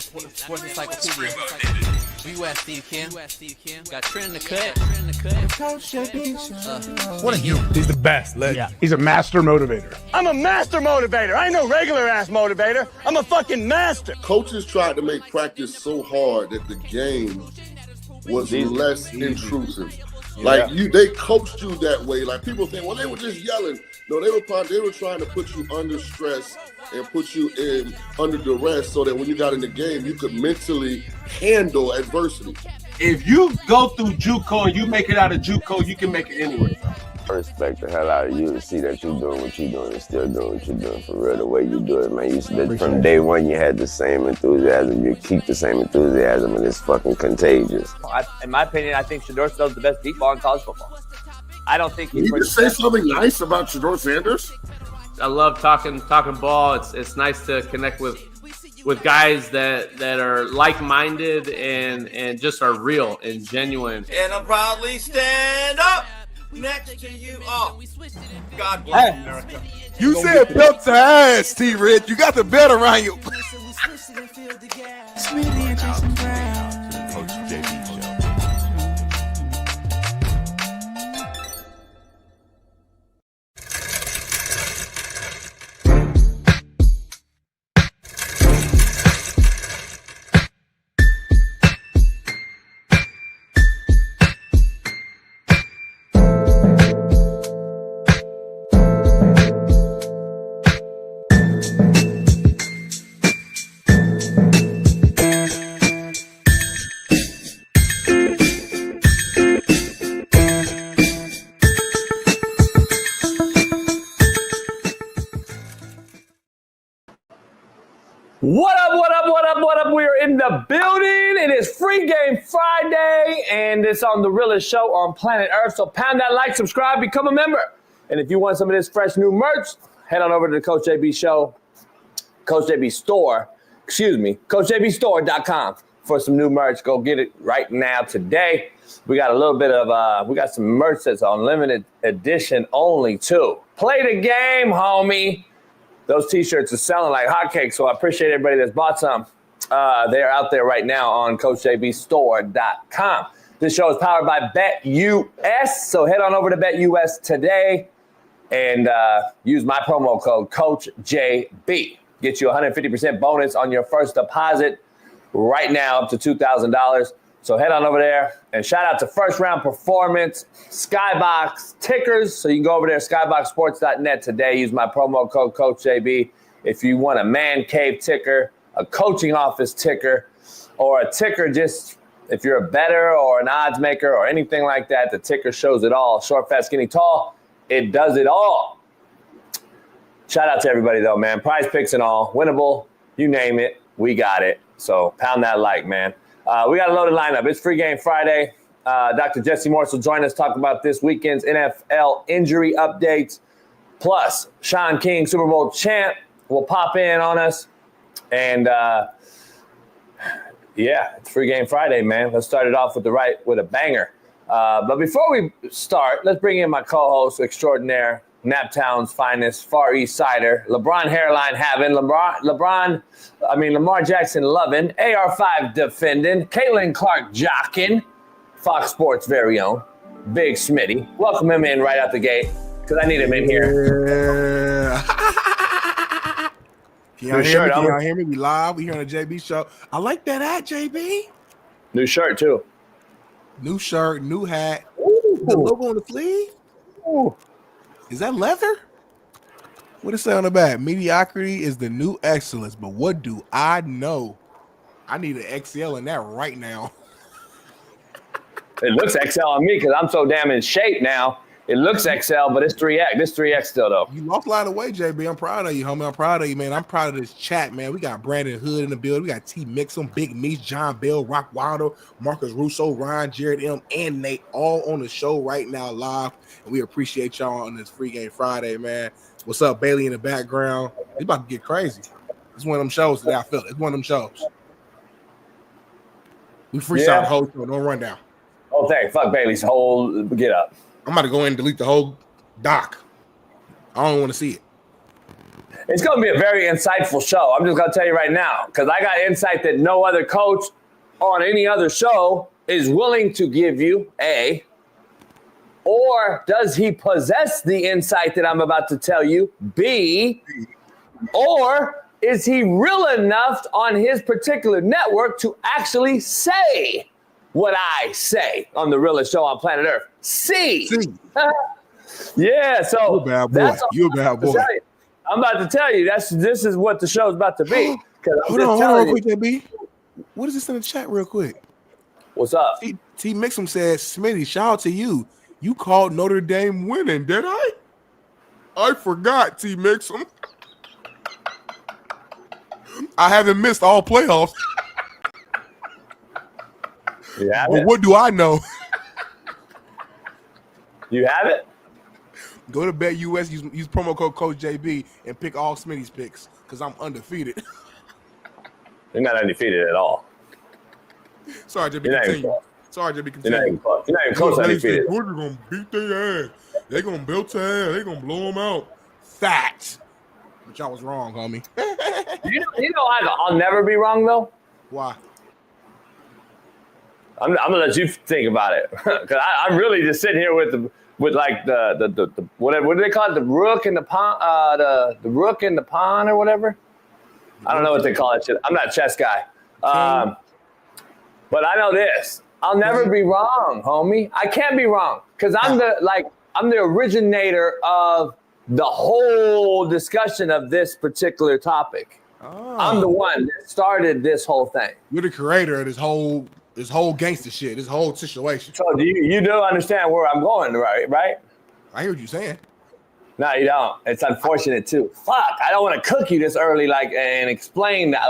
Sports Encyclopedia. US Steve Kim. Got Trent in the cut. What are you? He's the best. Yeah. He's a master motivator. I'm a master motivator. I ain't no regular ass motivator. I'm a fucking master. Coaches tried to make practice so hard that the game was less intrusive. Like they coached you that way. Like people think, well, they were just yelling. No, they were trying to put you under stress and put you in under duress so that when you got in the game, you could mentally handle adversity. If you go through JUCO and you make it out of JUCO, you can make it anywhere. I respect the hell out of you to see that you're doing what you're doing and still doing what you're doing for real, the way you do it, man. From day one, you had the same enthusiasm. You keep the same enthusiasm, and it's fucking contagious. In my opinion, I think Shedeur Sanders is the best deep ball in college football. I don't think he's. Can you just say something nice about Shedeur Sanders? I love talking ball. It's nice to connect with guys that are like-minded and just are real and genuine. And I'll proudly stand up next to you all. God bless America. You said belt to ass, T-Rich. You got the belt around you. Smitty and Jason Brown. To the Coach JB Show. What up? We are in the building. It is Free Game Friday, and it's on the realest show on Planet ERF. So pound that like, subscribe, become a member. And if you want some of this fresh new merch, head on over to the Coach JB Show, Coach JB Store, CoachJBStore.com for some new merch. Go get it right now today. We got a little bit of, we got some merch that's on limited edition only too. Play the game, homie. Those T-shirts are selling like hotcakes, so I appreciate everybody that's bought some. They are out there right now on CoachJBStore.com. This show is powered by BetUS, so head on over to BetUS today and use my promo code CoachJB. Get you a 150% bonus on your first deposit right now, up to $2,000. So head on over there and shout out to First Round Performance, Skybox Tickers. So you can go over there, skyboxsports.net today. Use my promo code CoachJB. If you want a man cave ticker, a coaching office ticker, or a ticker just if you're a bettor or an odds maker or anything like that, the ticker shows it all. Short, fat, skinny, tall, it does it all. Shout out to everybody, though, man. Prize picks and all. Winnable, you name it, we got it. So pound that like, man. We got a loaded lineup. It's Free Game Friday. Dr. Jesse Morse will join us, talk about this weekend's NFL injury updates. Plus, Shaun King, Super Bowl champ, will pop in on us. And, it's Free Game Friday, man. Let's start it off with a banger. But before we start, let's bring in my co-host extraordinaire, Naptown's finest, Far East Sider, LeBron hairline having, Lamar Jackson loving, AR5 defending, Caitlin Clark jocking, Fox Sports very own, Big Smitty. Welcome him in right out the gate, because I need him in here. Yeah. Can y'all hear me? We live. We here on the JB Show. I like that hat, JB. New shirt, too. New shirt, new hat. Ooh. The logo on the sleeve? Ooh. Is that leather? What does it say on the back? Mediocrity is the new excellence, but what do I know? I need an XL in that right now. It looks XL on me because I'm so damn in shape now. It looks XL, but it's 3X. This 3X still, though. You lost a lot of weight, JB. I'm proud of you, homie. I'm proud of you, man. I'm proud of this chat, man. We got Brandon Hood in the building. We got T. Mixon, Big Meech, John Bell, Rock Wilder, Marcus Russo, Ryan, Jared M., and Nate all on the show right now live. And we appreciate y'all on this Free Game Friday, man. What's up, Bailey in the background? It's about to get crazy. It's one of them shows that I feel. It's one of them shows. We freestyle the whole show. No rundown. Oh, thank fuck Bailey's whole get up. I'm about to go in and delete the whole doc. I don't want to see it. It's going to be a very insightful show. I'm just going to tell you right now, because I got insight that no other coach on any other show is willing to give you, A, or does he possess the insight that I'm about to tell you, B, or is he real enough on his particular network to actually say what I say on the realest show on planet Earth? C. Yeah, so You're a bad boy. I'm about to tell you, this is what the show's about to be. Hold on, real quick, JB. What is this in the chat, real quick? What's up? T Mixum said, Smitty, shout out to you. You called Notre Dame winning, did I? I forgot, T Mixum. I haven't missed all playoffs. But what do I know? You have it? Go to Bet US, use promo code Coach JB, and pick all Smitty's picks because I'm undefeated. You're not undefeated at all. Sorry, JB, continue. Sorry, JB, continue. You're not even close to undefeated. Georgia going to beat their ass. They're going to belt their ass. They're going to blow them out. Facts. But y'all was wrong, homie. You know I'll never be wrong, though. Why? I'm gonna let you think about it, because I'm really just sitting here with like the what do they call it, the rook in the pond, the rook in the pond or whatever. I don't know what they call it. I'm not a chess guy, but I know this: I'll never be wrong, homie. I can't be wrong because I'm the originator of the whole discussion of this particular topic. Oh. I'm the one that started this whole thing. You're the creator of this whole gangster shit, this whole situation. So you do understand where I'm going, right? I hear what you're saying. No, you don't. It's unfortunate too. Fuck, I don't want to cook you this early, and explain that,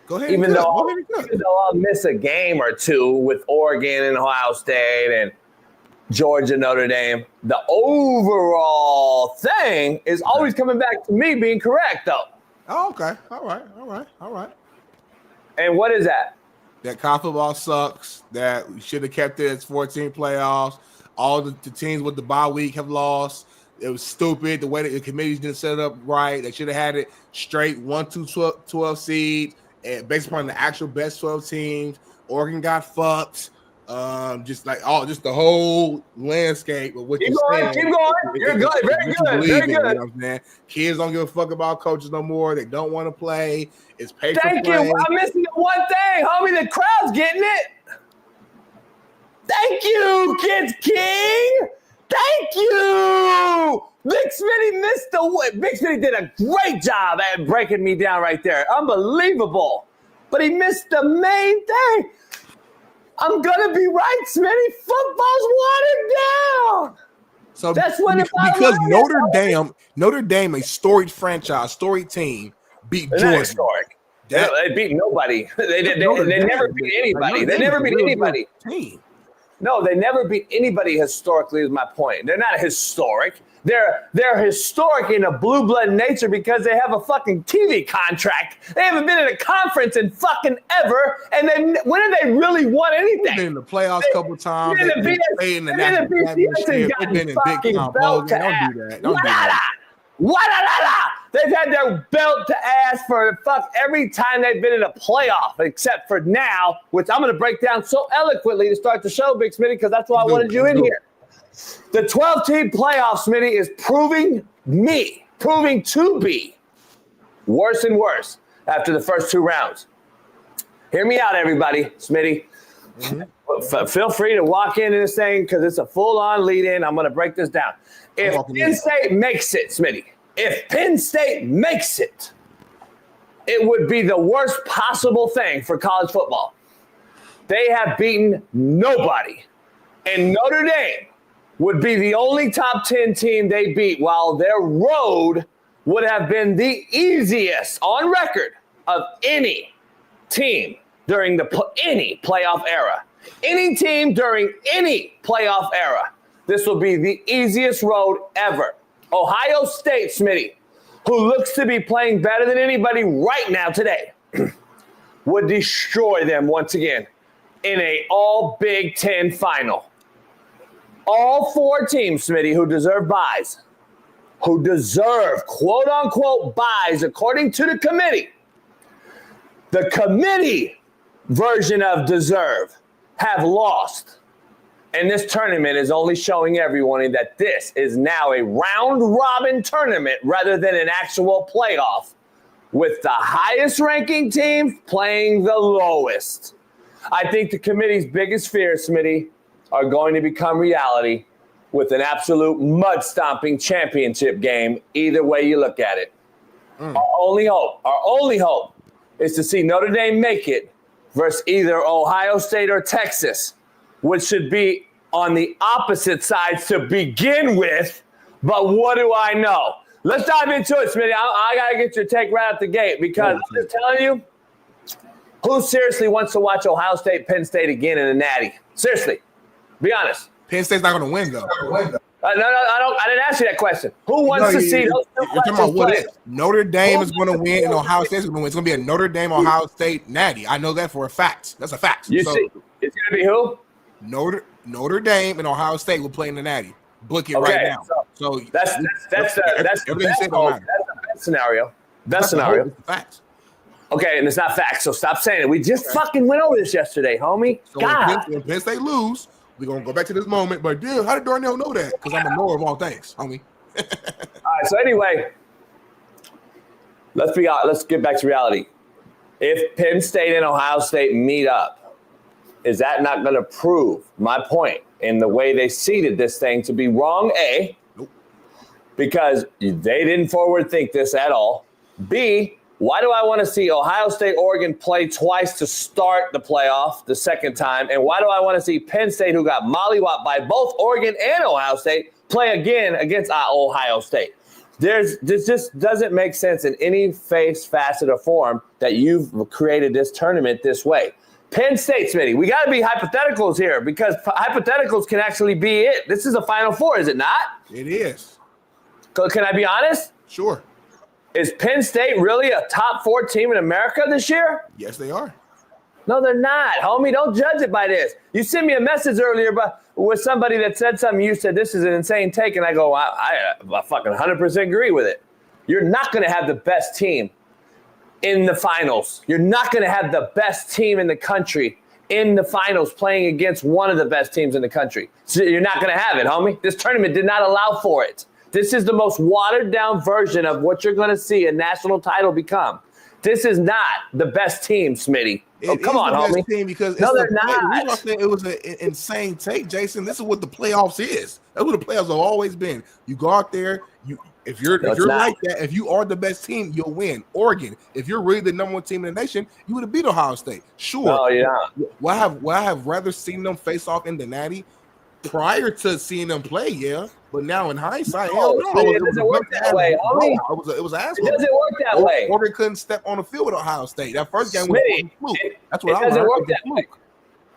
Go ahead. Even though I'll miss a game or two with Oregon and Ohio State and Georgia, Notre Dame, the overall thing is always coming back to me being correct, though. Oh, okay. All right. And what is that? That college football sucks, that we should have kept it as 14 playoffs. All the teams with the bye week have lost. It was stupid. The way that the committees didn't set it up right. They should have had it straight 1, 2, 12 seeds, and based upon the actual best 12 teams. Oregon got fucked. Just the whole landscape of what you're saying. Keep going. You're good. Very good. Very good. You know what I'm saying? Kids don't give a fuck about coaches no more. They don't want to play. It's pay for play. Thank you. I'm missing one thing, homie. The crowd's getting it. Thank you, Kids King. Thank you. Big Smitty missed the Big Smitty did a great job at breaking me down right there. Unbelievable. But he missed the main thing. I'm gonna be right, Smitty. Football's watered down. So that's what because Notre Dame, a storied franchise, storied team, beat Georgia. Not historic. They beat nobody. They never beat anybody. They never beat anybody. No, they never beat anybody historically. Is my point. They're not historic. They're historic in a blue blood nature because they have a fucking TV contract. They haven't been in a conference in fucking ever. And when have they really won anything? They've been in the playoffs a couple times. They've been in the national championship. They've been in big time bowls. Don't do that. Don't do that. They've had their belt to ass for every time they've been in a playoff, except for now, which I'm going to break down so eloquently to start the show, Big Smitty, because that's why I wanted you in here. The 12-team playoff, Smitty, is proving to be worse and worse after the first two rounds. Hear me out, everybody, Smitty. Mm-hmm. Feel free to walk into this thing because it's a full-on lead-in. I'm going to break this down. If Penn State makes it, Smitty, it would be the worst possible thing for college football. They have beaten nobody. And Notre Dame would be the only top 10 team they beat, while their road would have been the easiest on record of any team during any playoff era. Any team during any playoff era. This will be the easiest road ever. Ohio State, Smitty, who looks to be playing better than anybody right now today, would destroy them once again in a all Big Ten final. All four teams, Smitty, who deserve buys, who deserve quote-unquote buys according to the committee, the committee version of deserve, have lost. And this tournament is only showing everyone that this is now a round-robin tournament rather than an actual playoff, with the highest-ranking team playing the lowest. I think the committee's biggest fears, Smitty, are going to become reality with an absolute mud-stomping championship game, either way you look at it. Our only hope is to see Notre Dame make it versus either Ohio State or Texas, which should be on the opposite sides to begin with. But what do I know? Let's dive into it, Smitty. I got to get your take right out the gate because I'm just telling you, who seriously wants to watch Ohio State, Penn State again in a natty? Seriously, be honest. Penn State's not going to win, though. No, I didn't ask you that question. Who wants to see those? You're talking about what if Notre Dame is going to win and Ohio State's going to win. It's going to be a Notre Dame Ohio State natty. I know that for a fact. That's a fact. You see, it's going to be who? Notre Dame and Ohio State will play in the natty. Book it right now. So that's the best scenario. Best scenario. Facts. Okay, and it's not facts, so stop saying it. We just fucking went over this yesterday, homie. So God. when Penn State lose, we're going to go back to this moment. But, dude, how did Darnell know that? Because I'm a knower of all things, homie. All right, so anyway, let's get back to reality. If Penn State and Ohio State meet up, is that not going to prove my point in the way they seeded this thing to be wrong, A, because they didn't forward think this at all, B, why do I want to see Ohio State, Oregon play twice to start the playoff the second time? And why do I want to see Penn State, who got mollywopped by both Oregon and Ohio State, play again against Ohio State? This just doesn't make sense in any facet or form that you've created this tournament this way. Penn State, Smitty, we got to be hypotheticals here because hypotheticals can actually be it. This is a Final Four, is it not? It is. Can I be honest? Sure. Is Penn State really a top 4 team in America this year? Yes, they are. No, they're not, homie. Don't judge it by this. You sent me a message earlier with somebody that said something. You said, this is an insane take. And I go, I fucking 100% agree with it. You're not going to have the best team in the finals. You're not going to have the best team in the country in the finals playing against one of the best teams in the country. So you're not going to have it, homie. This tournament did not allow for it. This is the most watered-down version of what you're going to see a national title become. This is not the best team, Smitty. Come on, homie. Team because no, they're not. The reason I think it was an insane take, Jason. This is what the playoffs is. That's what the playoffs have always been. You go out there, if you're like that, if you are the best team, you'll win. Oregon, if you're really the number 1 team in the nation, you would have beat Ohio State. Sure. Oh yeah. Well, I have rather seen them face off in the natty prior to seeing them play, yeah. But now in hindsight, it doesn't work that way. It was an asshole. It doesn't work that way. Oregon couldn't step on the field with Ohio State. That first game was a fluke. That's what it doesn't work that way.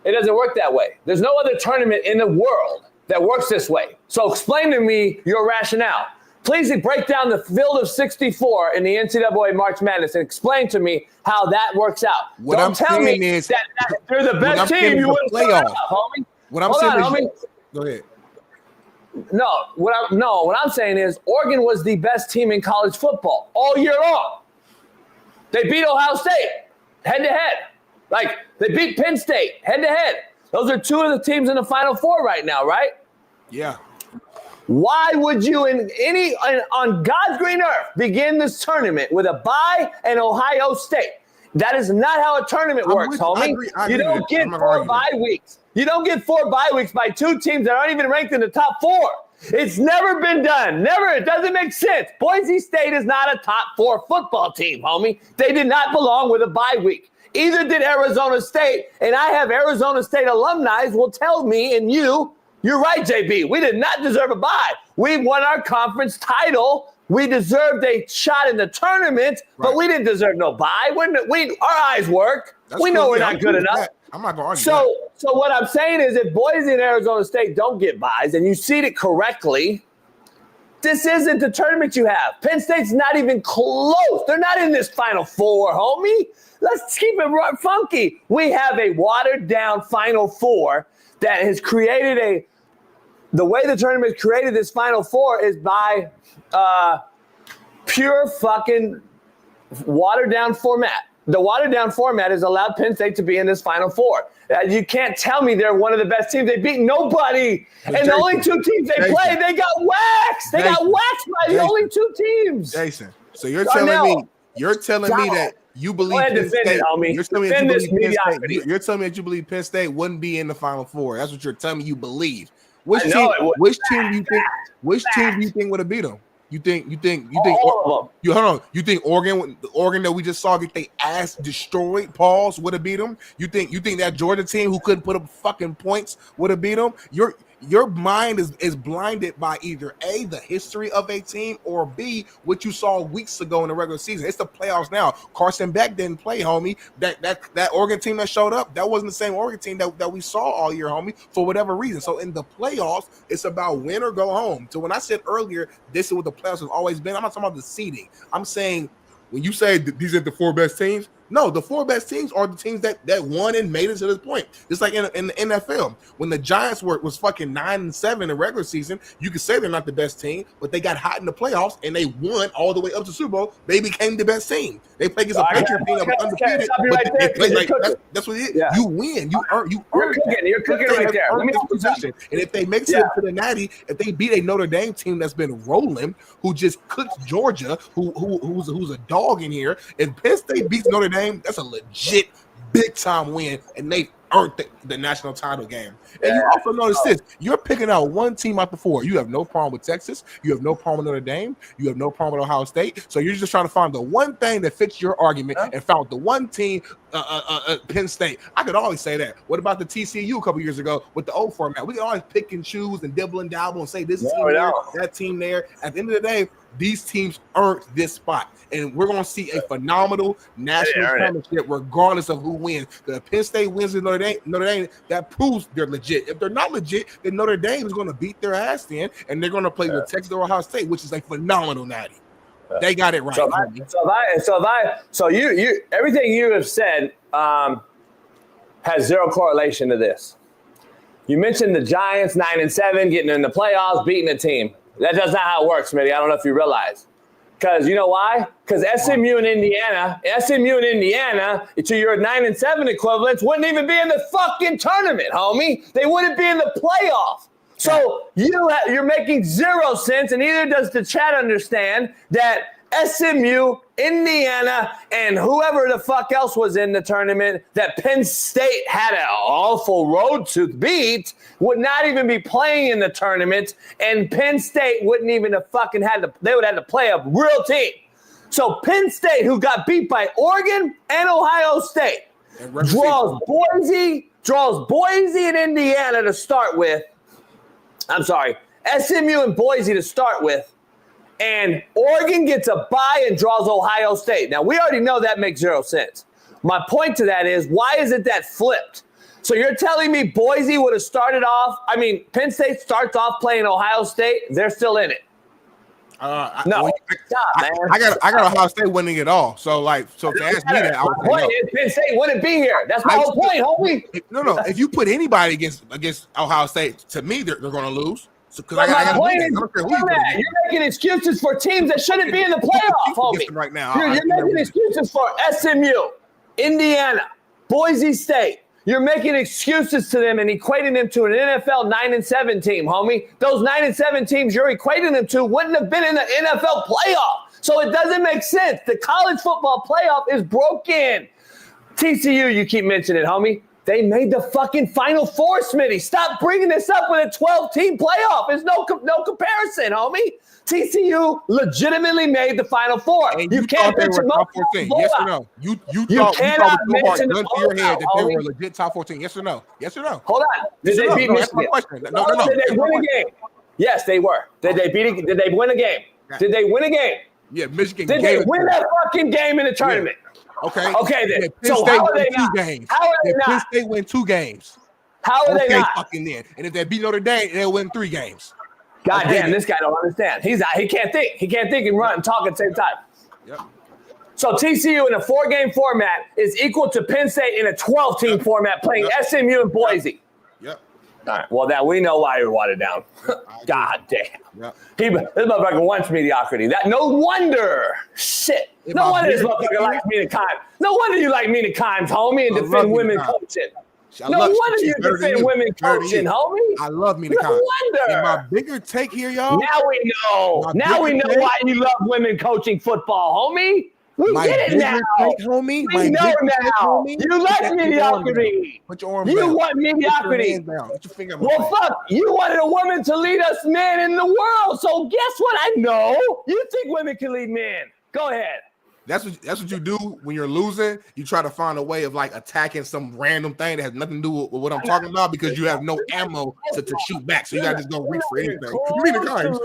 It doesn't work that way. There's no other tournament in the world that works this way. So explain to me your rationale. Please break down the field of 64 in the NCAA March Madness and explain to me how that works out. Don't tell me that you're the best team. You wouldn't play off, homie. What I'm saying is, go ahead. No, what I'm saying is Oregon was the best team in college football all year long. They beat Ohio State head-to-head. Like, they beat Penn State head-to-head. Those are 2 of the teams in the Final Four right now, right? Yeah. Why would you, on God's green earth, begin this tournament with a bye and Ohio State? That is not how a tournament works, homie. You don't get 4 bye weeks. You don't get 4 bye weeks by 2 teams that aren't even ranked in the top 4. It's never been done. Never. It doesn't make sense. Boise State is not a top 4 football team, homie. They did not belong with a bye week. Either did Arizona State, and I have Arizona State alumni will tell me and you're right, JB. We did not deserve a bye. We won our conference title. We deserved a shot in the tournament, but we didn't deserve no bye. Our eyes work. We know we're not good enough. I'm not going to argue that. So what I'm saying is if Boise and Arizona State don't get byes and you seed it correctly, this isn't the tournament you have. Penn State's not even close. They're not in this Final Four, homie. Let's keep it funky. We have a watered-down Final Four that has created the way the tournament created this Final Four is by pure fucking watered down format. The watered down format has allowed Penn State to be in this Final Four. You can't tell me they're one of the best teams. They beat nobody. And the only two teams they played, they got waxed. They got waxed by the only two teams. Jason, so you're telling me that you believe Penn State. You're telling me that you believe Penn State wouldn't be in the Final Four. That's what you're telling me you believe. Which team do you think would have beat them? You think Oregon that we just saw get their ass destroyed, pause, would have beat them? You think that Georgia team who couldn't put up fucking points would have beat them? Your mind is blinded by either A, the history of a team, or B, what you saw weeks ago in the regular season. It's the playoffs now. Carson Beck didn't play, homie. That Oregon team that showed up, that wasn't the same Oregon team that we saw all year, homie, for whatever reason. So in the playoffs, it's about win or go home. So when I said earlier, this is what the playoffs have always been, I'm not talking about the seeding. I'm saying when you say these are the 4 best teams, no, the 4 best teams are the teams that won and made it to this point. It's like in the NFL. When the Giants was fucking 9-7 in the regular season, you could say they're not the best team, but they got hot in the playoffs and they won all the way up to Super Bowl. They became the best team. They played against a Patriot team that was undefeated. That's what it is. Yeah. You win. You earn. You're cooking right there. Let me position. And if they make it to the Natty, if they beat a Notre Dame team that's been rolling, who just cooked Georgia, who's a dog in here, and Penn State beats Notre Dame, that's a legit big time win, and they earned the national title game. And you also notice this: you're picking out one team out the 4. You have no problem with Texas. You have no problem with Notre Dame. You have no problem with Ohio State. So you're just trying to find the one thing that fits your argument, and found the one team, Penn State. I could always say that. What about the TCU a couple years ago with the old format? We can always pick and choose and dibble and dabble and say this team there, that team there. At the end of the day, these teams earned this spot, and we're going to see a phenomenal national championship regardless of who wins. The Penn State wins in Notre Dame, that proves they're legit. If they're not legit, then Notre Dame is going to beat their ass in, and they're going to play with Texas or Ohio State, which is a phenomenal natty. They got it right. So you everything you have said has zero correlation to this. You mentioned the Giants 9-7 getting in the playoffs, beating a team. That's not how it works, Smitty. I don't know if you realize. Because you know why? Because SMU and Indiana, to your 9-7 equivalents, wouldn't even be in the fucking tournament, homie. They wouldn't be in the playoff. So you're making zero sense, and neither does the chat understand that SMU, Indiana, and whoever the fuck else was in the tournament that Penn State had an awful road to beat would not even be playing in the tournament, and Penn State wouldn't even have fucking they would have to play a real team. So Penn State, who got beat by Oregon and Ohio State, draws Boise and Indiana to start with. I'm sorry, SMU and Boise to start with. And Oregon gets a bye and draws Ohio State. Now, we already know that makes zero sense. My point to that is, why is it that flipped? So you're telling me Boise would have started off, Penn State starts off playing Ohio State, they're still in it. I got Ohio State winning it all. So to ask me that, I would say no. Penn State wouldn't be here. That's my whole point, homie. No. If you put anybody against Ohio State, to me, they're going to lose. You're making excuses for teams that shouldn't be in the playoff, homie. Right now, you're making excuses for SMU, Indiana, Boise State. You're making excuses to them and equating them to an NFL 9-7 team, homie. Those 9-7 teams you're equating them to wouldn't have been in the NFL playoff. So it doesn't make sense. The college football playoff is broken. TCU, you keep mentioning, homie. They made the fucking Final Four, Smitty. Stop bringing this up with a 12-team playoff. There's no comparison, homie. TCU legitimately made the Final Four. And you can't mention top 14. Yes or no? You cannot mention the to your head that they were a legit top 14. Yes or no? Yes or no? Hold on. Did they beat Michigan? No. Did they win a game? Yes, they were. Did they win a game? Did they win a game? Yeah, Michigan. Did they win that fucking game in the tournament? Okay, then. So how are they not? How are they not? Penn State win 2 games. How are they not? Fucking then. And if they beat Notre Dame, they'll win 3 games. God damn, this guy don't understand. He can't think. He can't think and run and talk at the same time. Yep. So TCU in a 4-game format is equal to Penn State in a 12-team format playing SMU and Boise. Yep. All right. Well, now we know why you're watered down. God damn. Yep. This motherfucker wants mediocrity. No wonder. Shit. No wonder this motherfucker likes Mina Kimes. No wonder you like Mina Kimes, homie, and defend women coaching. No wonder you defend women coaching, homie. I love Mina Kimes. No wonder. And my bigger take here, y'all. Now we know. Now we know why you love women coaching football, homie. We get it now. Homie, we know now. You like mediocrity. Put your arm you down. want mediocrity. Put your finger Well, fuck. You wanted a woman to lead us men in the world. So guess what? I know. You think women can lead men. Go ahead. That's what you do when you're losing. You try to find a way of like attacking some random thing that has nothing to do with what I'm talking about because you have no ammo to shoot back. So you gotta just go reach for anything. You mean the guys?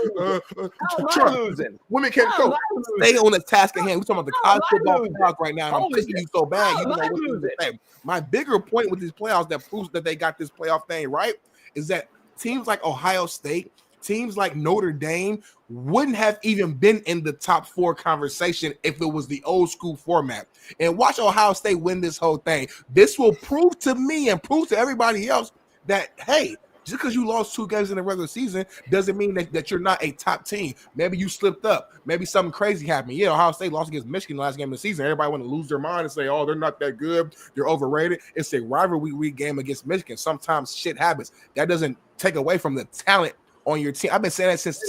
Women can't coach. Stay on the task at hand. We're talking about the college football talk right now. And I'm kicking you so bad. You know what to say. My bigger point with these playoffs that proves that they got this playoff thing right is that teams like Ohio State, teams like Notre Dame wouldn't have even been in the top 4 conversation if it was the old school format. And watch Ohio State win this whole thing. This will prove to me and prove to everybody else that, hey, just because you lost 2 games in the regular season doesn't mean that you're not a top team. Maybe you slipped up. Maybe something crazy happened. Yeah, Ohio State lost against Michigan the last game of the season. Everybody want to lose their mind and say, oh, they're not that good. They're overrated. It's a rivalry week game against Michigan. Sometimes shit happens. That doesn't take away from the talent on your team. I've been saying that since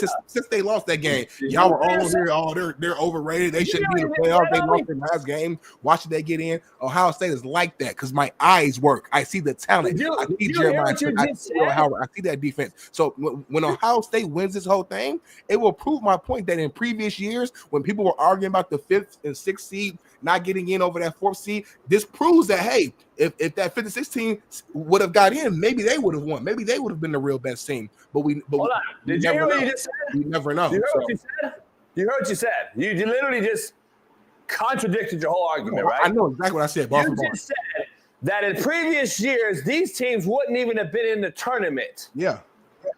they lost that game. Y'all were all here. Oh, they're overrated. They shouldn't be in the playoffs. They lost their last game. Why should they get in? Ohio State is like that because my eyes work. I see the talent. I see Jeremiah. I see that defense. So when Ohio State wins this whole thing, it will prove my point that in previous years, when people were arguing about the 5th and 6th seed not getting in over that 4th seed, this proves that, hey, if that 5th and 6th team would have got in, maybe they would have won. Maybe they would have been the real best team. But we Did you hear what you just said? You never know. You heard what you said? You heard what you said. You literally just contradicted your whole argument, right? I know exactly what I said. You just said that in previous years, these teams wouldn't even have been in the tournament. Yeah.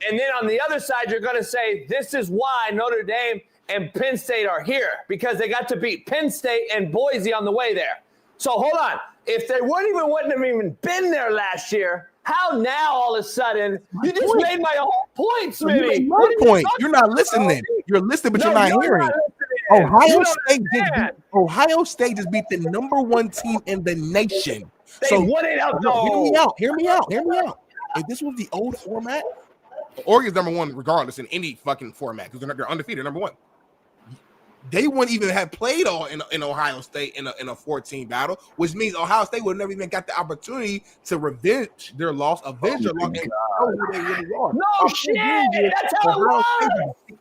And then on the other side, you're going to say, this is why Notre Dame and Penn State are here, because they got to beat Penn State and Boise on the way there. So hold on. If they wouldn't have even been there last year, how now all of a sudden you just made my whole point, Smitty? My point. You're not listening. You're listening, but you're not hearing. Ohio State just beat the number 1 team in the nation. They won it out. Hear me out. If this was the old format, Oregon's number 1 regardless in any fucking format because they're undefeated, number 1. They wouldn't even have played all in Ohio State in a 14 battle, which means Ohio State would have never even got the opportunity to revenge their loss, avenge their loss, and show who they really are. No shit, that's how it was.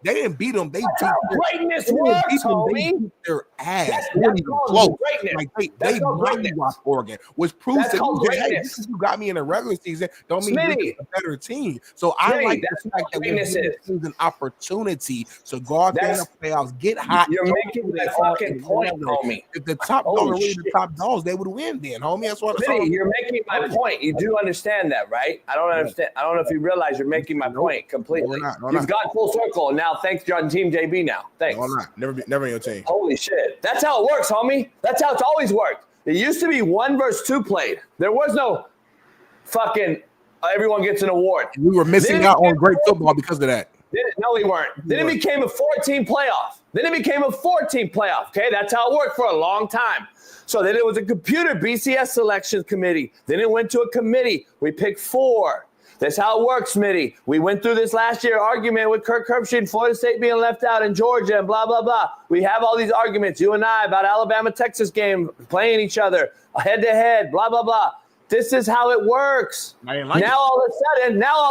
They didn't beat them. They beat greatness works, homie. They beat their ass. That's close. Greatness. Like they watched Oregon, which proves that hey, this is who got me in the regular season. Don't mean you're a better team. So I like the fact that we're an opportunity to go out there in the playoffs, get hot. You're making that fucking point, homie. If the top dogs were really the top dogs, they would win then, homie. That's what I'm saying. You're making my point. You do understand that, right? I don't understand. I don't know if you realize you're making my point completely. You've got full circle. Now, thanks, John, Team JB now. Thanks. No, I'm not. Never in your team. Holy shit. That's how it works, homie. That's how it's always worked. It used to be 1 versus 2 played. There was no fucking everyone gets an award. We were missing out on great football because of that. No, we weren't. Then it became a 4-team playoff. Okay, that's how it worked for a long time. So then it was a computer BCS selection committee. Then it went to a committee. We picked 4. That's how it works, Smitty. We went through this last year argument with Kirk Herbstreit and Florida State being left out in Georgia and blah, blah, blah. We have all these arguments, you and I, about Alabama-Texas game, playing each other, head-to-head, blah, blah, blah. This is how it works. Now all of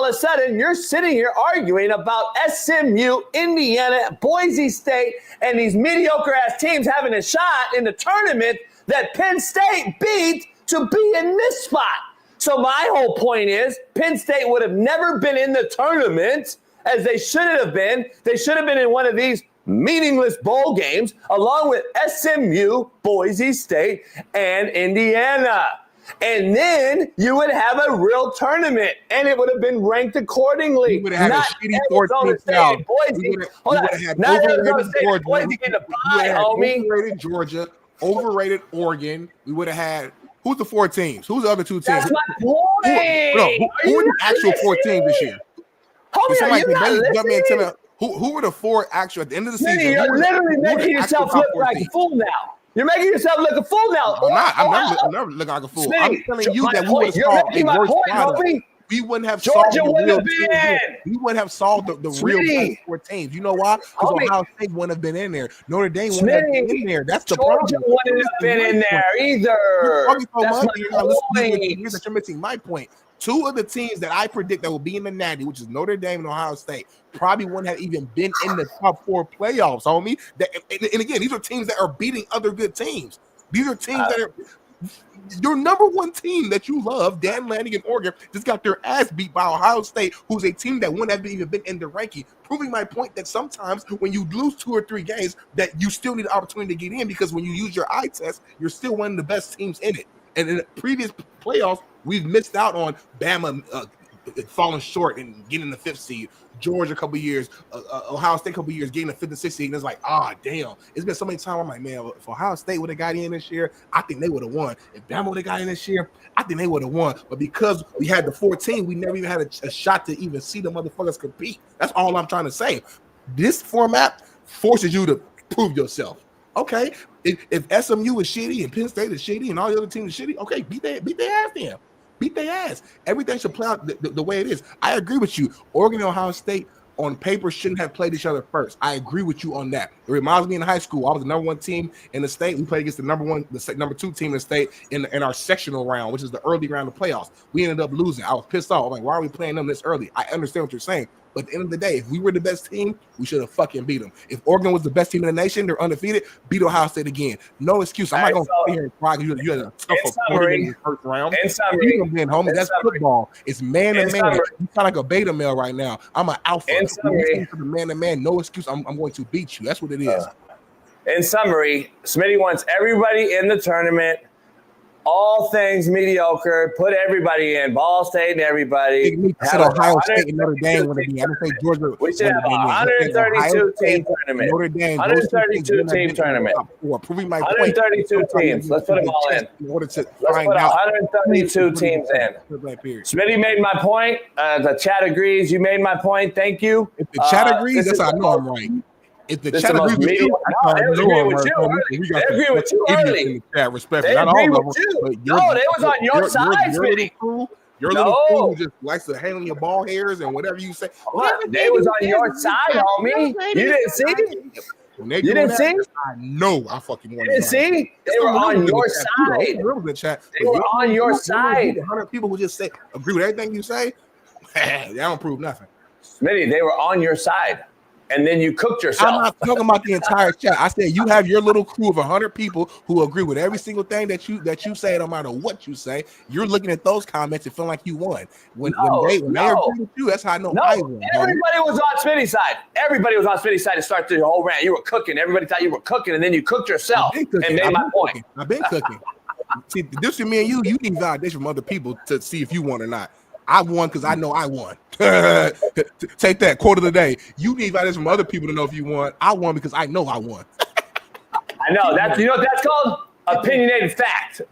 a sudden, you're sitting here arguing about SMU, Indiana, Boise State, and these mediocre-ass teams having a shot in the tournament that Penn State beat to be in this spot. So my whole point is Penn State would have never been in the tournament as they should have been. They should have been in one of these meaningless bowl games along with SMU, Boise State, and Indiana. And then you would have a real tournament, and it would have been ranked accordingly. We would have had a shitty 14 State, Boise. Hold on. Not Arizona State, Boise getting a bye, homie. Overrated Georgia, overrated Oregon. We would have had Who's the 4 teams? Who's the other 2 teams? That's my point. Who are the actual 4 teams this year? Homie, are you not listening? Who are the 4 actual at the end of the season? You're literally making yourself look like a fool now. You're making yourself look a fool now. I'm never looking like a fool. Smitty, I'm telling you that we would have solved a worse product. We wouldn't have solved the real team. We wouldn't have solved the real 4 teams. You know why? Because Ohio State wouldn't have been in there. Notre Dame wouldn't have been in there. That's the problem. Georgia wouldn't have been in there either. That's my point. You're missing my point. 2 of the teams that I predict that will be in the Natty, which is Notre Dame and Ohio State, probably wouldn't have even been in the top 4 playoffs, homie. And again, these are teams that are beating other good teams. These are teams that are your number 1 team that you love, Dan Lanning and Oregon, just got their ass beat by Ohio State, who's a team that wouldn't have even been in the ranking, proving my point that sometimes when you lose 2 or 3 games, that you still need an opportunity to get in, because when you use your eye test, you're still one of the best teams in it. And in the previous playoffs, we've missed out on Bama falling short and getting the 5th seed. Georgia a couple years, Ohio State a couple years, getting the 5th and 6th seed. And it's like, damn. It's been so many times. I'm like, man, if Ohio State would have got in this year, I think they would have won. If Bama would have got in this year, I think they would have won. But because we had the 14, we never even had a shot to even see the motherfuckers compete. That's all I'm trying to say. This format forces you to prove yourself. Okay, if SMU is shitty and Penn State is shitty and all the other teams are shitty, okay, beat their ass then. Beat their ass. Everything should play out the way it is. I agree with you. Oregon and Ohio State on paper shouldn't have played each other first. I agree with you on that. It reminds me in high school, I was the number 1 team in the state. We played against the number 2 team in the state in our sectional round, which is the early round of playoffs. We ended up losing. I was pissed off. I'm like, why are we playing them this early? I understand what you're saying. But at the end of the day, if we were the best team, we should have fucking beat them. If Oregon was the best team in the nation, they're undefeated, beat Ohio State again. No excuse. I'm not going to sit here and cry because you had a tough opponent in the first round. In summary, homie, that's football. It's man to man. You sound like a beta male right now. I'm an alpha. In summary, man to man, no excuse. I'm going to beat you. That's what it is. In summary, Smitty wants everybody in the tournament. All things mediocre. Put everybody in. Ball State and everybody. I said Ohio State and Notre Dame would be. I don't think Georgia. We should have a 132 team tournament. Notre Dame. 132 team tournament. Proving my 132 teams. Let's put them all in. Let's put 132 teams in. Smitty made my point. The chat agrees. You made my point. Thank you. If the chat agrees, that's how I know I'm right. If the chat agrees with you, they agree with you early. They agree with you early. Respectfully, not all of them. No, they was on your side, Smitty. Your little fool who just likes to hang on your ball hairs and whatever you say. They was on your side, homie. You didn't see? You didn't see? I know I fucking want to. You didn't see? They were on your side. They were on your side. 100 people who just say agree with everything you say. They don't prove nothing. Smitty, they were on your side. And then you cooked yourself. I'm not talking about the entire chat. I said you have your little crew of 100 people who agree with every single thing that you say, no matter what you say. You're looking at those comments and feeling like you won. When they agree with you, that's how I know I won. Everybody was on Smitty's side. Everybody was on Smitty's side to start the whole rant. You were cooking. Everybody thought you were cooking, and then you cooked yourself and made my point. I've been cooking. See, the difference between me and you need validation from other people to see if you won or not. I won because I know I won. Take that quote of the day. You need validation from other people to know if you won. I won because I know I won. I know that's what that's called? Opinionated fact.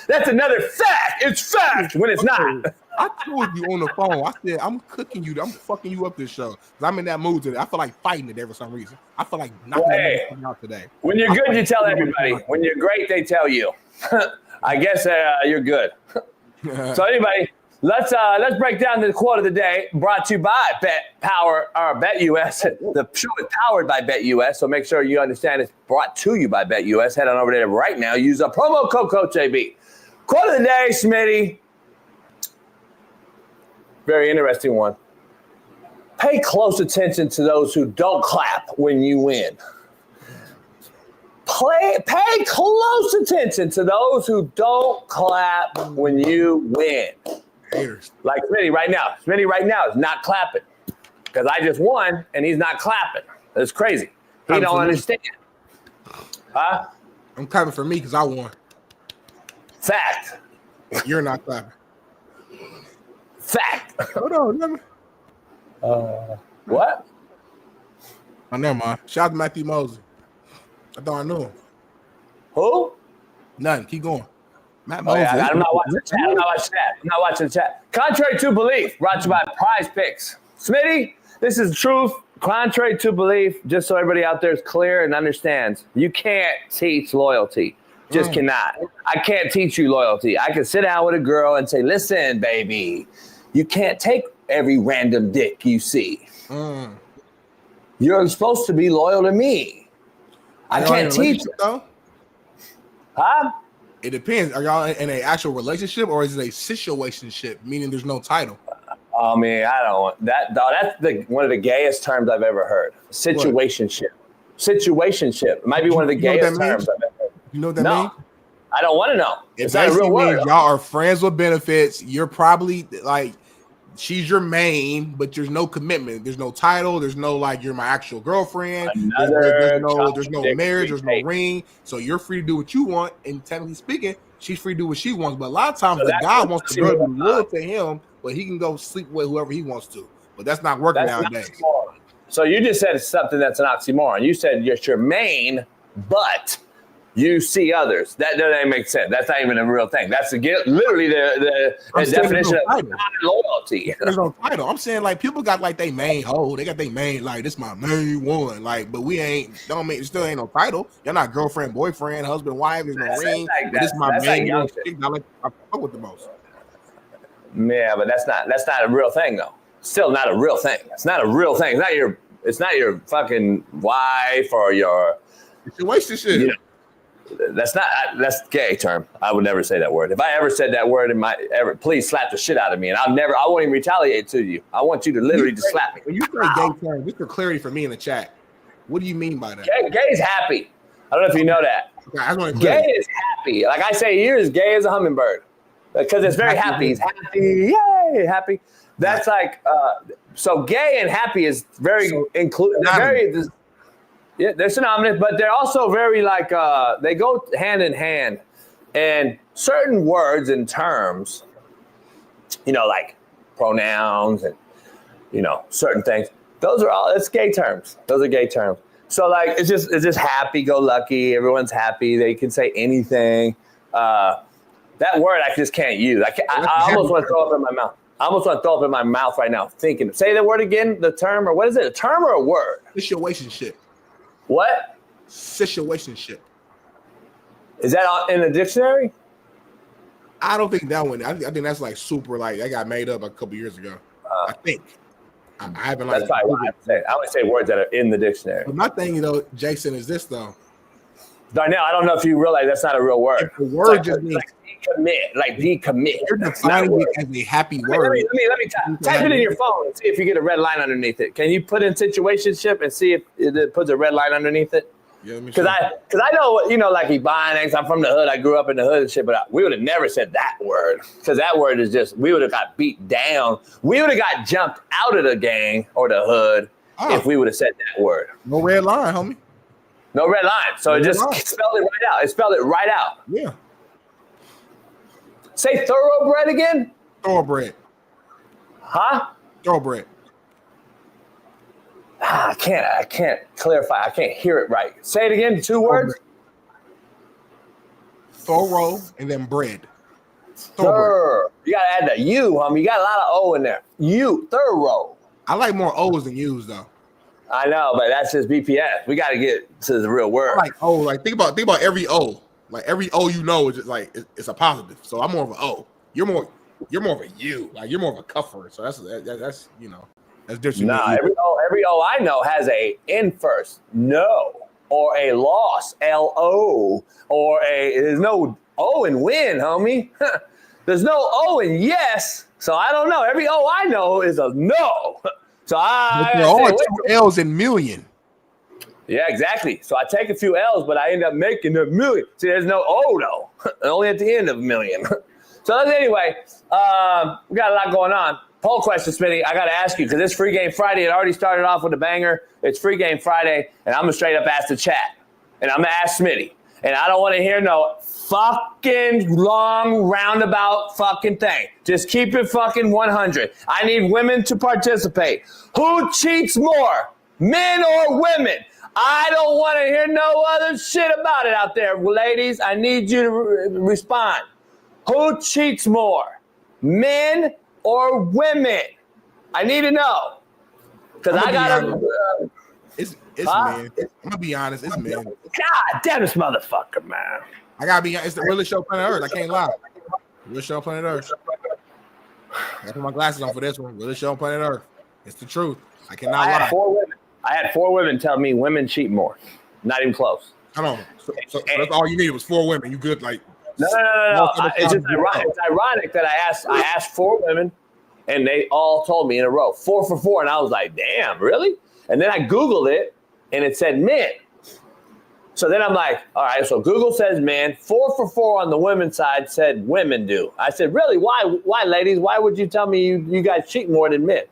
That's another fact. It's fact when it's not. I told you on the phone. I said I'm cooking you. I'm fucking you up this show because I'm in that mood today. I feel like fighting today for some reason. I feel like knocking out today. When you're good, you tell everybody. When you're great, they tell you. I guess you're good. So anybody. Let's break down the quote of the day, brought to you by BetUS. The show is powered by BetUS, so make sure you understand it's brought to you by BetUS. Head on over there right now. Use a promo code CoachAB. Quote of the day, Smitty. Very interesting one. Pay close attention to those who don't clap when you win. Pay close attention to those who don't clap when you win. Like Smitty right now. Smitty right now is not clapping because I just won and he's not clapping. That's crazy. He don't understand. Huh? I'm clapping for me because I won. Fact. You're not clapping. Fact. Hold on, never. What? Oh, never mind. Shout out to Matthew Mosley. I thought I knew him. Who? Nothing. Keep going. Matt Oh, Moses. yeah, I'm not watching the chat. I'm not watching the chat. Contrary to belief, brought to you by Prize Picks. Smitty, this is truth. Contrary to belief, just so everybody out there is clear and understands, you can't teach loyalty. Just cannot. I can't teach you loyalty. I can sit down with a girl and say, listen, baby, you can't take every random dick you see. You're supposed to be loyal to me. I can't teach you. Though? Huh? It depends. Are y'all in an actual relationship or is it a situationship, meaning there's no title? I mean, I don't want that. That's one of the gayest terms I've ever heard. Situationship. Situationship. It might be one of the gayest terms I've ever heard. You know what that means? I don't want to know. It's not a real word. Y'all are friends with benefits. You're probably like, she's your main, but there's no commitment. There's no title. There's no like, you're my actual girlfriend. There's no marriage. There's no ring. So you're free to do what you want. And technically speaking, she's free to do what she wants. But a lot of times the guy wants the girl to be loyal to him, but he can go sleep with whoever he wants to. But that's not working nowadays. So you just said something that's an oxymoron. You said you're your main, but you see others. That doesn't make sense. That's not even a real thing. That's literally the definition of loyalty. There's no title. I'm saying like people got like they main hoe. They got their main, like this my main one. Like, but we still ain't no title. You're not girlfriend, boyfriend, husband, wife. There's no ring. But this my main one. I fuck with the most. Yeah, but that's not a real thing though. Still not a real thing. It's not a real thing. It's not your fucking wife or your situationship. You know, that's gay term. I would never say that word. If I ever said that word please slap the shit out of me, and I won't even retaliate to you. I want you to literally just slap me. When you say gay term, just for clarity for me in the chat, what do you mean by that? Gay is happy. I don't know if you know that. Okay, gay is happy. Like I say, you're as gay as a hummingbird because it's very happy. He's happy, yay, happy. That's like so. Gay and happy is very inclusive. Yeah, they're synonymous, but they're also very like they go hand in hand. And certain words and terms, like pronouns and certain things. It's gay terms. Those are gay terms. So like it's just happy go lucky. Everyone's happy. They can say anything. That word I just can't use. I almost want to throw up in my mouth. I almost want to throw up in my mouth right now thinking. Say the word again. The term or what is it? A term or a word? Situationship. What? Situationship. Is that in the dictionary? I don't think that one. I think that's like super. Like that got made up a couple years ago. I think. I haven't like. That's probably what I would say words that are in the dictionary. But my thing, Jason, is this though. Darnell, I don't know if you realize that's not a real word. If the word just means decommit. You're defining it as a happy word. Let me type it in your phone and see if you get a red line underneath it. Can you put in situationship and see if it puts a red line underneath it? Yeah, because I know, like Ebonics, I'm from the hood. I grew up in the hood and shit, but we would have never said that word because that word is just we would have got beat down. We would have got jumped out of the gang or the hood if we would have said that word. No red line, homie. No red line. So it just spelled it right out. It spelled it right out. Yeah. Say thoroughbred again? Thoroughbred. Huh? Thoroughbred. I can't clarify. I can't hear it right. Say it again. 2 words. Thorough and then bread. Thoroughbred. You gotta add the U, homie. You got a lot of O in there. U, thorough. I like more O's than U's though. I know, but that's just BPS. We got to get to the real word. I like O. Like think about every O. Like every O is just like it's a positive. So I'm more of an O. You're more of a U. Like you're more of a cuffer. So that's that's different. Nah, every O I know has a N first. No. Or a loss. L-O. Or there's no O in win, homie. There's no O in yes. So I don't know. Every O I know is a no. So there are 2 L's in million. Yeah, exactly. So I take a few L's, but I end up making a million. See, there's no O though. Only at the end of a million. So anyway, we got a lot going on. Poll question, Smitty. I got to ask you because it's Free Game Friday. It already started off with a banger. It's Free Game Friday, and I'm gonna straight up ask the chat, and I'm gonna ask Smitty, and I don't want to hear no fucking long roundabout fucking thing. Just keep it fucking 100. I need women to participate. Who cheats more, men or women? I don't want to hear no other shit about it out there, ladies. I need you to respond. Who cheats more, men or women? I need to know. Because I got to. It's men. I'm gonna be honest. It's men. God damn this motherfucker, man. I gotta be. It's the realest show on planet Earth. I can't lie. Realest show on planet Earth. I put my glasses on for this one. Realest show on planet Earth. It's the truth. I cannot lie. I had 4 women tell me women cheat more. Not even close. Hold on. So that's all you needed was 4 women. You good? Like no. It's just ironic. It's ironic that I asked 4 women, and they all told me in a row 4 for 4, and I was like, damn, really? And then I Googled it, and it said men. So then I'm like, all right, so Google says men. 4 for 4 on the women's side said women do. I said, really? Why, ladies? Why would you tell me you guys cheat more than men?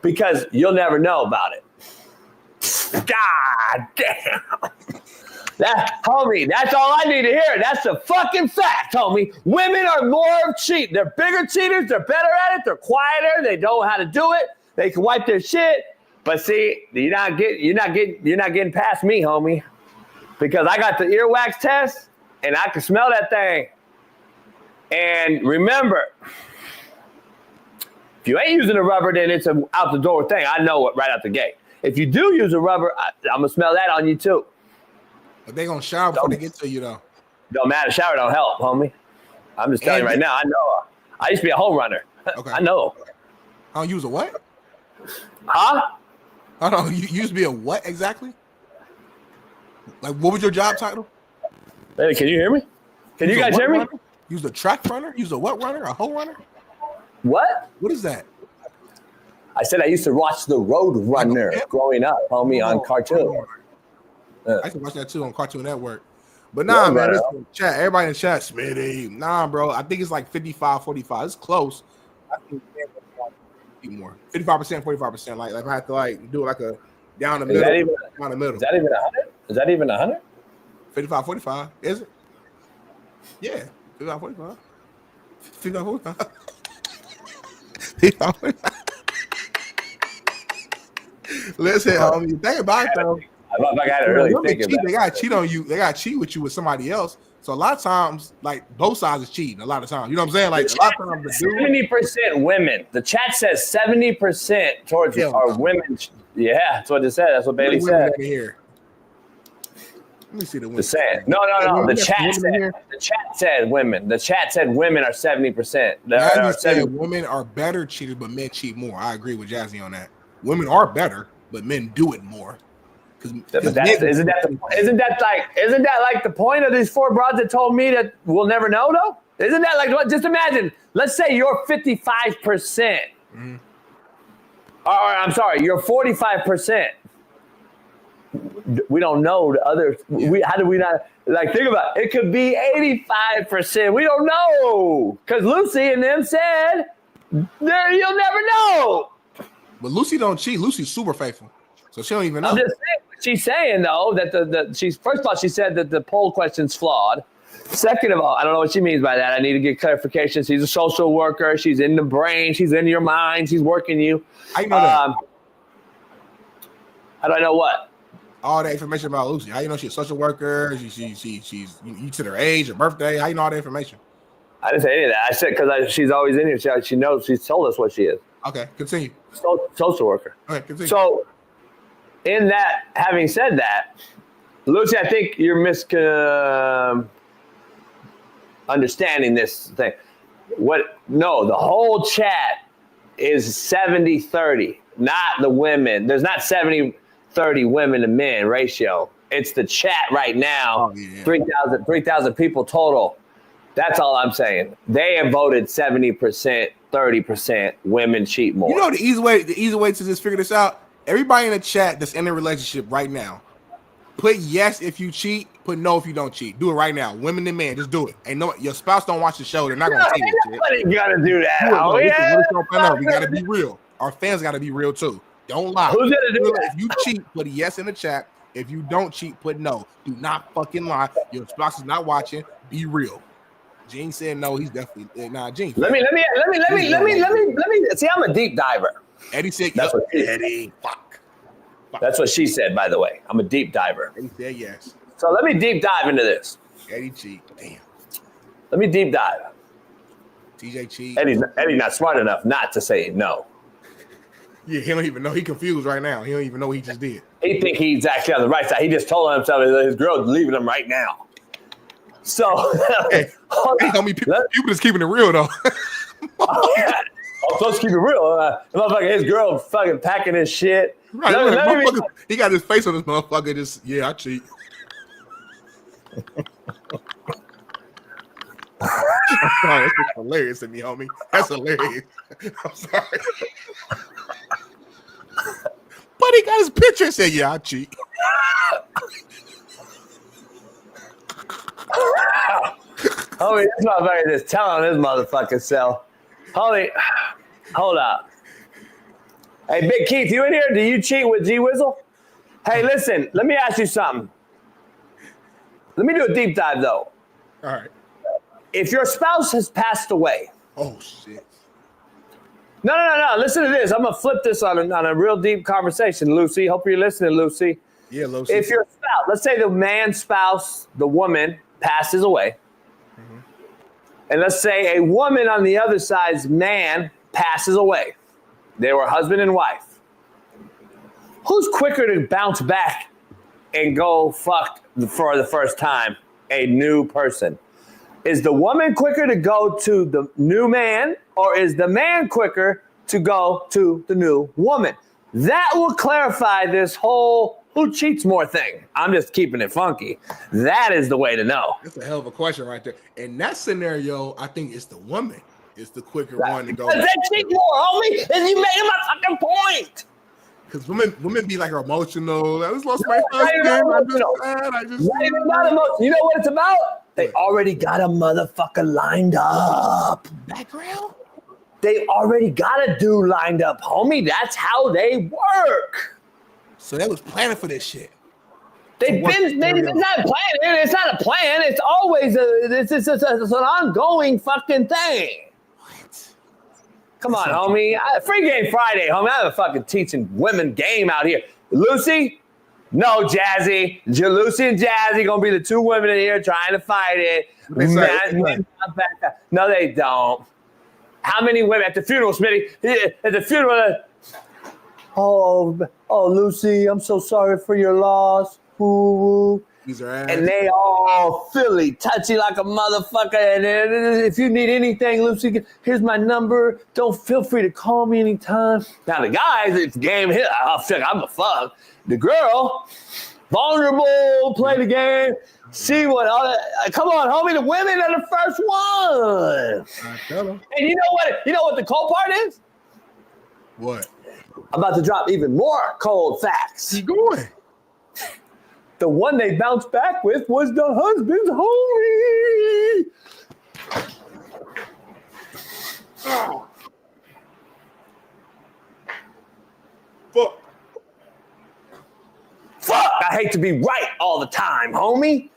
Because you'll never know about it. God damn. Homie, that's all I need to hear. That's the fucking fact, homie. Women are more cheat. They're bigger cheaters. They're better at it. They're quieter. They know how to do it. They can wipe their shit. But see, you're not getting past me, homie. Because I got the earwax test and I can smell that thing. And remember, if you ain't using a rubber, then it's an out the door thing. I know it right out the gate. If you do use a rubber, I'm gonna smell that on you too. But they gonna shower before they get to you though. Don't matter. Shower don't help, homie. I'm just telling you right now. I know. I used to be a home runner. Okay. I know. I don't use a what? Huh? I don't know. You used to be a what exactly? Like, what was your job title? Hey, can you hear me? Can you guys hear me? Use a track runner? Use a what runner? A hoe runner? What? What is that? I said I used to watch the Road Runner growing up, homie, on cartoon. I used to watch that too on Cartoon Network. But nah, man, listen, chat. Everybody in the chat, Smitty. Nah, bro. I think it's like 55-45. It's close. I think more. 55%, 45%. Like if I had to like do like a down the middle. Down the middle. Is that even 100? Is that even 100? 55-45. Is it? Yeah. 55-45. 55-45. 55-45. Listen, homie. Think about it though. I got to really think about it. They got to cheat on you. They got to cheat with you with somebody else. So a lot of times, like both sides is cheating. A lot of times, you know what I'm saying? Like a lot of times, 70% women. The chat says 70% towards are women. Yeah, that's what it said. That's what Bailey said. Here. Let me see the women. No. The chat said. The chat said women. The chat said women are 70%. Women are better cheaters, but men cheat more. I agree with Jazzy on that. Women are better, but men do it more. Isn't that like the point of these 4 broads that told me that we'll never know though? Isn't that like what? Just imagine. Let's say you're 55%. Mm-hmm. Or I'm sorry, you're 45%. We don't know the other. How do we not? Like think about it. It could be 85%. We don't know because Lucy and them said you'll never know. But Lucy don't cheat. Lucy's super faithful, so she don't even know. I'm just saying. She's saying though that she's first of all she said that the poll question's flawed. Second of all, I don't know what she means by that. I need to get clarification. She's a social worker. She's in the brain. She's in your mind. She's working you. How you know that? How do I know what? All that information about Lucy. How you know she's a social worker? She's you said her age, her birthday. How you know all that information? I didn't say any of that. I said because she's always in here. She knows. She's told us what she is. Okay, continue. Social worker. Okay, continue. So, in that, having said that, Lucy, I think you're understanding this thing. No, the whole chat is 70-30, not the women. There's not 70-30 women to men ratio. It's the chat right now. 3,000 people total. That's all I'm saying. They have voted 70%, 30% women cheat more. You know the easy way to just figure this out? Everybody in the chat that's in a relationship right now, put yes if you cheat, put no if you don't cheat. Do it right now. Women and men, just do it. Ain't no your spouse don't watch the show, they're not gonna see it. You gotta do that. We gotta be real. Our fans gotta be real too. Don't lie. Who's gonna do that? If you cheat, put a yes in the chat. If you don't cheat, put no. Do not fucking lie. Your spouse is not watching. Be real. Gene said no. He's definitely not Gene. Let me. See, I'm a deep diver. Eddie said, Eddie. Fuck. That's what she said, by the way. I'm a deep diver. Eddie said yes. So let me deep dive into this. Eddie cheat. Damn. Let me deep dive. TJ cheat. Eddie not smart enough not to say no. Yeah, he don't even know. He confused right now. He don't even know what he just did. He think he's actually on the right side. He just told himself his girl's leaving him right now. So, hey, homie, people just keeping it real though. Oh, yeah. I'm supposed to keep it real. Motherfucker, his girl fucking packing his shit. Right, he got his face on this motherfucker. Just I cheat. I'm sorry, that's just hilarious to me, homie. That's hilarious. I'm sorry. But he got his picture and said, "Yeah, I cheat." Homie, this motherfucker just telling his motherfucking self. Homie, hold up. Hey, Big Keith, you in here? Do you cheat with G Wizzle? Hey, listen, let me ask you something. Let me do a deep dive, though. All right. If your spouse has passed away. Oh, shit. No. Listen to this. I'm going to flip this on a real deep conversation, Lucy. Hope you're listening, Lucy. Yeah, Lucy. If your spouse, let's say the man's spouse, the woman, passes away. Mm-hmm. And let's say a woman on the other side's man passes away. They were husband and wife. Who's quicker to bounce back and go fuck for the first time a new person? Is the woman quicker to go to the new man, or is the man quicker to go to the new woman? That will clarify this whole who cheats more thing. I'm just keeping it funky. That is the way to know. That's a hell of a question right there. In that scenario, I think it's the woman. It's the quicker one to go. They cheat more, homie. And you made my fucking point. Because women be like emotional. I just lost my husband. I'm just sad. I just not emotional. You know what it's about? They already got a motherfucker lined up. Background? They already got a dude lined up, homie. That's how they work. So they was planning for this shit. It's not planning. It's not a plan. It's always it's an ongoing fucking thing. What? Come on, homie. Free Game Friday, homie. I'm fucking teaching women game out here. Lucy? No, Jazzy. Lucy and Jazzy gonna be the two women in here trying to fight it. No, they don't. How many women at the funeral, Smitty? At the funeral, oh, Lucy, I'm so sorry for your loss. Ooh. And they all Philly, touchy like a motherfucker. And if you need anything, Lucy, here's my number. Don't feel free to call me anytime. Now the guys, it's game hit. I'm a fuck. The girl, vulnerable, play the game. See what come on, homie. The women are the first one. I tell them. And you know what the cold part is? What? I'm about to drop even more cold facts. Keep going. The one they bounced back with was the husband's homie. Oh. Fuck. I hate to be right all the time, homie.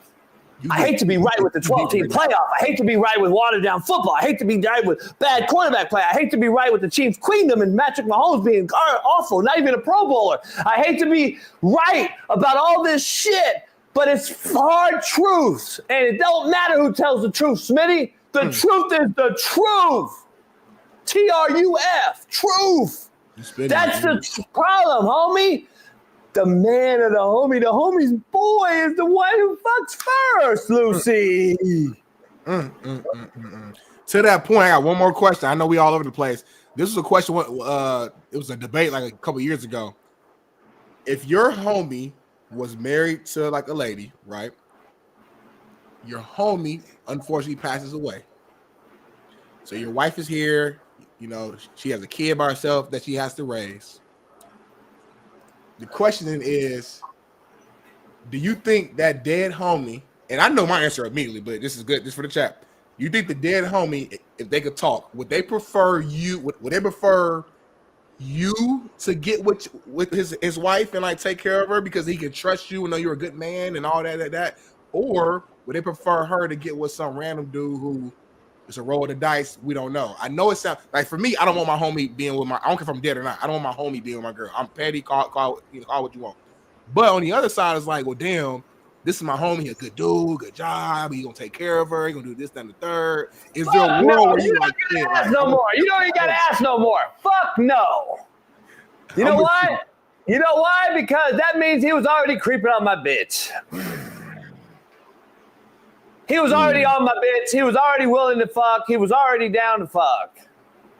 I hate to be right with the 12-team playoff. I hate to be right with watered-down football. I hate to be right with bad quarterback play. I hate to be right with the Chiefs' queendom and Patrick Mahomes being awful, not even a Pro Bowler. I hate to be right about all this shit, but it's hard truth, and it don't matter who tells the truth, Smitty. The truth is the truth. TRUF, truth. That's the problem, homie. The man of the homie's boy is the one who fucks first, Lucy. To that point, I got one more question. I know we all over the place. This was a question. It was a debate like a couple years ago. If your homie was married to like a lady, right? Your homie unfortunately passes away. So your wife is here. You know, she has a kid by herself that she has to raise. The question is, do you think that dead homie, and I know my answer immediately, but this is good, this is for the chat. You think the dead homie, if they could talk, would they prefer you, would they prefer you to get with his wife and like take care of her because he can trust you and know you're a good man and all that? Or would they prefer her to get with some random dude who it's a roll of the dice? We don't know. I know it sounds like, for me, I don't want my homie being with I don't care if I'm dead or not. I don't want my homie being with my girl. I'm petty, call what you want. But on the other side, it's like, well, damn, this is my homie, he a good dude, good job, he gonna take care of her, he gonna do this, that, and the third. Is there a world where you like, you don't ask no more? You don't even gotta ask no more. Fuck no. You know why? You know why? Because that means he was already creeping on my bitch. He was already on my bitch. He was already willing to fuck. He was already down to fuck.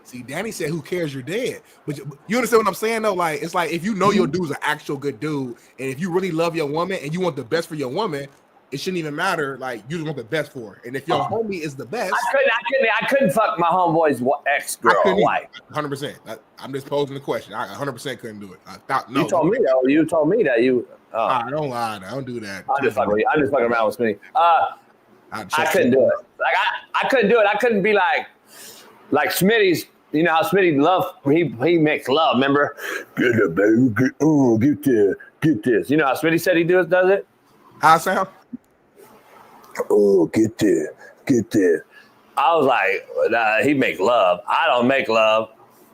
See, Danny said, "Who cares? You're dead." But you understand what I'm saying, though? Like, it's like if you know your dude's an actual good dude, and if you really love your woman and you want the best for your woman, it shouldn't even matter. Like, you just want the best for her. And if your homie is the best, I couldn't fuck my homeboy's ex-girl wife. 100%. I'm just posing the question. I 100% couldn't do it. I thought no. You told me though. You told me that you. I don't lie. I don't do that. I'm just fucking around with Smitty. I couldn't do it. Like I couldn't do it. I couldn't be like Smitty's. You know how Smitty he makes love. Remember? Get it, baby. Get this. You know how Smitty said he does it? How it sound? Oh, get this. I was like, nah, he make love. I don't make love.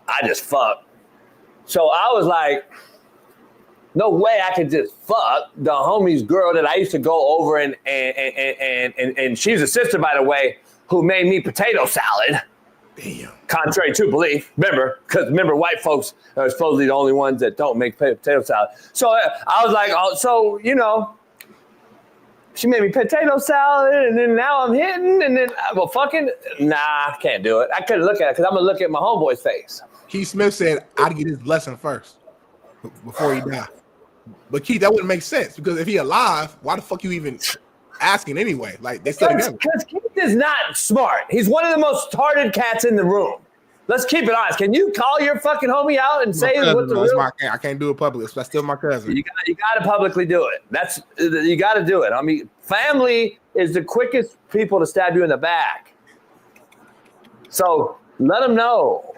I just fuck. So I was like, no way I could just fuck the homie's girl that I used to go over and she's a sister, by the way, who made me potato salad. Damn. Contrary to belief, remember, white folks are supposedly the only ones that don't make potato salad. So I was like, she made me potato salad, and then now I'm hitting, and then I can't do it. I couldn't look at it because I'm gonna look at my homeboy's face. Keith Smith said, "I'd get his blessing first before he died." But Keith, that wouldn't make sense because if he alive, why the fuck you even asking anyway? Like they still together. Because Keith is not smart. He's one of the most retarded cats in the room. Let's keep it honest. Can you call your fucking homie out and say what the real? I can't do it publicly. That's still my cousin. You got to publicly do it. You got to do it. I mean, family is the quickest people to stab you in the back. So let them know.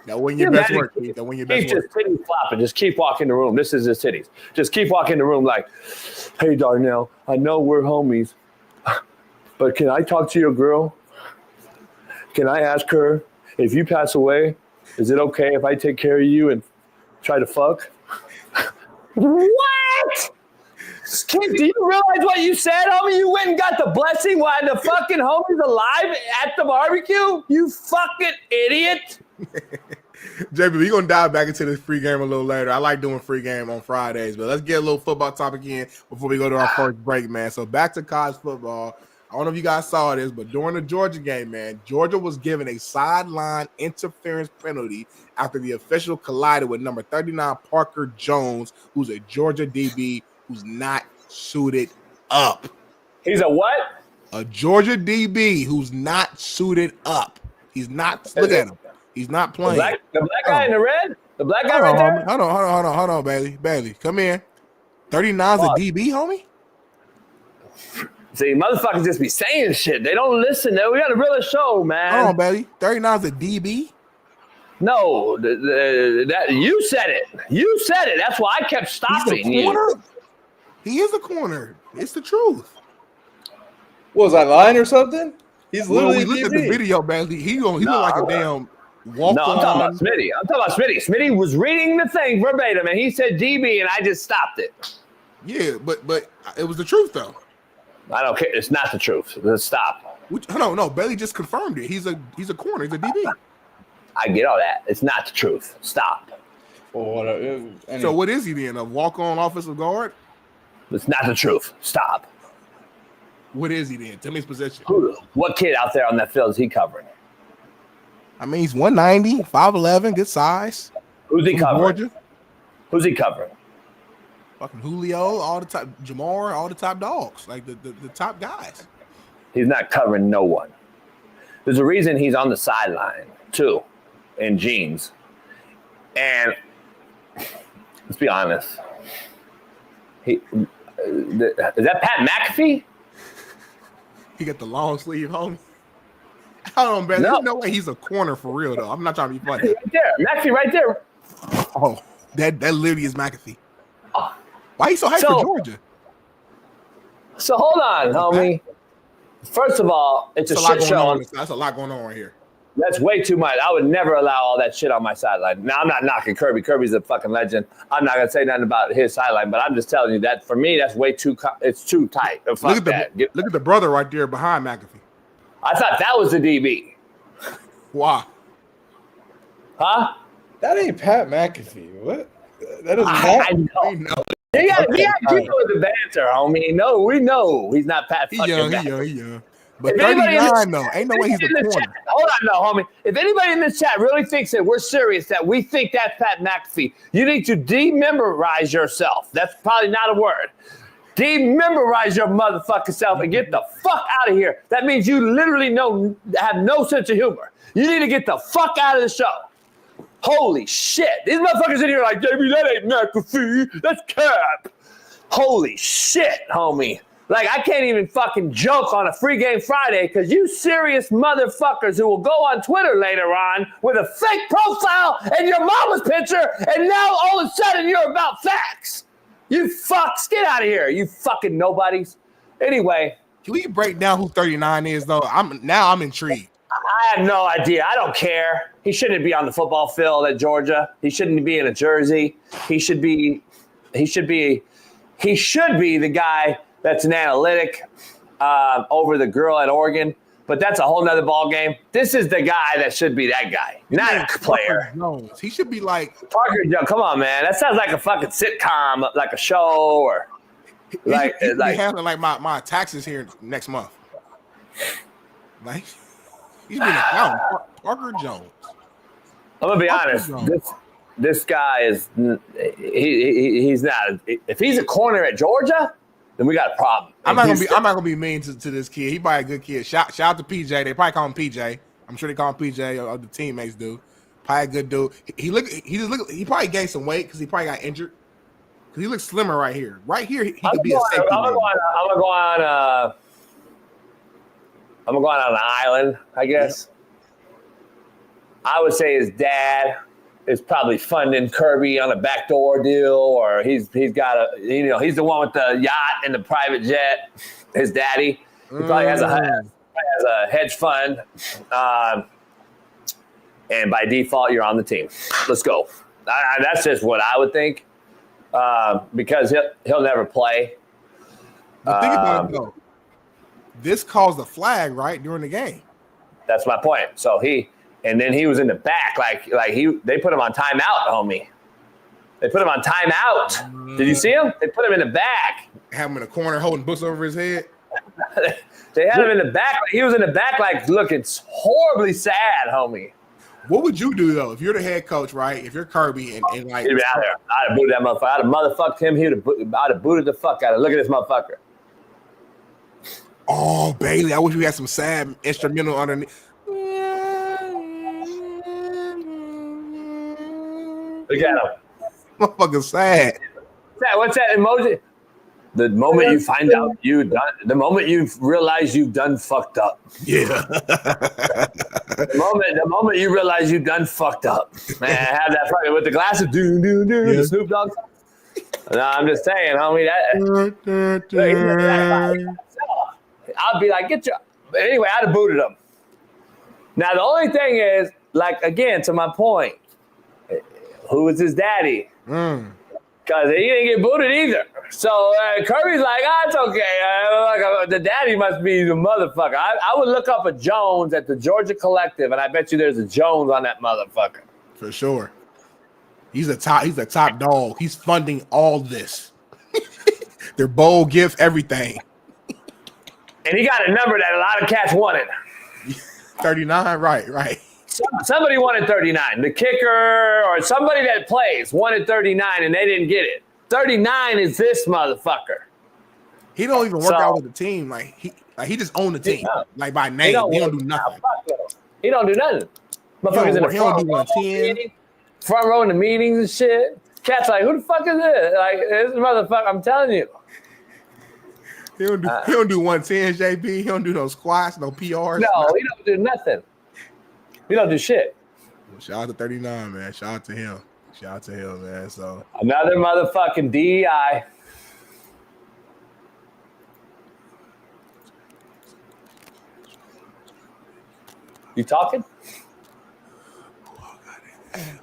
That when your best work, Keith. That when your best work. Just titties flopping. Just keep walking the room. This is his titties. Just keep walking the room like, hey, Darnell, I know we're homies, but can I talk to your girl? Can I ask her, if you pass away, is it okay if I take care of you and try to fuck? What? Kid, do you realize what you said, homie? You went and got the blessing while the fucking homie's alive at the barbecue? You fucking idiot. JB, we're going to dive back into this free game a little later. I like doing free game on Fridays, but let's get a little football topic in before we go to our first break, man. So back to college football. I don't know if you guys saw this, but during the Georgia game, man, Georgia was given a sideline interference penalty after the official collided with number 39 Parker Jones, who's a Georgia DB who's not suited up. He's a what? A Georgia DB who's not suited up. He's not. Look at him. He's not playing. The black guy in the red? The black guy right there? Hold on, Bailey. Bailey, come in. 39's a DB, homie? See, motherfuckers just be saying shit. They don't listen. We got a real show, man. Hold on, Bailey. 39's a DB? No, that you said it. You said it. That's why I kept stopping you. He is a corner. It's the truth. Was I lying or something? He's literally. Look at the video, Bailey. He look like a damn walk. No, I'm talking about Smitty. Smitty was reading the thing verbatim, and he said DB, and I just stopped it. Yeah, but it was the truth though. I don't care. It's not the truth. Let's stop. No. Bailey just confirmed it. He's a corner. He's a DB. I get all that. It's not the truth. Stop. So what is he then? A walk-on offensive guard? It's not the truth. Stop. What is he then? Tell me his position. What kid out there on that field is he covering? I mean, he's 190, 5'11", good size. Who's he covering? Georgia. Who's he covering? Fucking Julio, all the top, Jamar, all the top dogs, like the top guys. He's not covering no one. There's a reason he's on the sideline too, in jeans. And let's be honest, is that Pat McAfee? He got the long sleeve, homie. Hold on, man. No. There's no way he's a corner for real though. I'm not trying to be funny. Right there, McAfee, right there. Oh, that literally is McAfee. Why are you so hyped for Georgia? So hold on, homie. First of all, it's a shit show. That's a lot going on right here. That's way too much. I would never allow all that shit on my sideline. Now, I'm not knocking Kirby. Kirby's a fucking legend. I'm not going to say nothing about his sideline, but I'm just telling you that for me, that's way too it's too tight. Fuck look at the brother right there behind McAfee. I thought that was the DB. Why? Huh? That ain't Pat McAfee. What? That is I know. You gotta keep with the banter, homie. No, we know he's not Pat He fucking young. McAfee. But 39 though, ain't no way he's a corner. Hold on, no, homie. If anybody in this chat really thinks that we're serious, that we think that's Pat McAfee, you need to dememorize yourself. That's probably not a word. Dememorize your motherfucking self and get the fuck out of here. That means you literally have no sense of humor. You need to get the fuck out of the show. Holy shit. These motherfuckers in here like, JB, that ain't McAfee. That's cap. Holy shit, homie. Like, I can't even fucking joke on a free game Friday because you serious motherfuckers who will go on Twitter later on with a fake profile and your mama's picture, and now all of a sudden you're about facts. You fucks, get out of here, you fucking nobodies. Anyway. Can we break down who 39 is, though? I'm intrigued. I have no idea. I don't care. He shouldn't be on the football field at Georgia. He shouldn't be in a jersey. He should be the guy that's an analytic over the girl at Oregon. But that's a whole nother ball game. This is the guy that should be that guy, not a player. Jones. He should be like Parker Jones. Come on, man. That sounds like a fucking sitcom, like a show, or he should be handling like my taxes here next month. Like he's being accountant. Parker Jones. I'm gonna be honest. This guy is he's not. If he's a corner at Georgia, then we got a problem. I'm not gonna be mean to this kid. He probably a good kid. Shout out to PJ. They probably call him PJ. I'm sure they call him PJ or the teammates do. Probably a good dude. He probably gained some weight because he probably got injured. Because he looks slimmer right here. Right here, he could be a safety. I'm gonna go on an island, I guess. Yep. I would say his dad is probably funding Kirby on a backdoor deal, or he's got he's the one with the yacht and the private jet. His daddy, he probably has a hedge fund, and by default, you're on the team. Let's go. That's just what I would think, because he'll never play. But think about it though. This caused a flag right during the game. That's my point. So and then he was in the back, they put him on timeout, homie. They put him on timeout. Did you see him? They put him in the back. Have him in the corner holding books over his head. They had him in the back. He was in the back, like looking horribly sad, homie. What would you do though if you're the head coach, right? If you're Kirby and like, he'd be out there. I'd have booted that motherfucker. I'd have motherfucked him. I'd have booted the fuck out of him. Look at this motherfucker. Oh, Bailey, I wish we had some sad instrumental underneath. Look at him. Motherfucking sad. What's that emoji? The moment you find out the moment you realize you've done fucked up. Yeah. the moment you realize you've done fucked up. Man, have that fucking with the glasses, the Snoop Dogg. No, I'm just saying, homie, I'll be like, anyway, I'd have booted him. Now, the only thing is, like, again, to my point, who is his daddy? Because he didn't get booted either. So Kirby's like, it's okay. The daddy must be the motherfucker. I would look up a Jones at the Georgia Collective, and I bet you there's a Jones on that motherfucker. For sure. He's a top dog. He's funding all this. Their bowl gifts, everything. And he got a number that a lot of cats wanted. 39, right. Somebody wanted 39. The kicker or somebody that plays wanted 39 and they didn't get it. 39 is this motherfucker. He don't even work out with the team. He just owned the team. Like by name. He don't do nothing. He don't do nothing. Motherfuckers in the front row in the meetings and shit. Cats like, who the fuck is this? Like, this motherfucker, I'm telling you. He don't do 110, JB. He don't do no squats, no PRs. No, he don't do nothing. He don't do shit. Well, shout out to 39, man. Shout out to him, man. So another motherfucking DEI. You talking?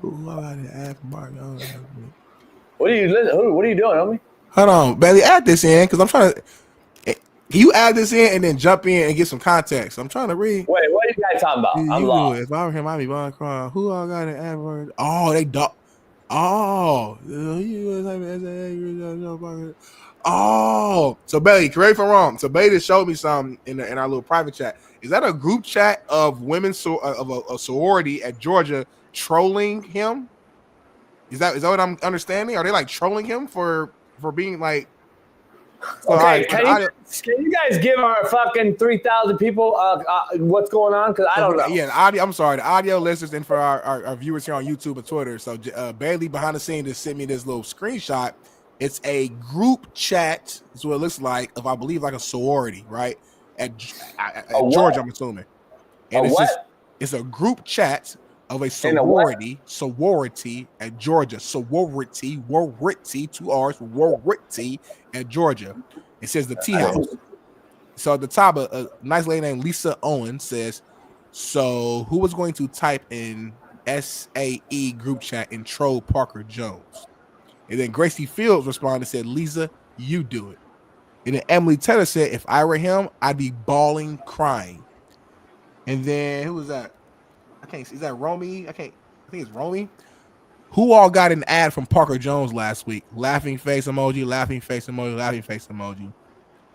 Who I got to add Mark? What are you doing, homie? Hold on, Bailey, add this in because I'm trying to. Can you add this in and then jump in and get some context? I'm trying to read. Wait, what are you guys talking about? I'm lost. If I were him, I'd be buying crying. Who I got to add? Oh, they dog. Oh, so Bailey, correct if I'm wrong. So Bailey showed me something in our little private chat. Is that a group chat of women of a sorority at Georgia trolling him? Is that what I'm understanding? Are they like trolling him for being like? Okay, can you guys give our fucking 3,000 people what's going on? Because I don't know. Yeah, I'm sorry. The audio listeners and for our viewers here on YouTube and Twitter. So Bailey behind the scenes just sent me this little screenshot. It's a group chat. That's what it looks like of, I believe, like a sorority, right? At Georgia, I'm assuming. And it's a group chat of a sorority at Georgia. Sorority, 2 R's, sorority at Georgia. It says the Tea House. So at the top, a nice lady named Lisa Owen says, so who was going to type in SAE group chat and troll Parker Jones? And then Gracie Fields responded and said, Lisa, you do it. And then Emily Taylor said, if I were him, I'd be bawling, crying. And then who was that? I can't see. Is that Romy? I think it's Romy. Who all got an ad from Parker Jones last week? Laughing face emoji, laughing face emoji, laughing face emoji.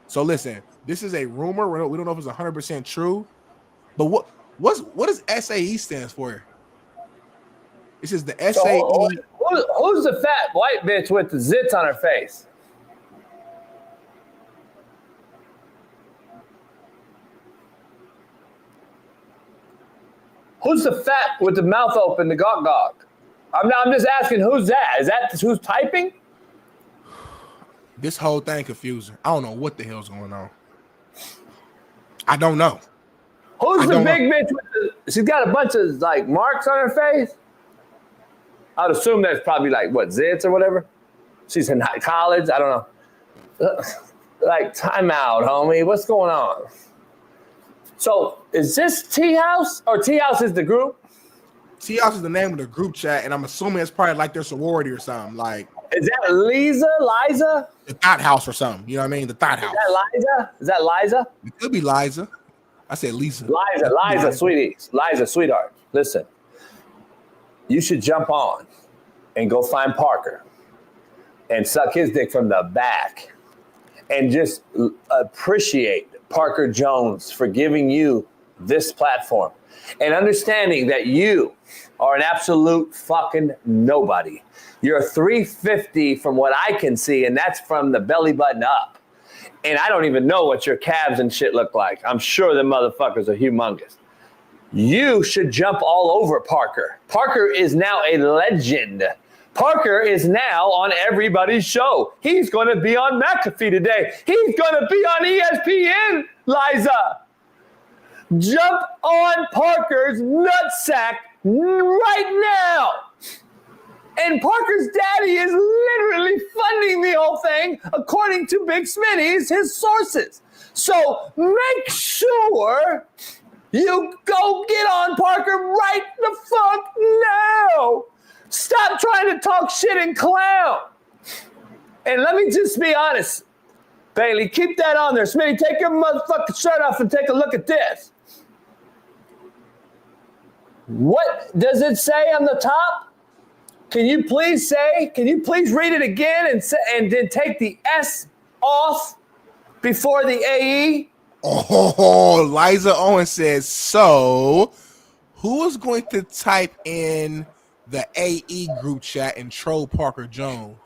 So listen, this is a rumor. We don't know if it's 100% true. But what does SAE stands for? This is the SAE. So, who's the fat white bitch with the zits on her face? Who's the fat with the mouth open, the gog? I'm just asking, who's that? Is that who's typing? This whole thing confusing. I don't know what the hell's going on. I don't know. Who's the big bitch with she's got a bunch of like marks on her face? I'd assume that's probably like what, zits or whatever. She's in college. I don't know. Like timeout, homie. What's going on? So is this Tea House or Tea House is the group? Tea House is the name of the group chat, and I'm assuming it's probably like their sorority or something. Like, is that Liza? The Thought House or something. You know what I mean? The Thought House. Is that Liza? It could be Liza. I said Lisa. Liza, sweetie. Liza, sweetheart. Listen, you should jump on and go find Parker and suck his dick from the back and just appreciate Parker Jones for giving you this platform and understanding that you are an absolute fucking nobody. You're 350 from what I can see, and that's from the belly button up. And I don't even know what your calves and shit look like. I'm sure the motherfuckers are humongous. You should jump all over Parker. Parker is now a legend. Parker is now on everybody's show. He's going to be on McAfee today. He's going to be on ESPN, Liza. Jump on Parker's nutsack right now. And Parker's daddy is literally funding the whole thing, according to Big Smitty's, his sources. So make sure you go get on Parker right the fuck now. Stop trying to talk shit and clown. And let me just be honest, Bailey, keep that on there. Smitty, take your motherfucking shirt off and take a look at this. What does it say on the top? Can you please read it again and then take the S off before the AE? Oh, Liza Owen says, so who is going to type in the AE group chat and troll Parker Jones?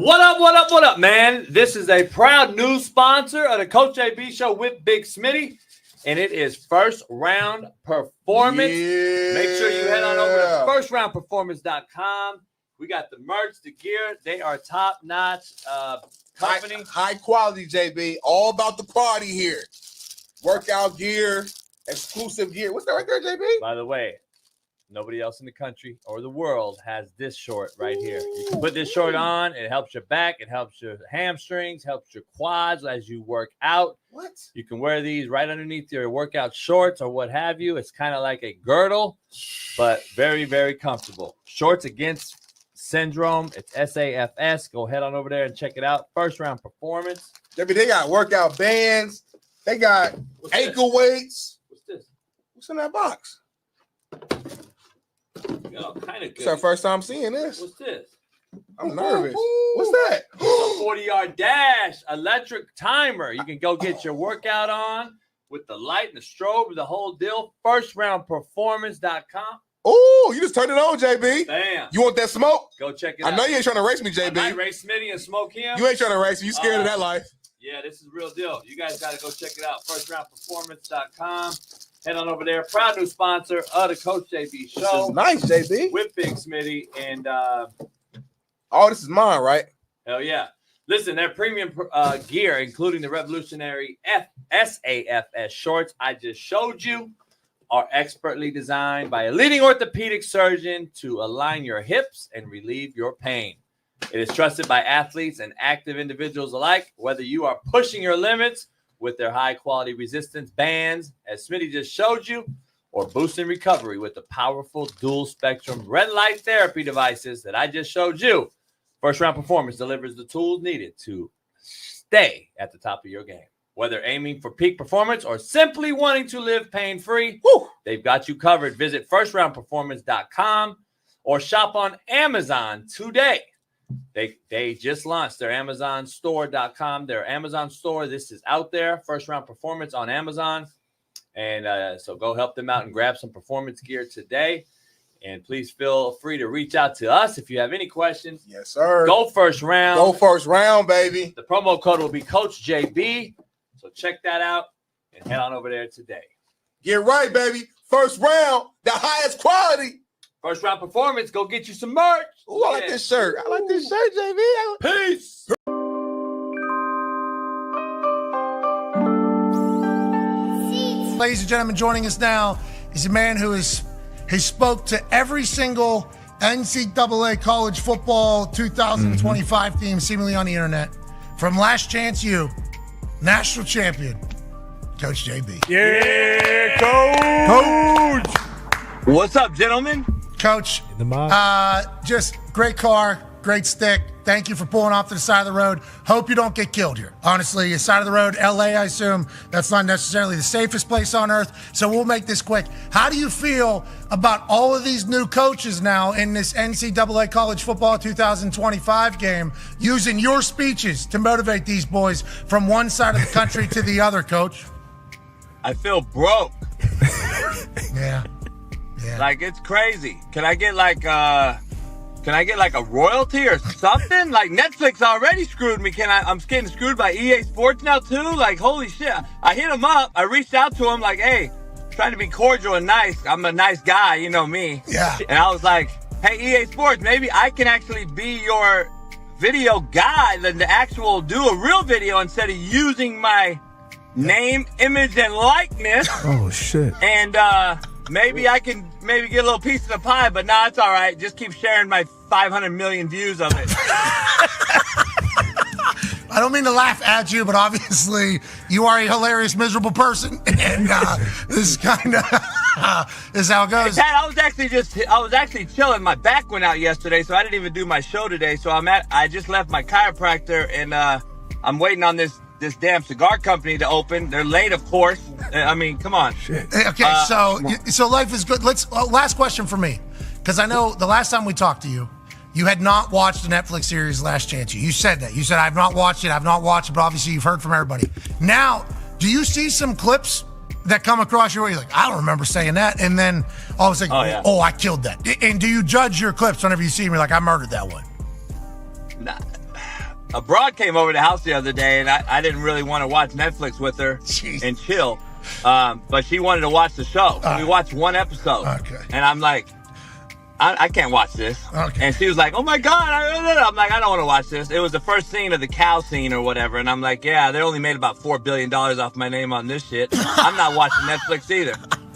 What up, what up, what up, man? This is a proud new sponsor of the Coach JB Show with Big Smitty, and it is First Round Performance. Yeah. Make sure you head on over to firstroundperformance.com. We got the merch, the gear. They are top-notch company. High quality, JB. All about the quality here. Workout gear, exclusive gear. What's that right there, JB? By the way, nobody else in the country or the world has this short right here. You can put this short on. It helps your back. It helps your hamstrings, helps your quads as you work out. What? You can wear these right underneath your workout shorts or what have you. It's kind of like a girdle, but very, very comfortable. Shorts Against Syndrome. It's SAFS. Go head on over there and check it out. First Round Performance. JB, they got workout bands. They got ankle weights. What's this? What's in that box? Yo, kind of good. It's our first time seeing this. What's this? I'm nervous. What's that? A 40-yard dash electric timer. You can go get your workout on with the light and the strobe, the whole deal. Firstroundperformance.com. Oh, you just turned it on, JB. Bam. You want that smoke? Go check it out. I know you ain't trying to race me, I might JB. race Smitty and smoke him. You ain't trying to race me. You scared of that life. Yeah, this is the real deal. You guys got to go check it out. Firstroundperformance.com. Head on over there. Proud new sponsor of the Coach JB Show. This is nice, JB. With Big Smitty. And all this is mine, right? hell yeah. Listen, their premium gear, including the revolutionary SAFS shorts I just showed you, are expertly designed by a leading orthopedic surgeon to align your hips and relieve your pain. It is trusted by athletes and active individuals alike, whether you are pushing your limits with their high-quality resistance bands, as Smitty just showed you, or boosting recovery with the powerful dual-spectrum red light therapy devices that I just showed you. First Round Performance delivers the tools needed to stay at the top of your game. Whether aiming for peak performance or simply wanting to live pain-free, they've got you covered. Visit firstroundperformance.com or shop on Amazon today. They just launched their AmazonStore.com, their Amazon store. This is out there, First Round Performance on Amazon. And so go help them out and grab some performance gear today. And please feel free to reach out to us if you have any questions. Yes, sir. Go First Round. Go First Round, baby. The promo code will be Coach JB. So check that out and head on over there today. Get right, baby. First Round, the highest quality. First Round Performance, go get you some merch. Ooh, I like this shirt. I like this shirt, JB. Peace. Ladies and gentlemen, joining us now is a man who has spoke to every single NCAA college football 2025 team seemingly on the internet. From Last Chance U, national champion, Coach JB. Yeah, Coach. What's up, gentlemen? Coach, just great car, great stick. Thank you for pulling off to the side of the road. Hope you don't get killed here. Honestly, the side of the road, LA, I assume that's not necessarily the safest place on earth. So we'll make this quick. How do you feel about all of these new coaches now in this NCAA college football 2025 game using your speeches to motivate these boys from one side of the country to the other, Coach? I feel broke. Yeah. Like, it's crazy. Can I get like a royalty or something? Like, Netflix already screwed me. I'm getting screwed by EA Sports now too? Like, holy shit. I hit him up. I reached out to him like, hey, trying to be cordial and nice. I'm a nice guy, you know me. Yeah. And I was like, hey, EA Sports, maybe I can actually be your video guy, the actual do a real video instead of using my name, image, and likeness. Oh, shit. And maybe I can get a little piece of the pie, but nah, it's all right. Just keep sharing my 500 million views of it. I don't mean to laugh at you, but obviously you are a hilarious, miserable person, and this is kind of is how it goes. Hey, Pat, I was actually chilling. My back went out yesterday, so I didn't even do my show today. So I just left my chiropractor, and I'm waiting on this damn cigar company to open. They're late, of course. I mean, come on. Shit. Okay, so life is good. Last question for me, because I know the last time we talked to you, you had not watched the Netflix series Last Chance U. You said that. You said, I've not watched it, but obviously you've heard from everybody. Now, do you see some clips that come across your way? You're like, I don't remember saying that. And then all of a sudden, oh, I killed that. And do you judge your clips whenever you see them? You're like, I murdered that one. Nah. a broad came over to the house the other day, and I didn't really want to watch Netflix with her and chill. But she wanted to watch the show. So we watched one episode. Okay. And I'm like, I can't watch this. Okay. And she was like, oh my God. I'm like, I don't want to watch this. It was the first scene of the cow scene or whatever. And I'm like, yeah, they only made about $4 billion off my name on this shit. I'm not watching Netflix either.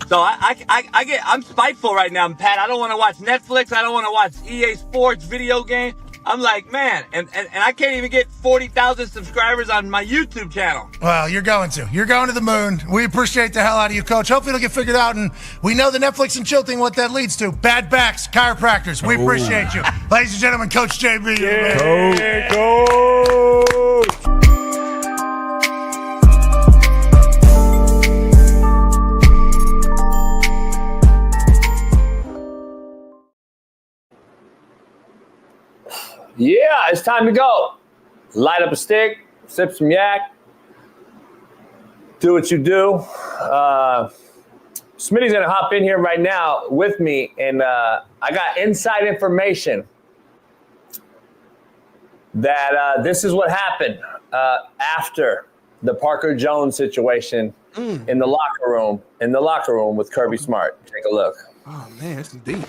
So I'm spiteful right now, Pat. I don't want to watch Netflix. I don't want to watch EA Sports video game. I'm like, man, and I can't even get 40,000 subscribers on my YouTube channel. Well, you're going to the moon. We appreciate the hell out of you, Coach. Hopefully it'll get figured out, and we know the Netflix and chill thing, what that leads to. Bad backs, chiropractors. We appreciate you. Ladies and gentlemen, Coach JB. Yeah, Coach. Yeah, it's time to go. Light up a stick, sip some yak, do what you do. Smitty's going to hop in here right now with me, and I got inside information that this is what happened after the Parker Jones situation in the locker room with Kirby Smart. Take a look. Oh, man, this is deep.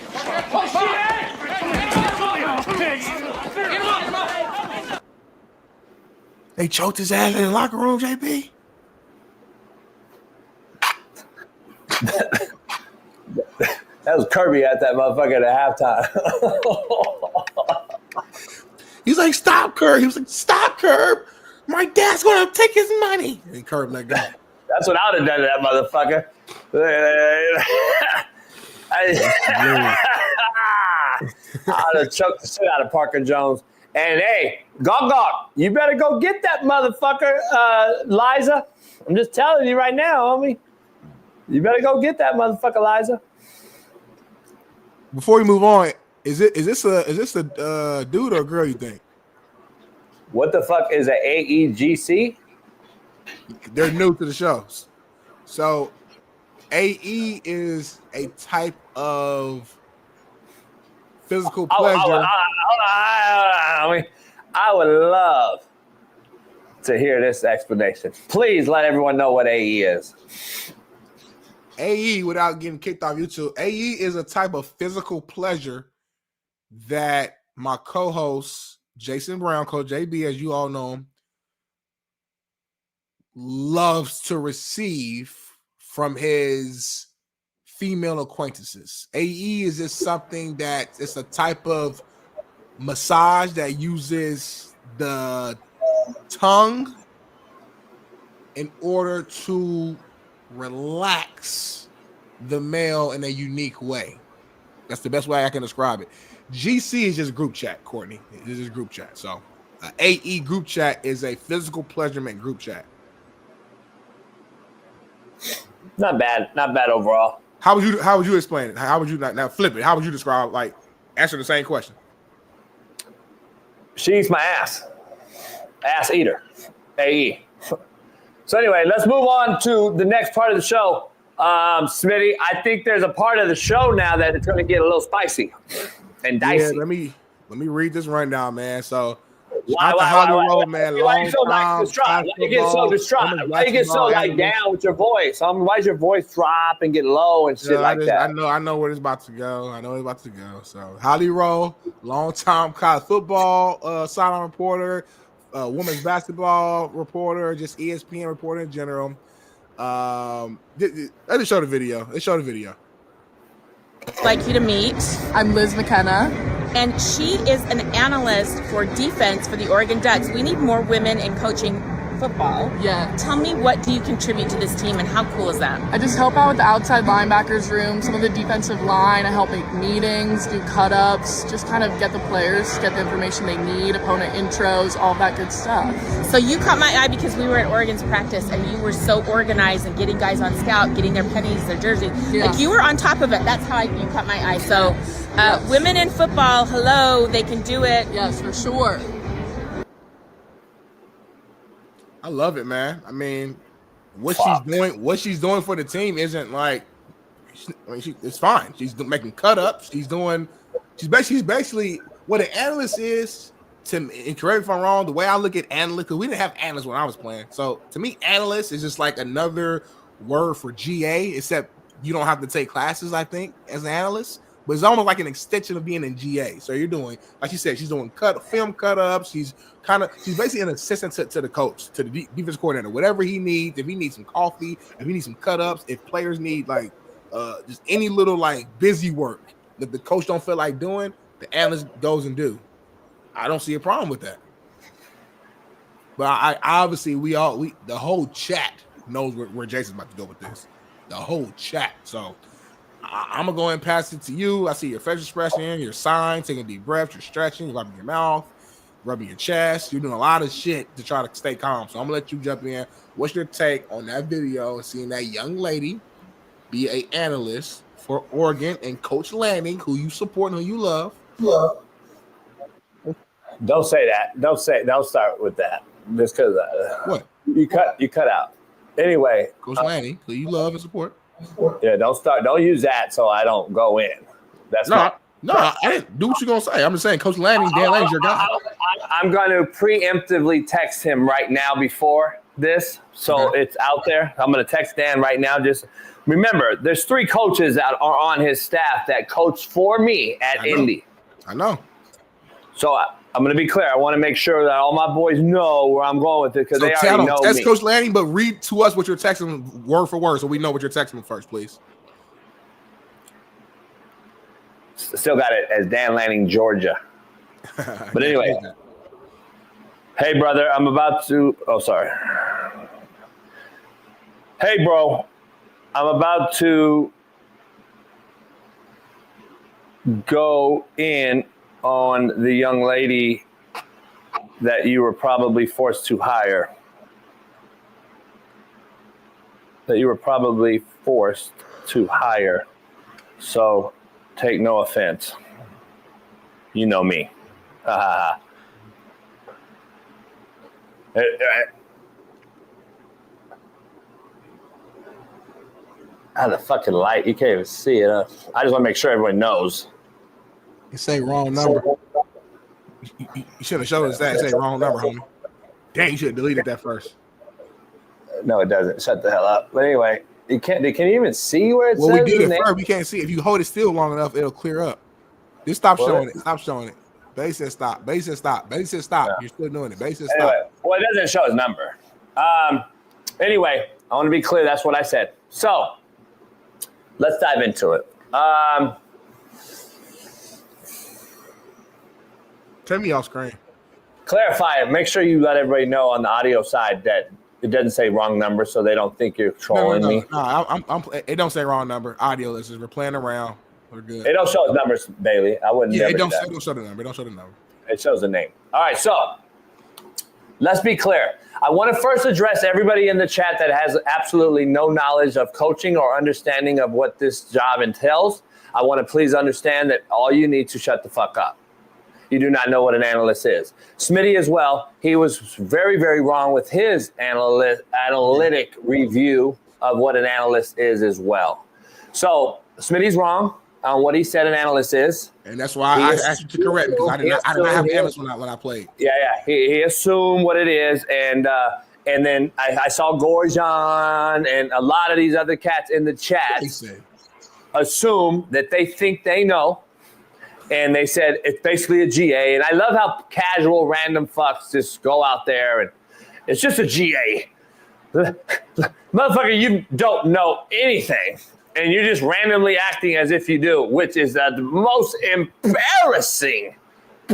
They choked his ass in the locker room, JP. That was Kirby at that motherfucker at halftime. He's like, stop, Curb. He was like, stop, Curb. My dad's going to take his money. And Curb let go. That's what I would have done to that motherfucker. I'd have choked the shit out of Parker Jones. And hey, Gog, you better go get that motherfucker, Liza. I'm just telling you right now, homie. You better go get that motherfucker, Liza. Before we move on, is this a dude or a girl, you think? What the fuck is an AEGC? They're new to the shows. So AE is a type of physical pleasure. I would love to hear this explanation. Please let everyone know what AE is. AE, without getting kicked off YouTube, AE is a type of physical pleasure that my co-host, Jason Brown, Coach JB, as you all know him, loves to receive from his female acquaintances. AE is just something that it's a type of massage that uses the tongue in order to relax the male in a unique way. That's the best way I can describe it. GC is just group chat, Courtney. It is just group chat. So AE group chat is a physical pleasurement group chat. Not bad overall. How would you explain it? How would you now flip it? How would you describe, like, answer the same question? She eats my ass. Ass eater. AE. So anyway, let's move on to the next part of the show. Smitty, I think there's a part of the show now that it's going to get a little spicy and dicey. Yeah, let me read this rundown, man. So why, man. Why you so distraught? Why you get so distraught? Why you get so down with your voice? Why is your voice drop and get low and shit like that? I know where it's about to go. So Holly Rowe, long-time college football sideline reporter, women's basketball reporter, just ESPN reporter in general. Let's show the video. I'd like you to meet. I'm Liz McKenna. And she is an analyst for defense for the Oregon Ducks. We need more women in coaching football. Yeah. Tell me, what do you contribute to this team and how cool is that? I just help out with the outside linebackers room, some of the defensive line. I help make meetings, do cut-ups, just kind of get the players, get the information they need, opponent intros, all that good stuff. So you caught my eye because we were at Oregon's practice and you were so organized and getting guys on scout, getting their pennies, their jersey. Yeah. Like you were on top of it. That's how you caught my eye. So women in football, hello, they can do it. Yes, for sure. I love it, man. I mean, what she's doing for the team isn't like, it's fine. She's making cut ups. She's basically what an analyst is to me, and correct me if I'm wrong, the way I look at analyst, because we didn't have analysts when I was playing. So to me, analyst is just like another word for GA, except you don't have to take classes, I think, as an analyst. But it's almost like an extension of being in GA. So you're doing, like she said, she's doing film cut ups. She's basically an assistant to the coach, to the defense coordinator, whatever he needs. If he needs some coffee, if he needs some cut ups, if players need like just any little like busy work that the coach don't feel like doing, the analyst goes and do. I don't see a problem with that. But I obviously the whole chat knows where Jason's about to go with this. The whole chat. So I'm gonna go ahead and pass it to you. I see your facial expression, your sign, taking a deep breath, you're stretching, you're rubbing your mouth, rubbing your chest. You're doing a lot of shit to try to stay calm. So I'm gonna let you jump in. What's your take on that video and seeing that young lady be an analyst for Oregon and Coach Lanning, who you support and who you love? Don't say that. Don't start with that. Just because what you cut out. Anyway, Coach Lanning, who you love and support. Yeah, don't use that so I don't go in. That's no, I didn't do what you're gonna say. I'm just saying, Coach Lanning, Dan Lanning's your guy. I'm going to preemptively text him right now before this, so it's out there. I'm going to text Dan right now. Just remember, there's 3 coaches that are on his staff that coach for me at Indy. I know. So I'm going to be clear. I want to make sure that all my boys know where I'm going with it because they already know me. Text Coach Lanning, but read to us what you're texting word for word so we know what you're texting first, please. Still got it as Dan Lanning, Georgia. But anyway. Hey, brother, I'm about to – oh, sorry. Hey, bro, I'm about to go in on the young lady that you were probably forced to hire. So take no offense. You know me. How the fucking light? You can't even see it. I just want to make sure everyone knows. You say wrong number. You should have showed us that. Say wrong number, homie. Dang, you should have deleted that first. No, it doesn't. Shut the hell up. But anyway, they can't even see where it says. Well, we did it first. We can't see it. If you hold it still long enough, it'll clear up. Just stop showing it. Stop showing it. Base said stop. Base said stop. Base said stop. Yeah. You're still doing it. Base said stop. Anyway, well, it doesn't show his number. Anyway, I want to be clear. That's what I said. So let's dive into it. Turn me off screen. Clarify it. Make sure you let everybody know on the audio side that it doesn't say wrong number, so they don't think you're trolling me. No, it don't say wrong number. Audio listeners, we're playing around. We're good. It don't show the numbers, Bailey. I wouldn't. Yeah, it don't show the number. It don't show the number. It shows the name. All right, so let's be clear. I want to first address everybody in the chat that has absolutely no knowledge of coaching or understanding of what this job entails. I want to please understand that all you need to shut the fuck up. You do not know what an analyst is. Smitty as well, he was very, very wrong with his analytic review of what an analyst is as well. So Smitty's wrong on what he said an analyst is. And that's why I asked you to correct me, because I did not have an analyst when I played. Yeah. He assumed what it is. And then I saw Gorjan and a lot of these other cats in the chat assume that they think they know. And they said it's basically a GA. And I love how casual random fucks just go out there and it's just a GA. Motherfucker, you don't know anything. And you're just randomly acting as if you do, which is the most embarrassing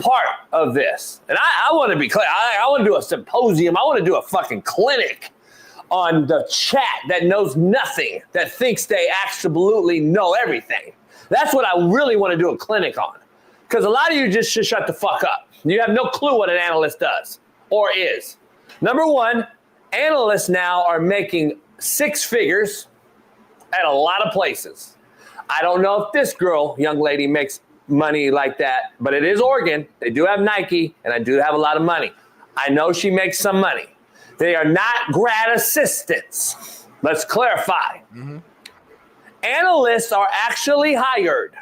part of this. And I want to be clear. I want to do a symposium. I want to do a fucking clinic on the chat that knows nothing, that thinks they absolutely know everything. That's what I really want to do a clinic on. Because a lot of you just should shut the fuck up. You have no clue what an analyst does or is. Number one, analysts now are making 6 figures at a lot of places. I don't know if this young lady, makes money like that, but it is Oregon. They do have Nike, and I do have a lot of money. I know she makes some money. They are not grad assistants. Let's clarify. Mm-hmm. Analysts are actually hired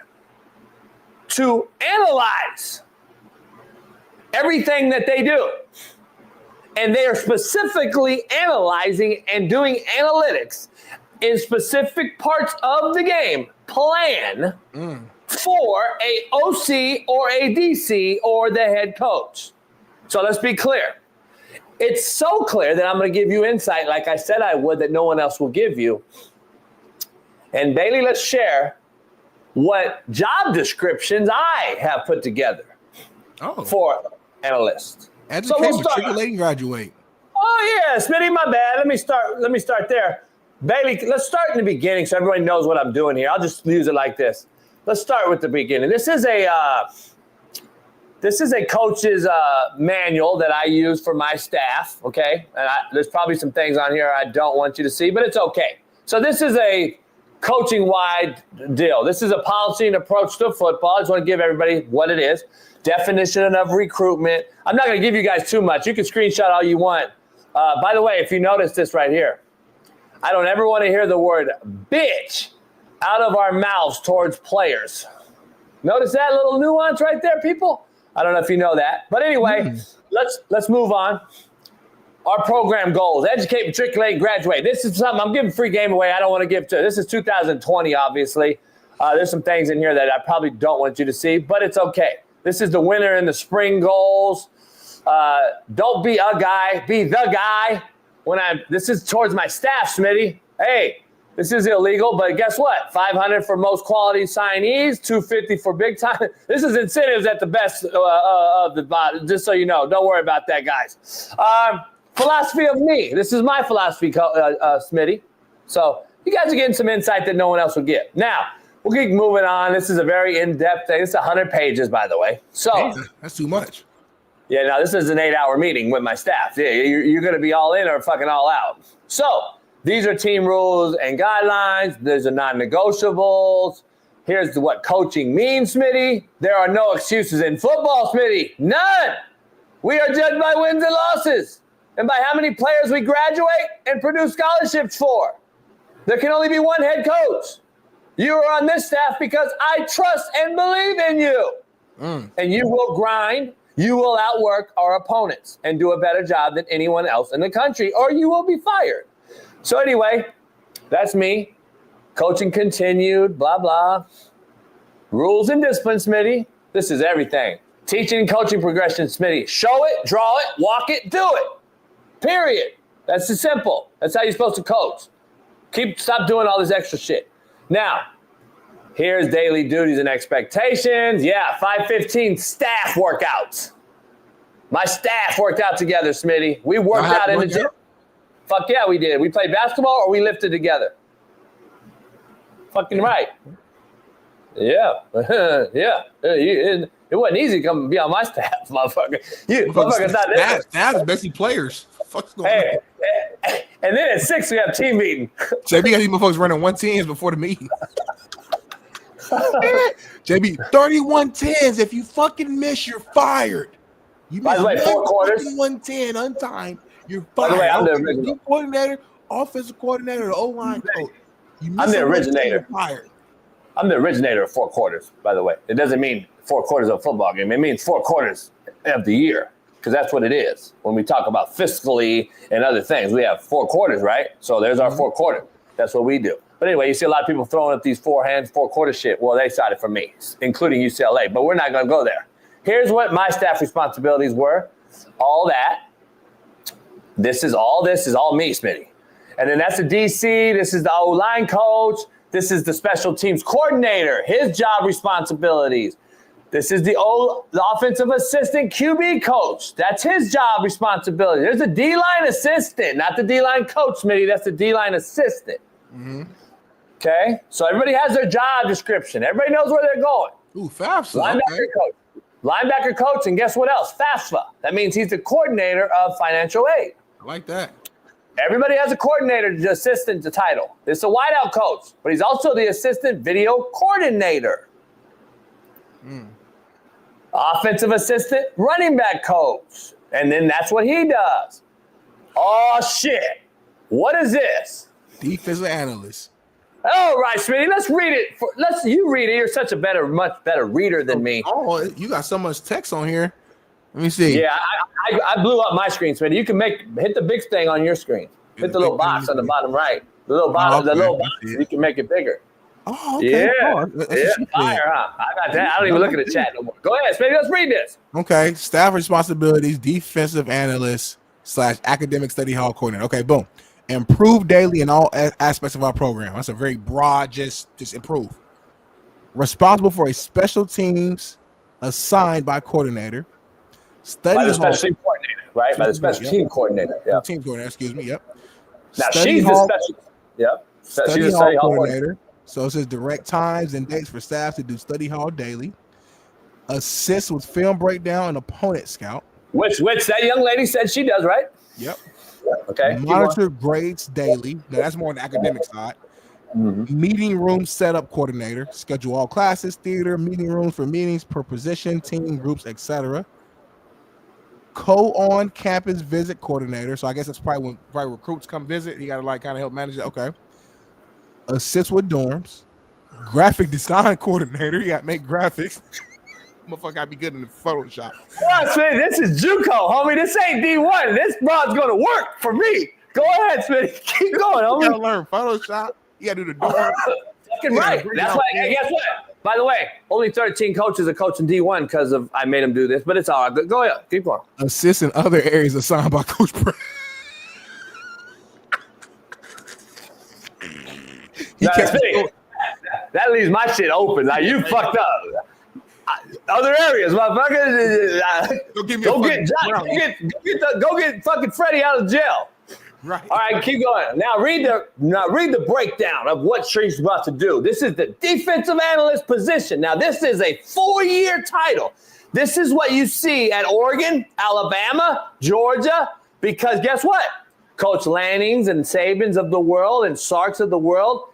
to analyze everything that they do. And they are specifically analyzing and doing analytics in specific parts of the game plan for a OC or a DC or the head coach. So let's be clear. It's so clear that I'm going to give you insight like I said I would that no one else will give you. And Bailey, let's share what job descriptions I have put together for analysts. Educate, matriculate, and graduate. Oh yeah, Smitty, my bad. Let me start there. Bailey, let's start in the beginning so everybody knows what I'm doing here. I'll just use it like this. Let's start with the beginning. This is a coach's manual that I use for my staff, okay? And there's probably some things on here I don't want you to see, but it's okay. So this is a coaching-wide deal. This is a policy and approach to football. I just want to give everybody what it is. Definition of recruitment. I'm not going to give you guys too much. You can screenshot all you want. By the way, if you notice this right here, I don't ever want to hear the word bitch out of our mouths towards players. Notice that little nuance right there, people? I don't know if you know that. But anyway, let's move on. Our program goals: educate, matriculate, graduate. This is something I'm giving free game away. I don't want to give to. This is 2020, obviously. There's some things in here that I probably don't want you to see, but it's okay. This is the winter and the spring goals. Don't be a guy, be the guy. This is towards my staff, Smitty. Hey, this is illegal, but guess what? $500 for most quality signees, $250 for big time. This is incentives at the best of the bottom, just so you know. Don't worry about that, guys. Philosophy of me. This is my philosophy, Smitty. So you guys are getting some insight that no one else will get. Now, we'll keep moving on. This is a very in-depth thing. It's 100 pages, by the way. So that's too much. Yeah, now this is an 8-hour meeting with my staff. Yeah, you're going to be all in or fucking all out. So these are team rules and guidelines. There's a non-negotiables. Here's what coaching means, Smitty. There are no excuses in football, Smitty. None. We are judged by wins and losses and by how many players we graduate and produce scholarships for. There can only be one head coach. You are on this staff because I trust and believe in you. And you will grind. You will outwork our opponents and do a better job than anyone else in the country, or you will be fired. So anyway, that's me. Coaching continued, blah, blah. Rules and discipline, Smitty. This is everything. Teaching and coaching progression, Smitty. Show it, draw it, walk it, do it. Period. That's simple. That's how you're supposed to coach. Stop doing all this extra shit. Now, here's daily duties and expectations. Yeah, 5:15 staff workouts. My staff worked out together, Smitty. We worked out in the gym. Fuck yeah, we did. We played basketball or we lifted together. Fucking right. Yeah. Yeah. It wasn't easy to come be on my staff, motherfucker. Staff is basically players. Fuck's going on? And then at 6 we have team meeting. JB got these motherfuckers running 110s before the meeting. JB, 31-10s. If you fucking miss, you're fired. You by the way, 4 quarters. 110 untimed. You're fired. By the way, I'm the original coordinator, offensive coordinator, the O-line coach. I'm the originator. Fired. I'm the originator of 4 quarters, by the way. It doesn't mean 4 quarters of a football game. It means 4 quarters of the year, because that's what it is. When we talk about fiscally and other things, we have 4 quarters, right? So there's our 4 quarter. That's what we do. But anyway, you see a lot of people throwing up these 4 quarter shit. Well, they sided for me, including UCLA. But we're not going to go there. Here's what my staff responsibilities were. All that. This is all me, Smitty. And then that's the DC. This is the O-line coach. This is the special teams coordinator, his job responsibilities. This is the offensive assistant QB coach. That's his job responsibility. There's a D-line assistant, not the D-line coach, Smitty. That's the D-line assistant. Mm-hmm. Okay? So everybody has their job description. Everybody knows where they're going. Ooh, FAFSA. Linebacker coach. Linebacker coach, and guess what else? FAFSA. That means he's the coordinator of financial aid. I like that. Everybody has a coordinator, the assistant, the title. It's a wideout coach, but he's also the assistant video coordinator. Offensive assistant, running back coach. And then that's what he does. Oh, shit. What is this? Defensive analyst. All right, Smitty, let's read it. You read it. You're such a much better reader than me. Oh, you got so much text on here. Let me see. Yeah, I blew up my screen, Smitty. You can hit the big thing on your screen. Hit the little box on the bottom right. The little box. The little box. You can make it bigger. Oh, okay. Yeah, fire, huh? I got that. I don't even look at the chat no more. Go ahead, Smitty. Let's read this. Okay, staff responsibilities, defensive analyst / academic study hall coordinator. Okay, boom. Improve daily in all aspects of our program. That's a very broad, just improve. Responsible for a special teams assigned by coordinator. Study by the hall, special team coordinator, right? By the special team coordinator. Yeah. Team coordinator, excuse me. Yep. Now Study she's hall, the special. Yep. Study She's the hall study hall coordinator. So it says direct times and dates for staff to do study hall daily. Assist with film breakdown and opponent scout. Which that young lady said she does, right? Yep. Okay. Monitor grades daily. Now that's more on the academic side. Mm-hmm. Meeting room setup coordinator. Schedule all classes, theater, meeting rooms for meetings per position, team groups, etc. Co-on campus visit coordinator. So I guess that's probably when recruits come visit. You got to kind of help manage it. Okay. Assist with dorms. Graphic design coordinator. You got to make graphics. Motherfucker got to be good in the Photoshop. Yeah, Smitty, this is JUCO, homie. This ain't D1. This broad's going to work for me. Go ahead, Smitty. Keep going, homie. You got to learn Photoshop. You got to do the dorm. Fucking right. That's why. Guess what? By the way, only 13 coaches are coaching D1 because I made them do this, but it's all right. Go ahead. Keep going. Assist in other areas assigned by Coach Brown. That leaves my shit open. Now you fucked up. Other areas, motherfucker. Go get fucking Freddie out of jail. Right. All right, keep going. Now read the breakdown of what she's about to do. This is the defensive analyst position. Now this is a 4-year title. This is what you see at Oregon, Alabama, Georgia, because guess what? Coach Lannings and Sabins of the world and Sarks of the world,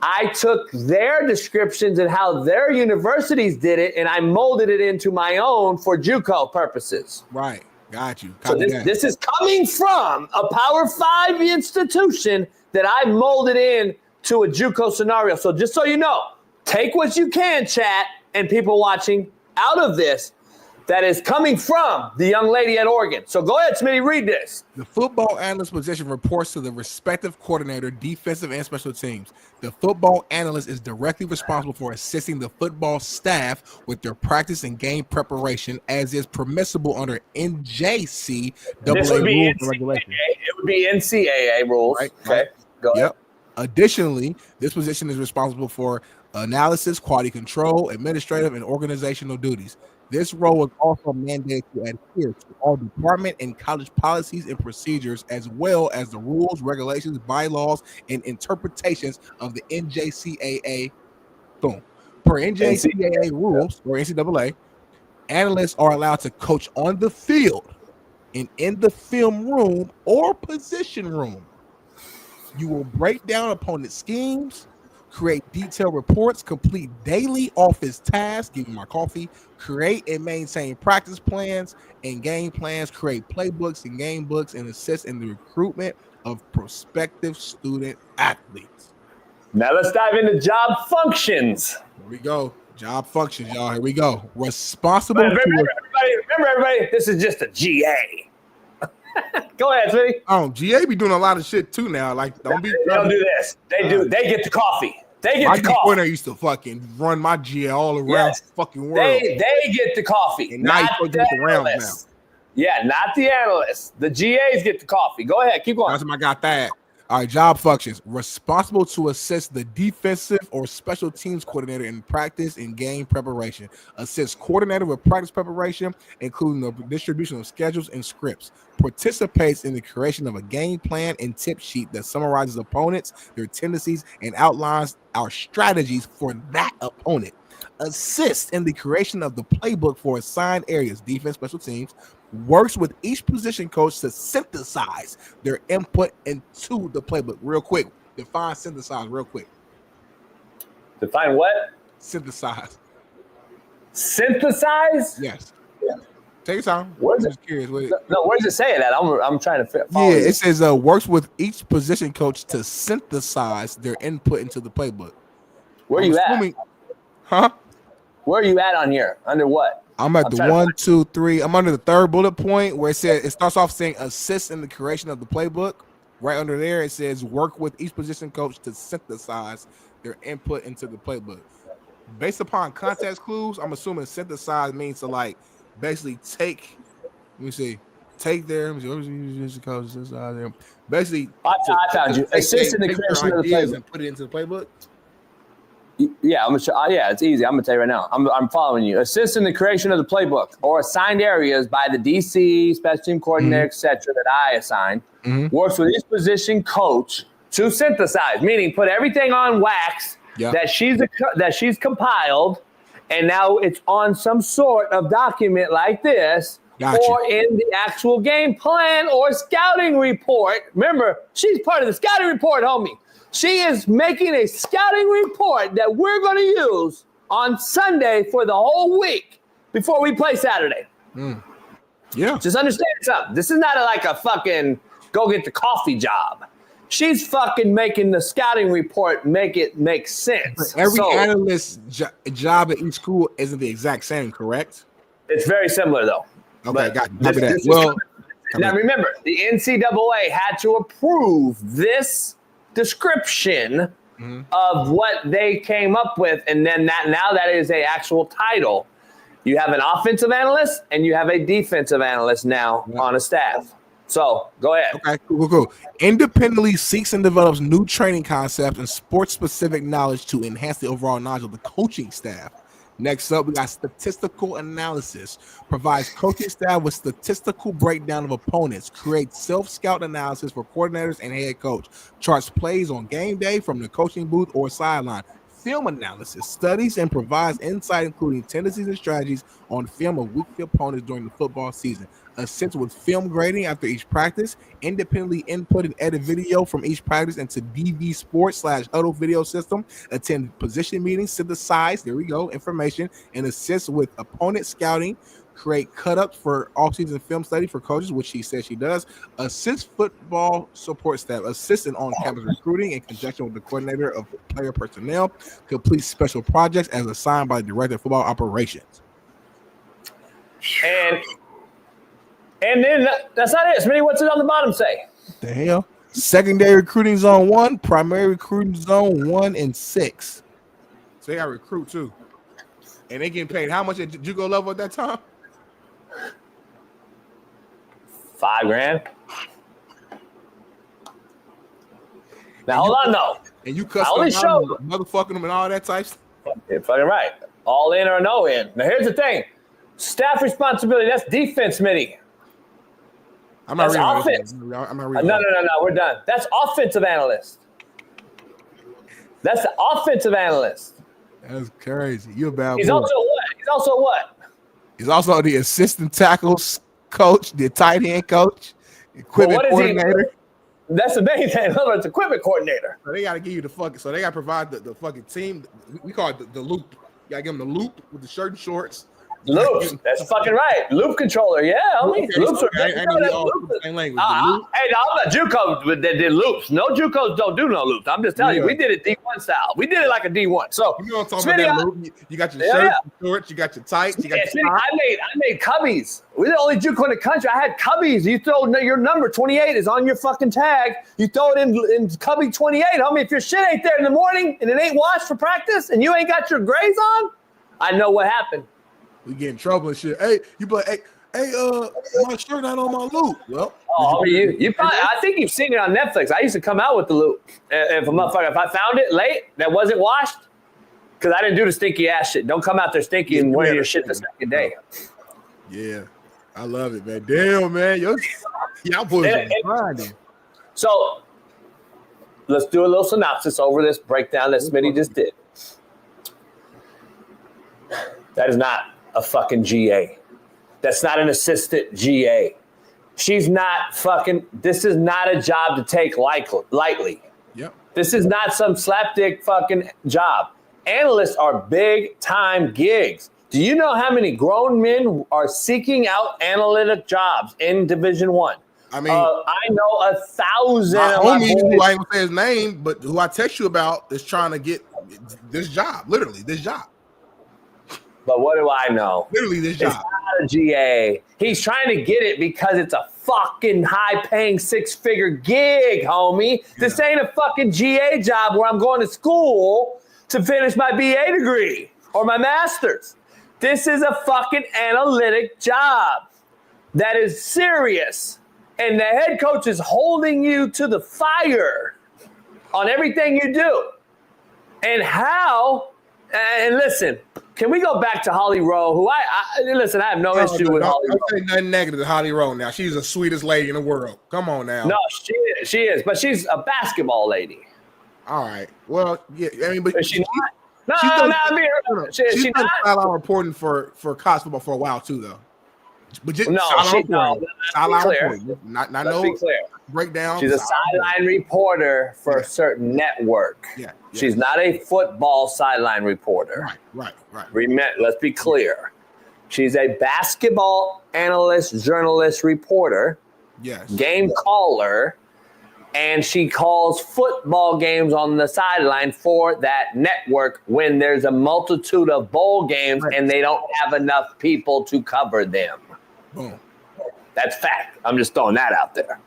I took their descriptions and how their universities did it, and I molded it into my own for JUCO purposes. Right. Got you. So this is coming from a Power 5 institution that I molded in to a JUCO scenario. So just so you know, take what you can, chat, and people watching out of this that is coming from the young lady at Oregon. So go ahead, Smitty, read this. The football analyst position reports to the respective coordinator, defensive and special teams. The football analyst is directly responsible for assisting the football staff with their practice and game preparation, as is permissible under NJC This would be rules and NCAA. regulations. It would be NCAA rules. Right, okay, right. go ahead. Yep. Additionally, this position is responsible for analysis, quality control, administrative, and organizational duties. This role is also mandated to adhere to all department and college policies and procedures, as well as the rules, regulations, bylaws, and interpretations of the NJCAA. Boom. Per NJCAA rules, or NCAA, analysts are allowed to coach on the field and in the film room or position room. You will break down opponent schemes, create detailed reports, complete daily office tasks, give me my coffee, create and maintain practice plans and game plans, create playbooks and game books, and assist in the recruitment of prospective student athletes. Now let's dive into job functions. Here we go. Job functions, y'all. Here we go. Responsible. Remember, everybody, this is just a GA. Go ahead, Smitty. GA be doing a lot of shit too now. Like, they don't do this. They get the coffee. They get the coffee. When I used to fucking run my GA all around the fucking world. They get the coffee. And now you get the rounds now. Yeah, not the analysts. The GAs get the coffee. Go ahead, keep going. That's I got that. All right, job functions. Responsible to assist the defensive or special teams coordinator in practice and game preparation. Assist coordinator with practice preparation, including the distribution of schedules and scripts. Participates in the creation of a game plan and tip sheet that summarizes opponents, their tendencies, and outlines our strategies for that opponent. Assist in the creation of the playbook for assigned areas, defense, special teams. Works with each position coach to synthesize their input into the playbook. Real quick, define synthesize real quick. Define what? Synthesize. Synthesize? Yes. Yeah. Take your time. Where's it? Curious. No, where's it say that? I'm trying to follow Yeah, it says works with each position coach to synthesize their input into the playbook. Where are you at? Huh? Where are you at on here? Under what? I'm at the 1, 2, 3. I'm under the third bullet point where it starts off saying assist in the creation of the playbook. Right under there, it says work with each position coach to synthesize their input into the playbook. Based upon context clues, I'm assuming synthesize means to like basically take. Let me see. Take their basically. I found you. Assist in the creation of the playbook and put it into the playbook. Yeah, it's easy. I'm gonna tell you right now. I'm following you. Assist in the creation of the playbook or assigned areas by the DC, special team coordinator, etc. that I assign. Works with each position coach to synthesize, meaning put everything on wax that she's compiled, and now it's on some sort of document like this, or in the actual game plan or scouting report. Remember, she's part of the scouting report, homie. She is making a scouting report that we're going to use on Sunday for the whole week before we play Saturday. Yeah. Just understand something. This is not like a fucking go get the coffee job. She's fucking making the scouting report make sense. But every analyst job at each school isn't the exact same, correct? It's very similar, though. Okay, got that. Now, remember, the NCAA had to approve this description of what they came up with, and then now that is a actual title. You have an offensive analyst and you have a defensive analyst now on a staff. So go ahead. Okay, cool. Independently seeks and develops new training concepts and sports-specific knowledge to enhance the overall knowledge of the coaching staff. Next up, we got statistical analysis. Provides coaching staff with statistical breakdown of opponents. Creates self-scout analysis for coordinators and head coach. Charts plays on game day from the coaching booth or sideline. Film analysis. Studies and provides insight including tendencies and strategies on film of weak opponents during the football season. Assists with film grading after each practice. Independently input and edit video from each practice into DV Sports /Huddle video system. Attend position meetings, synthesize, information, and assist with opponent scouting. Create cut-ups for off-season film study for coaches, which she says she does. Assist football support staff. Assistant on campus recruiting in conjunction with the coordinator of player personnel. Complete special projects as assigned by the director of football operations. And then that's not it. Smitty, what's it on the bottom say? The hell? Secondary recruiting zone 1, primary recruiting zone 1 and 6. So they got recruit too. And they getting paid how much at JUCO level at that time? $5,000. Now hold on though. And you motherfucking them and all that type stuff. You're fucking right. All in or no in. Now here's the thing. Staff responsibility, that's defense, Smitty. I'm not reading offense. No, we're done. That's offensive analyst. That's the offensive analyst. That's crazy. You're a bad He's boy. also what? He's also the assistant tackles coach, the tight end coach, equipment coordinator. That's the main thing. It's equipment coordinator. So they got to give you the fucking. So they got to provide the fucking team. We call it the loop. You got to give them the loop with the shirt and shorts. Loops. That's fucking right. Loop controller. Yeah, homie. Okay, loops so are I know we all the same language. Hey, I'm a JUCO that did loops. No JUCOs don't do no loops. I'm just telling you, we did it D1 style. We did it like a D1. So you know what I'm talking about? That loop. You got your shirts, your shorts, you got your tights, you got your I made cubbies. We're the only JUCO in the country. I had cubbies. You throw your number 28 is on your fucking tag. You throw it in cubby 28, homie. If your shit ain't there in the morning and it ain't washed for practice and you ain't got your grays on, I know what happened. We get in trouble and shit. Hey, you be like, my shirt not on my loop. Well, you probably, I think you've seen it on Netflix. I used to come out with the loop. If I found it late that wasn't washed, because I didn't do the stinky ass shit. Don't come out there stinky and wear your shit the second day. Yeah, I love it, man. Damn, man, y'all boys are grinding. So let's do a little synopsis over this breakdown that Smitty just did. That is not a fucking GA. That's not an assistant GA. She's not fucking, this is not a job to take lightly. Yep. This is not some slapdick fucking job. Analysts are big time gigs. Do you know how many grown men are seeking out analytic jobs in Division I? I mean, I know 1,000. My homie, who I ain't gonna say his name, but who I text you about, is trying to get this job, literally this job. But what do I know? Literally this It's job. not a GA. He's trying to get it because it's a fucking high-paying six-figure gig, homie. This ain't a fucking GA job where I'm going to school to finish my BA degree or my master's. This is a fucking analytic job that is serious. And the head coach is holding you to the fire on everything you do. And how, and listen, can we go back to Holly Rowe, who listen, I have no issue with Holly Rowe. Don't say nothing negative to Holly Rowe now. She's the sweetest lady in the world. Come on now. No, she is, but she's a basketball lady. All right. Well, yeah, I mean, but is she not? No, she's no, done, no, she's she done not? sideline reporting for college football for a while too, though. But just No, sideline clear. reporting, not Let's no be clear. breakdown. She's a sideline reporter for a certain network. Yeah. She's not a football sideline reporter. Right. Let's be clear. She's a basketball analyst, journalist, reporter, game caller, and she calls football games on the sideline for that network when there's a multitude of bowl games and they don't have enough people to cover them. Boom. That's fact. I'm just throwing that out there.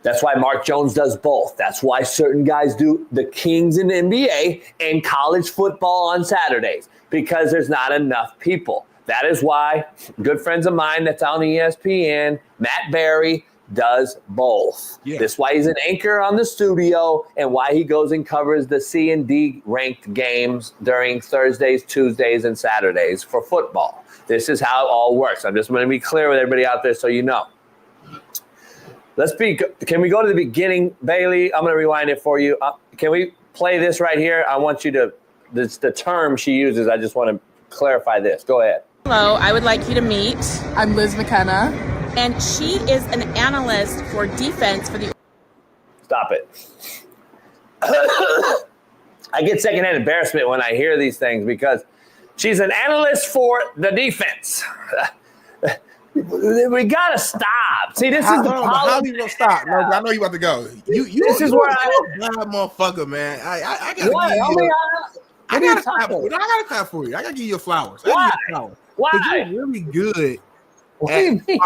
That's why Mark Jones does both. That's why certain guys do the Kings in the NBA and college football on Saturdays, because there's not enough people. That is why good friends of mine that's on ESPN, Matt Berry, does both. Yeah. That's why he's an anchor on the studio and why he goes and covers the C and D ranked games during Thursdays, Tuesdays, and Saturdays for football. This is how it all works. I'm just going to be clear with everybody out there so you know. Can we go to the beginning, Bailey? I'm going to rewind it for you. Can we play this right here? I want you to, the term she uses, I just want to clarify this. Go ahead. Hello, I would like you to meet. I'm Liz McKenna. And she is an analyst for defense for the. Stop it. I get secondhand embarrassment when I hear these things because she's an analyst for the defense. We gotta stop. See, this is the problem. How do you gonna stop? No, I know you about to go. This is where motherfucker, man. I gotta Why? I gotta clap for you. I gotta give you flowers. Why? Because you're really good. What do you mean?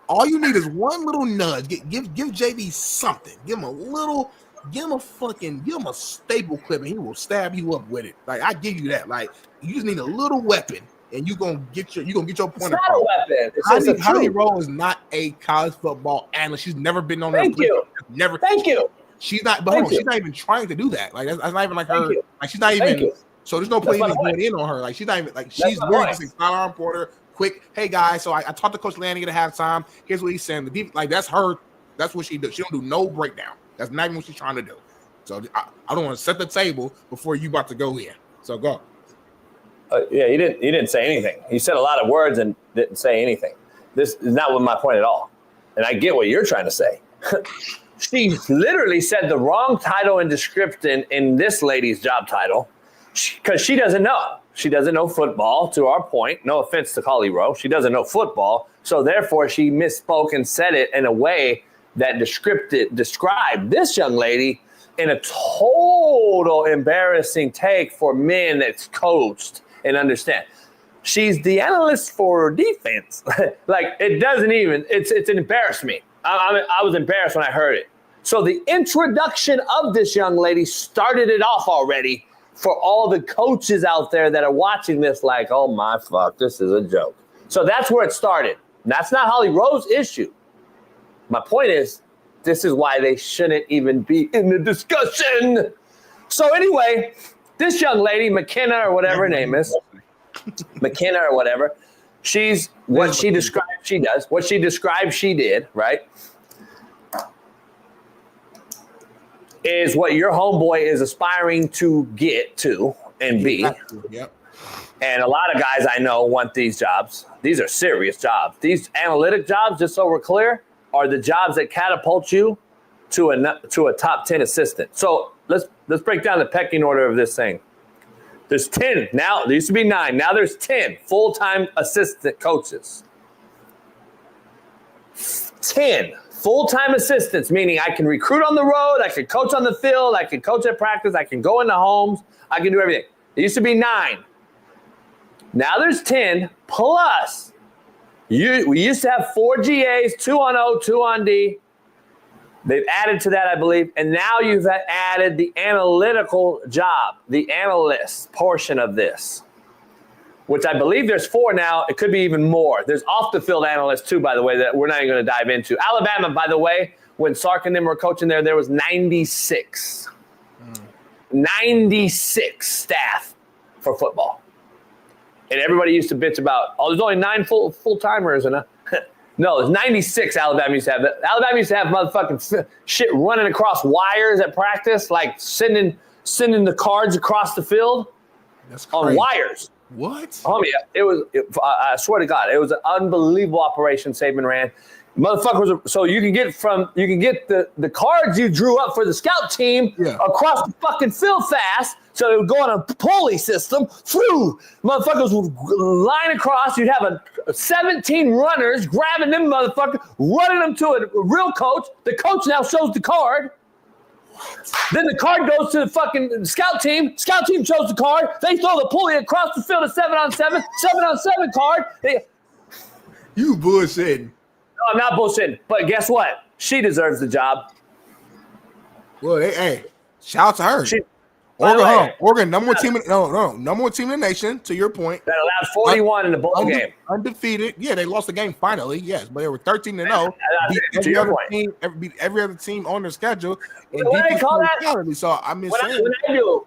All you need is one little nudge. Give JB something. Give him a staple clip, and he will stab you up with it. Like, I give you that. Like, you just need a little weapon, and you're gonna get your point. It's not a weapon. It's just a truth. Holly Rowe is not a college football analyst. She's never been on. Thank you. Never. Thank you. She's not. But hold on, she's not even trying to do that. Like, that's not even like her. Like, she's not even. So there's no point even going in on her. Like, she's not even like she's literally just a sideline reporter. Quick, hey guys. So I talked to Coach Lanning at halftime. Here's what he's saying. The deep, like, that's her. That's what she does. She don't do no breakdown. That's not even what she's trying to do. So I don't want to set the table before you about to go in. So go. Yeah, you didn't say anything. You said a lot of words and didn't say anything. This is not what my point at all. And I get what you're trying to say. She literally said the wrong title and description in this lady's job title because she doesn't know. She doesn't know football, to our point. No offense to Holly Rowe. She doesn't know football. So therefore, she misspoke and said it in a way that described this young lady in a total embarrassing take for men that's coached and understand. She's the analyst for defense. Like, it doesn't even, it's an embarrassment. I was embarrassed when I heard it. So the introduction of this young lady started it off already for all the coaches out there that are watching this like, oh my fuck, this is a joke. So that's where it started. That's not Holly Rowe's issue. My point is, this is why they shouldn't even be in the discussion. So anyway, this young lady, McKenna or whatever her name is, McKenna or whatever, she's what she described she does. What she described she did, right, is what your homeboy is aspiring to get to and be. Yep. And a lot of guys I know want these jobs. These are serious jobs. These analytic jobs, just so we're clear, are the jobs that catapult you to a top 10 assistant. So let's break down the pecking order of this thing. There's 10 now. There used to be 9. Now there's 10 full-time assistant coaches. 10 full-time assistants, meaning I can recruit on the road, I can coach on the field, I can coach at practice, I can go into homes, I can do everything. There used to be 9. Now there's 10 plus. We used to have 4 GAs, 2 on O, 2 on D. They've added to that, I believe. And now you've added the analytical job, the analyst portion of this, which I believe there's 4 now. It could be even more. There's off-the-field analysts, too, by the way, that we're not even going to dive into. Alabama, by the way, when Sark and them were coaching there was 96. 96 staff for football. And everybody used to bitch about, there's only 9 full-timers. And no, there's 96 Alabama used to have. Alabama used to have motherfucking shit running across wires at practice, like sending the cards across the field on wires. What? Homie, I swear to God, it was an unbelievable operation Saban ran. Motherfuckers, so you can get the cards you drew up for the scout team across the fucking field fast. So it would go on a pulley system. Through motherfuckers would line across. You'd have 17 runners grabbing them motherfuckers, running them to a real coach. The coach now shows the card. Then the card goes to the fucking scout team. Scout team shows the card. They throw the pulley across the field, a 7-on-7, 7-on-7 card. You bullshitting. No, I'm not bullshitting. But guess what? She deserves the job. Well, hey, shout out to her. Oregon, number one team in the nation. To your point, that allowed 41 in the bowl game, undefeated. Yeah, they lost the game finally. Yes, but they were 13-0. Beat every other team on their schedule. And what do they call that? So I'm just saying,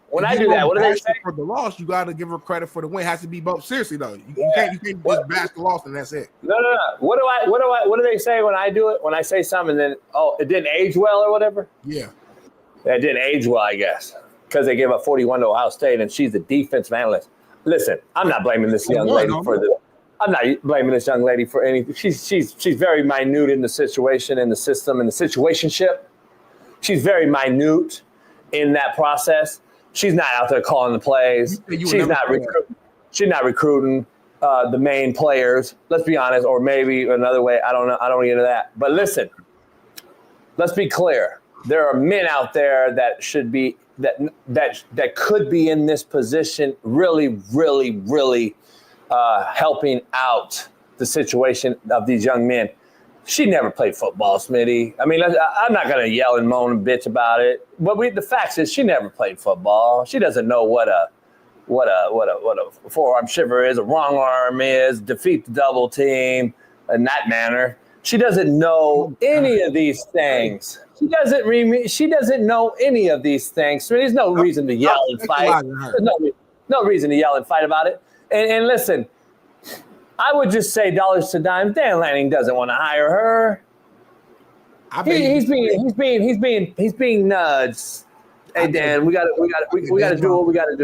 when I do that, what do they say for the loss? You got to give her credit for the win. It has to be both. Seriously though, you can't just bash the loss and that's it. No. What do they say when I do it? When I say something, then it didn't age well or whatever. Yeah, it didn't age well, I guess. Because they gave up 41 to Ohio State, and she's the defensive analyst. Listen, I'm not blaming this young lady for this. I'm not blaming this young lady for anything. She's very minute in the situation, in the system, in the situationship. She's very minute in that process. She's not out there calling the plays. She's not recruiting the main players. Let's be honest, or maybe another way. I don't know. I don't get into that. But listen, let's be clear. There are men out there that should be. That could be in this position really, really, really helping out the situation of these young men. She never played football, Smitty. I mean, I'm not going to yell and moan and bitch about it. But the fact is she never played football. She doesn't know what a forearm shiver is, a wrong arm is, defeat the double team in that manner. She doesn't know any of these things. She doesn't know any of these things. So there's no reason to yell and fight. There's no reason to yell and fight about it. And listen, I would just say dollars to dimes. Dan Lanning doesn't want to hire her. He's being nudged. Hey Dan, we gotta do what we gotta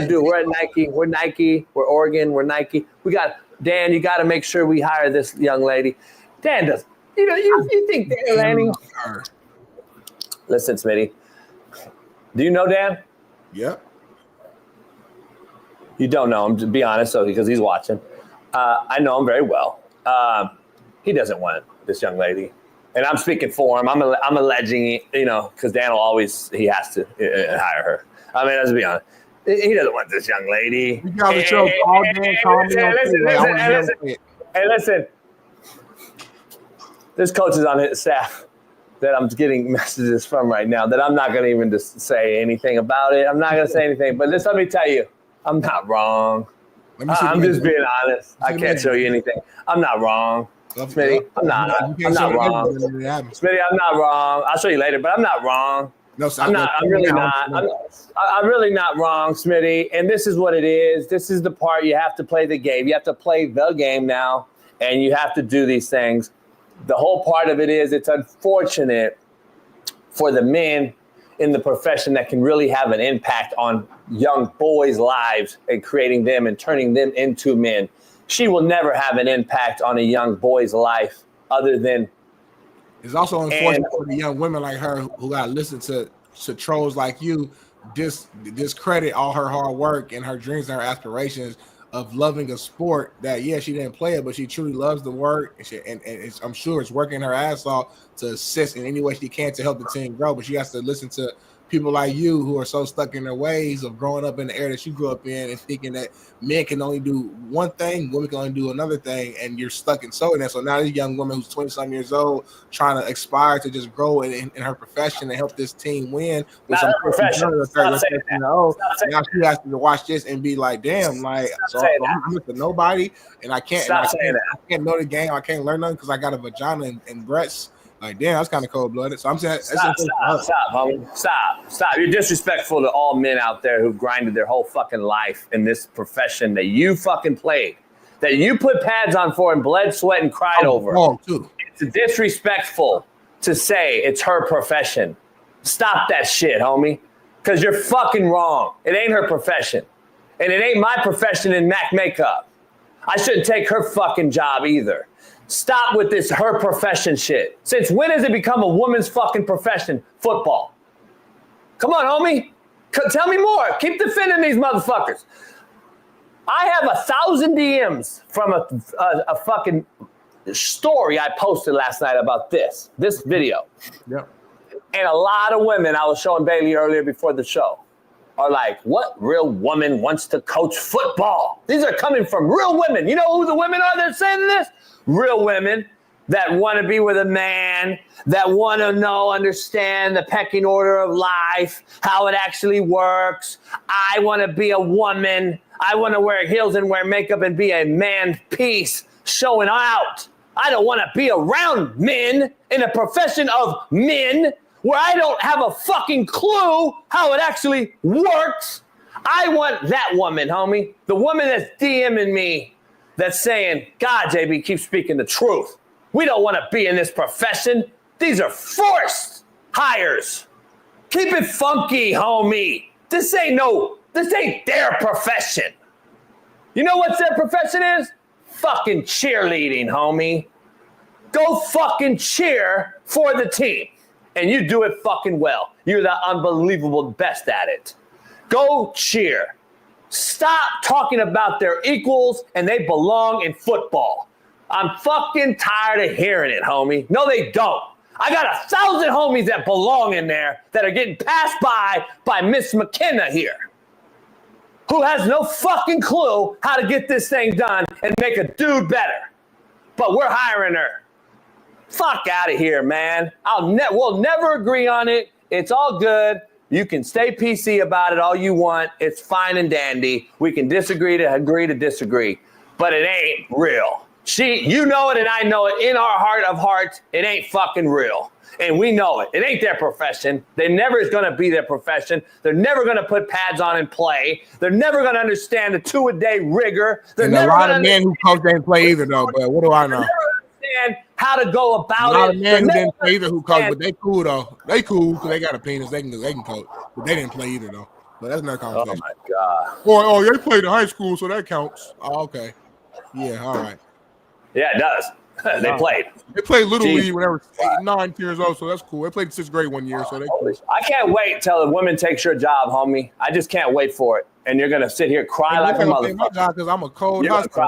do. We're at Nike. We're Nike. We're Oregon. We're Nike. Dan. You got to make sure we hire this young lady. Dan does. You think Dan Lanning? Listen, Smitty. Do you know Dan? Yep. You don't know him, to be honest, because he's watching. I know him very well. He doesn't want this young lady, and I'm speaking for him. I'm alleging, because Dan he has to hire her. I mean, let's be honest. He doesn't want this young lady. You got to show all Dan listen. There's coaches on his staff that I'm getting messages from right now that I'm not going to even just say anything about it. I'm not going to say anything. But let me tell you, I'm not wrong. I'm just being honest. I can't show you anything. I'm not wrong. Smitty, I'm not wrong. Smitty, I'm not wrong. I'll show you later, but I'm not wrong. No, I'm really not. I'm really not wrong, Smitty. And this is what it is. This is the part you have to play the game. You have to play the game now, and you have to do these things. The whole part of it is it's unfortunate for the men in the profession that can really have an impact on young boys' lives and creating them and turning them into men. She will never have an impact on a young boy's life other than. It's also unfortunate for the young women like her who got to listen to trolls like you discredit all her hard work and her dreams and her aspirations of loving a sport that, she didn't play it, but she truly loves the work. And I'm sure it's working her ass off to assist in any way she can to help the team grow. But she has to listen to people like you who are so stuck in their ways of growing up in the era that you grew up in and thinking that men can only do one thing, women can only do another thing, and you're stuck in that. So now this young woman who's 20-some years old trying to aspire to just grow in her profession and help this team win. With some profession. Now she has to watch this and be like, damn, like so I'm just a nobody, and I can't know the game. I can't learn nothing because I got a vagina and breasts. Like, damn, that's kind of cold-blooded. So I'm saying, stop, homie. Stop. You're disrespectful to all men out there who've grinded their whole fucking life in this profession that you fucking played, that you put pads on for and bled, sweat, and cried over. Too. It's disrespectful to say it's her profession. Stop that shit, homie, because you're fucking wrong. It ain't her profession, and it ain't my profession in Mac makeup. I shouldn't take her fucking job either. Stop with this her profession shit. Since when has it become a woman's fucking profession? Football. Come on, homie. Tell me more. Keep defending these motherfuckers. I have 1,000 DMs from a fucking story I posted last night about this video. Yep. And a lot of women, I was showing Bailey earlier before the show, are like, what real woman wants to coach football? These are coming from real women. You know who the women are that are saying this? Real women that want to be with a man, that want to understand the pecking order of life, how it actually works. I want to be a woman. I want to wear heels and wear makeup and be a man piece showing out. I don't want to be around men in a profession of men where I don't have a fucking clue how it actually works. I want that woman, homie. The woman that's DMing me that's saying, God, JB, keep speaking the truth. We don't want to be in this profession. These are forced hires. Keep it funky, homie. This ain't their profession. You know what their profession is? Fucking cheerleading, homie. Go fucking cheer for the team. And you do it fucking well. You're the unbelievable best at it. Go cheer. Stop talking about their equals and they belong in football. I'm fucking tired of hearing it, homie. No, they don't. I got 1,000 homies that belong in there that are getting passed by Miss McKenna here, who has no fucking clue how to get this thing done and make a dude better. But we're hiring her. Fuck out of here, man. We'll never agree on it. It's all good. You can stay PC about it all you want. It's fine and dandy. We can disagree to agree to disagree, but it ain't real. You know it and I know it. In our heart of hearts, it ain't fucking real. And we know it. It ain't their profession. They never is going to be their profession. They're never going to put pads on and play. They're never going to understand the 2-a-day rigor. They're never a lot of men who coach didn't play either, though. But what do I know? How to go about it. A lot of men who didn't play either who coach, but they cool though. They cool because they got a penis. They can coach, but they didn't play either though. But that's another conversation. Oh my god. Oh, they played in high school, so that counts. Oh, okay. Yeah. All right. Yeah, it does. They played. They played Little League when they were 8, 9 years old, so that's cool. They played 6th grade one year, so they cool. I can't wait till a woman takes your job, homie. I just can't wait for it. And you're gonna sit here cry like a motherfucker. My job because I'm a cold husband.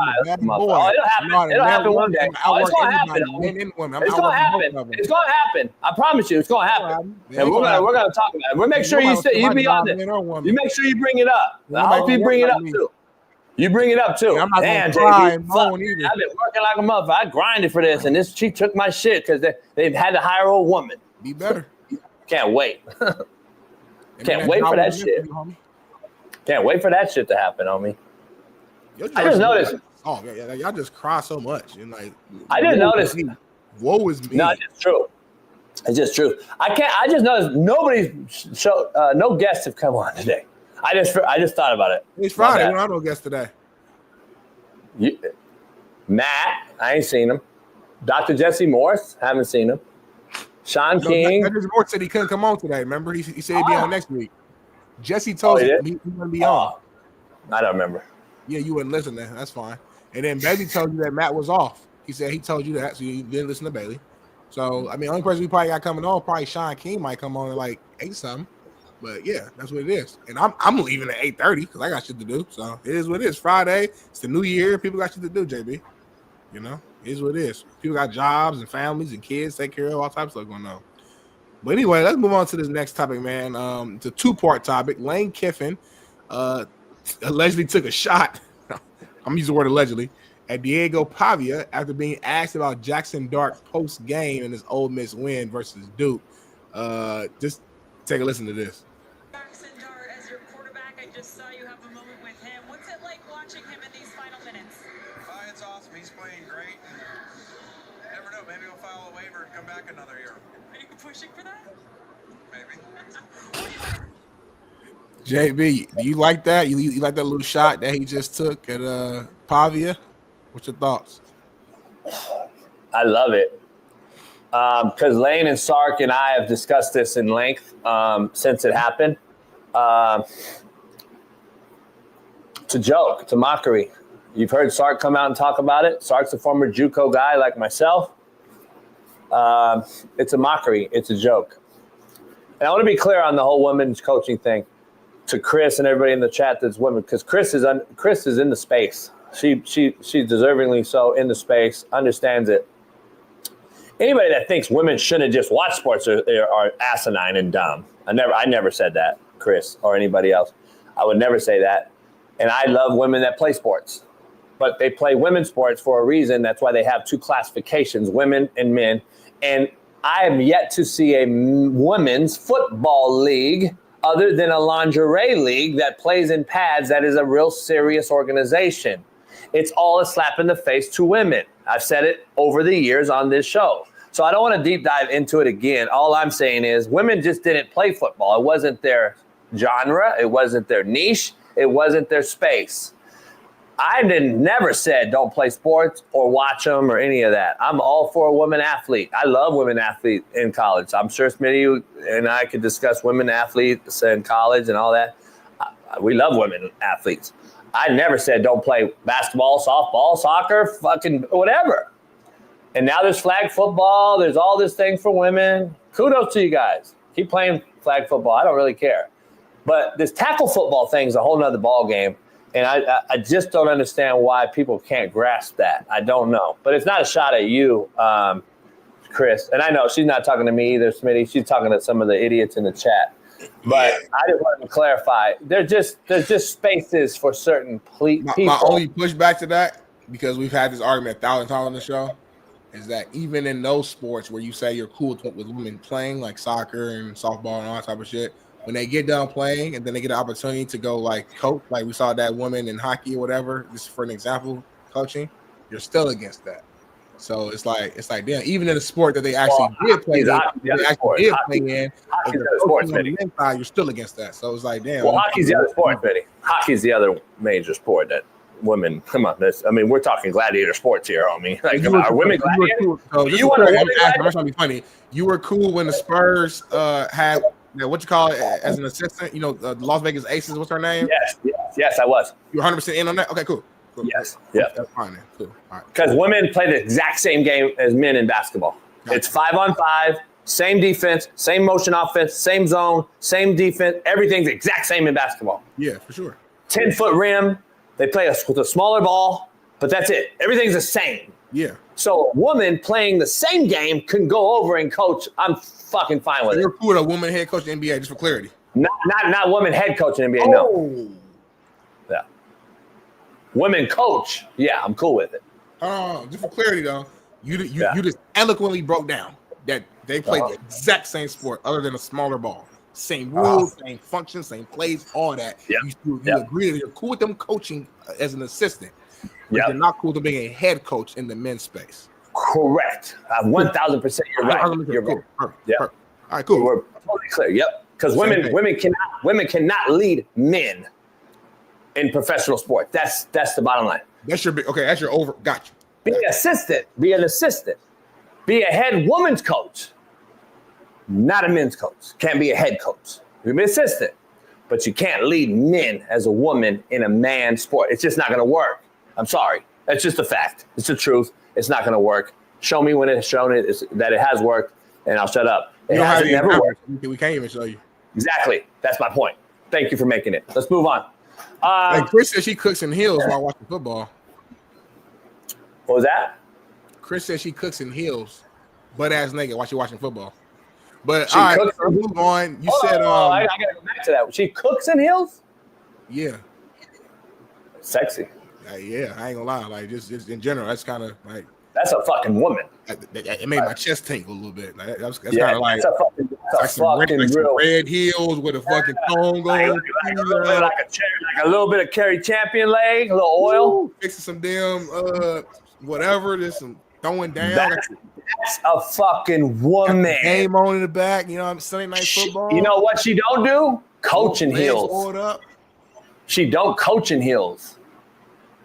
Oh, it'll happen. It'll happen one day. It's gonna happen. It's gonna happen. It's gonna happen. I promise you, it's gonna happen. And we're gonna talk about it. We'll make sure you be on this. You make sure you bring it up. I hope you bring it up too. You bring it up too. I'm not Man, gonna cry and JB, moan either. I've been working like a motherfucker. I grinded for this, and she took my shit because they've had to hire a woman. Be better. Can't wait. Can't wait for that shit. Can't wait for that shit to happen, homie. I just noticed. Oh yeah, y'all just cry so much, and like I didn't notice. Woe is me. No, it's true. It's just true. I just noticed no guests have come on today. I just thought about it. It's Friday. We don't have no guests today. Matt, I ain't seen him. Dr. Jesse Morse, haven't seen him. Shaun King. Dr. Morse said he couldn't come on today. Remember, he said he'd be on next week. Jesse told him he wouldn't be on. I don't remember. Yeah, you wouldn't listen then. That's fine. And then Bailey told you that Matt was off. He said he told you that, so you didn't listen to Bailey. So, I mean, only person we probably got coming on, probably Shaun King might come on at like 8-something. But yeah, that's what it is. And I'm leaving at 8:30 because I got shit to do. So it is what it is. Friday, it's the new year. People got shit to do, JB. You know, it is what it is. People got jobs and families and kids, take care of all types of stuff going on. But anyway, let's move on to this next topic, man. It's a two-part topic. Lane Kiffin allegedly took a shot. I'm using the word allegedly at Diego Pavia after being asked about Jackson Dart post-game in his Ole Miss win versus Duke. Just take a listen to this. Jackson Dart, as your quarterback, I just saw you have a moment with him. What's it like watching him in these final minutes? It's awesome. He's playing great. Never know. Maybe he'll file a waiver and come back another year. Are you pushing for that? Maybe. JB, do you like that? You like that little shot that he just took at Pavia? What's your thoughts? I love it. Because Lane and Sark and I have discussed this in length since it happened. It's a joke. It's a mockery. You've heard Sark come out and talk about it. Sark's a former JUCO guy like myself. It's a mockery. It's a joke. And I want to be clear on the whole women's coaching thing to Chris and everybody in the chat that's women, because Chris is in the space. She's deservingly so in the space, understands it. Anybody that thinks women shouldn't just watch sports are asinine and dumb. I never said that, Chris, or anybody else. I would never say that. And I love women that play sports. But they play women's sports for a reason. That's why they have two classifications, women and men. And I am yet to see a women's football league other than a lingerie league that plays in pads that is a real serious organization. It's all a slap in the face to women. I've said it over the years on this show. So I don't want to deep dive into it again. All I'm saying is women just didn't play football. It wasn't their genre. It wasn't their niche. It wasn't their space. I never said don't play sports or watch them or any of that. I'm all for a women athlete. I love women athletes in college. I'm sure Smitty and I could discuss women athletes in college and all that. We love women athletes. I never said don't play basketball, softball, soccer, fucking whatever. And now there's flag football. There's all this thing for women. Kudos to you guys. Keep playing flag football. I don't really care. But this tackle football thing is a whole nother ball game. And I just don't understand why people can't grasp that. I don't know. But it's not a shot at you, Chris. And I know she's not talking to me either, Smitty. She's talking to some of the idiots in the chat. But I just wanted to clarify. There's just spaces for certain people. My only pushback to that, because we've had this argument 1,000 times on the show, is that even in those sports where you say you're cool with women playing, like soccer and softball and all that type of shit, when they get done playing and then they get an opportunity to go like coach, like we saw that woman in hockey or whatever, just for an example, coaching, you're still against that. So it's like damn, even in a sport that they actually did play in, you're still against that. So it's like damn. Well, hockey's the other sport, Betty. Hockey's the other major sport that women. Come on, we're talking gladiator sports here, homie. Like, are women gladiators? You want to? I'm trying to be funny. You were cool when the Spurs had. What you call it as an assistant? You know, the Las Vegas Aces. What's her name? Yes, I was. You're 100% in on that. Okay, cool. Yes, yeah. That's fine then. Cool. Because women play the exact same game as men in basketball. Gotcha. It's 5-on-5, same defense, same motion offense, same zone, same defense. Everything's the exact same in basketball. Yeah, for sure. 10-foot rim. They play with a smaller ball, but that's it. Everything's the same. Yeah. So a woman playing the same game can go over and coach. I'm fucking fine with it. You're cool with a woman head coach in the NBA, just for clarity. Not woman head coach in the NBA, no. Yeah. Women coach, yeah, I'm cool with it. Just for clarity though, you just eloquently broke down that they play the exact same sport other than a smaller ball. Same rules, same function, same plays, all that. Yep. You agree that you're cool with them coaching as an assistant. But you're not cool with them being a head coach in the men's space. Correct. 1,000%. You're right. You're right. Perfect. Yeah. All right, cool. We're totally clear. Yep. Because women cannot lead men in professional sport. That's the bottom line. That's your over. Gotcha. Be an assistant. Be an assistant. Be a head woman's coach. Not a men's coach. Can't be a head coach. You can be an assistant, but you can't lead men as a woman in a man's sport. It's just not going to work. I'm sorry. That's just a fact. It's the truth. It's not going to work. Show me when it's shown that it has worked, and I'll shut up. It hasn't never worked. We can't even show you. Exactly. That's my point. Thank you for making it. Let's move on. Chris said she cooks in heels while watching football. What was that? Chris said she cooks in heels, butt ass naked while she's watching football. But She all right, cooks let's move on. You Hold said on, I gotta go back to that. She cooks in heels? Yeah. Sexy. Yeah, I ain't gonna lie. Like just in general, that's kind of like that's a fucking woman. It made my chest tingle a little bit. Like, that's Yeah, kind of like, that's a fucking- that's a some fucking real- red heels with a fucking tone going. Like a little bit of Kerry Champion leg, a little oil. Fixing some damn whatever, just some throwing down. That's a fucking woman. Game on in the back, you know, Sunday night football. You know what she don't do? Coaching heels. Oiled up. She don't coach in heels.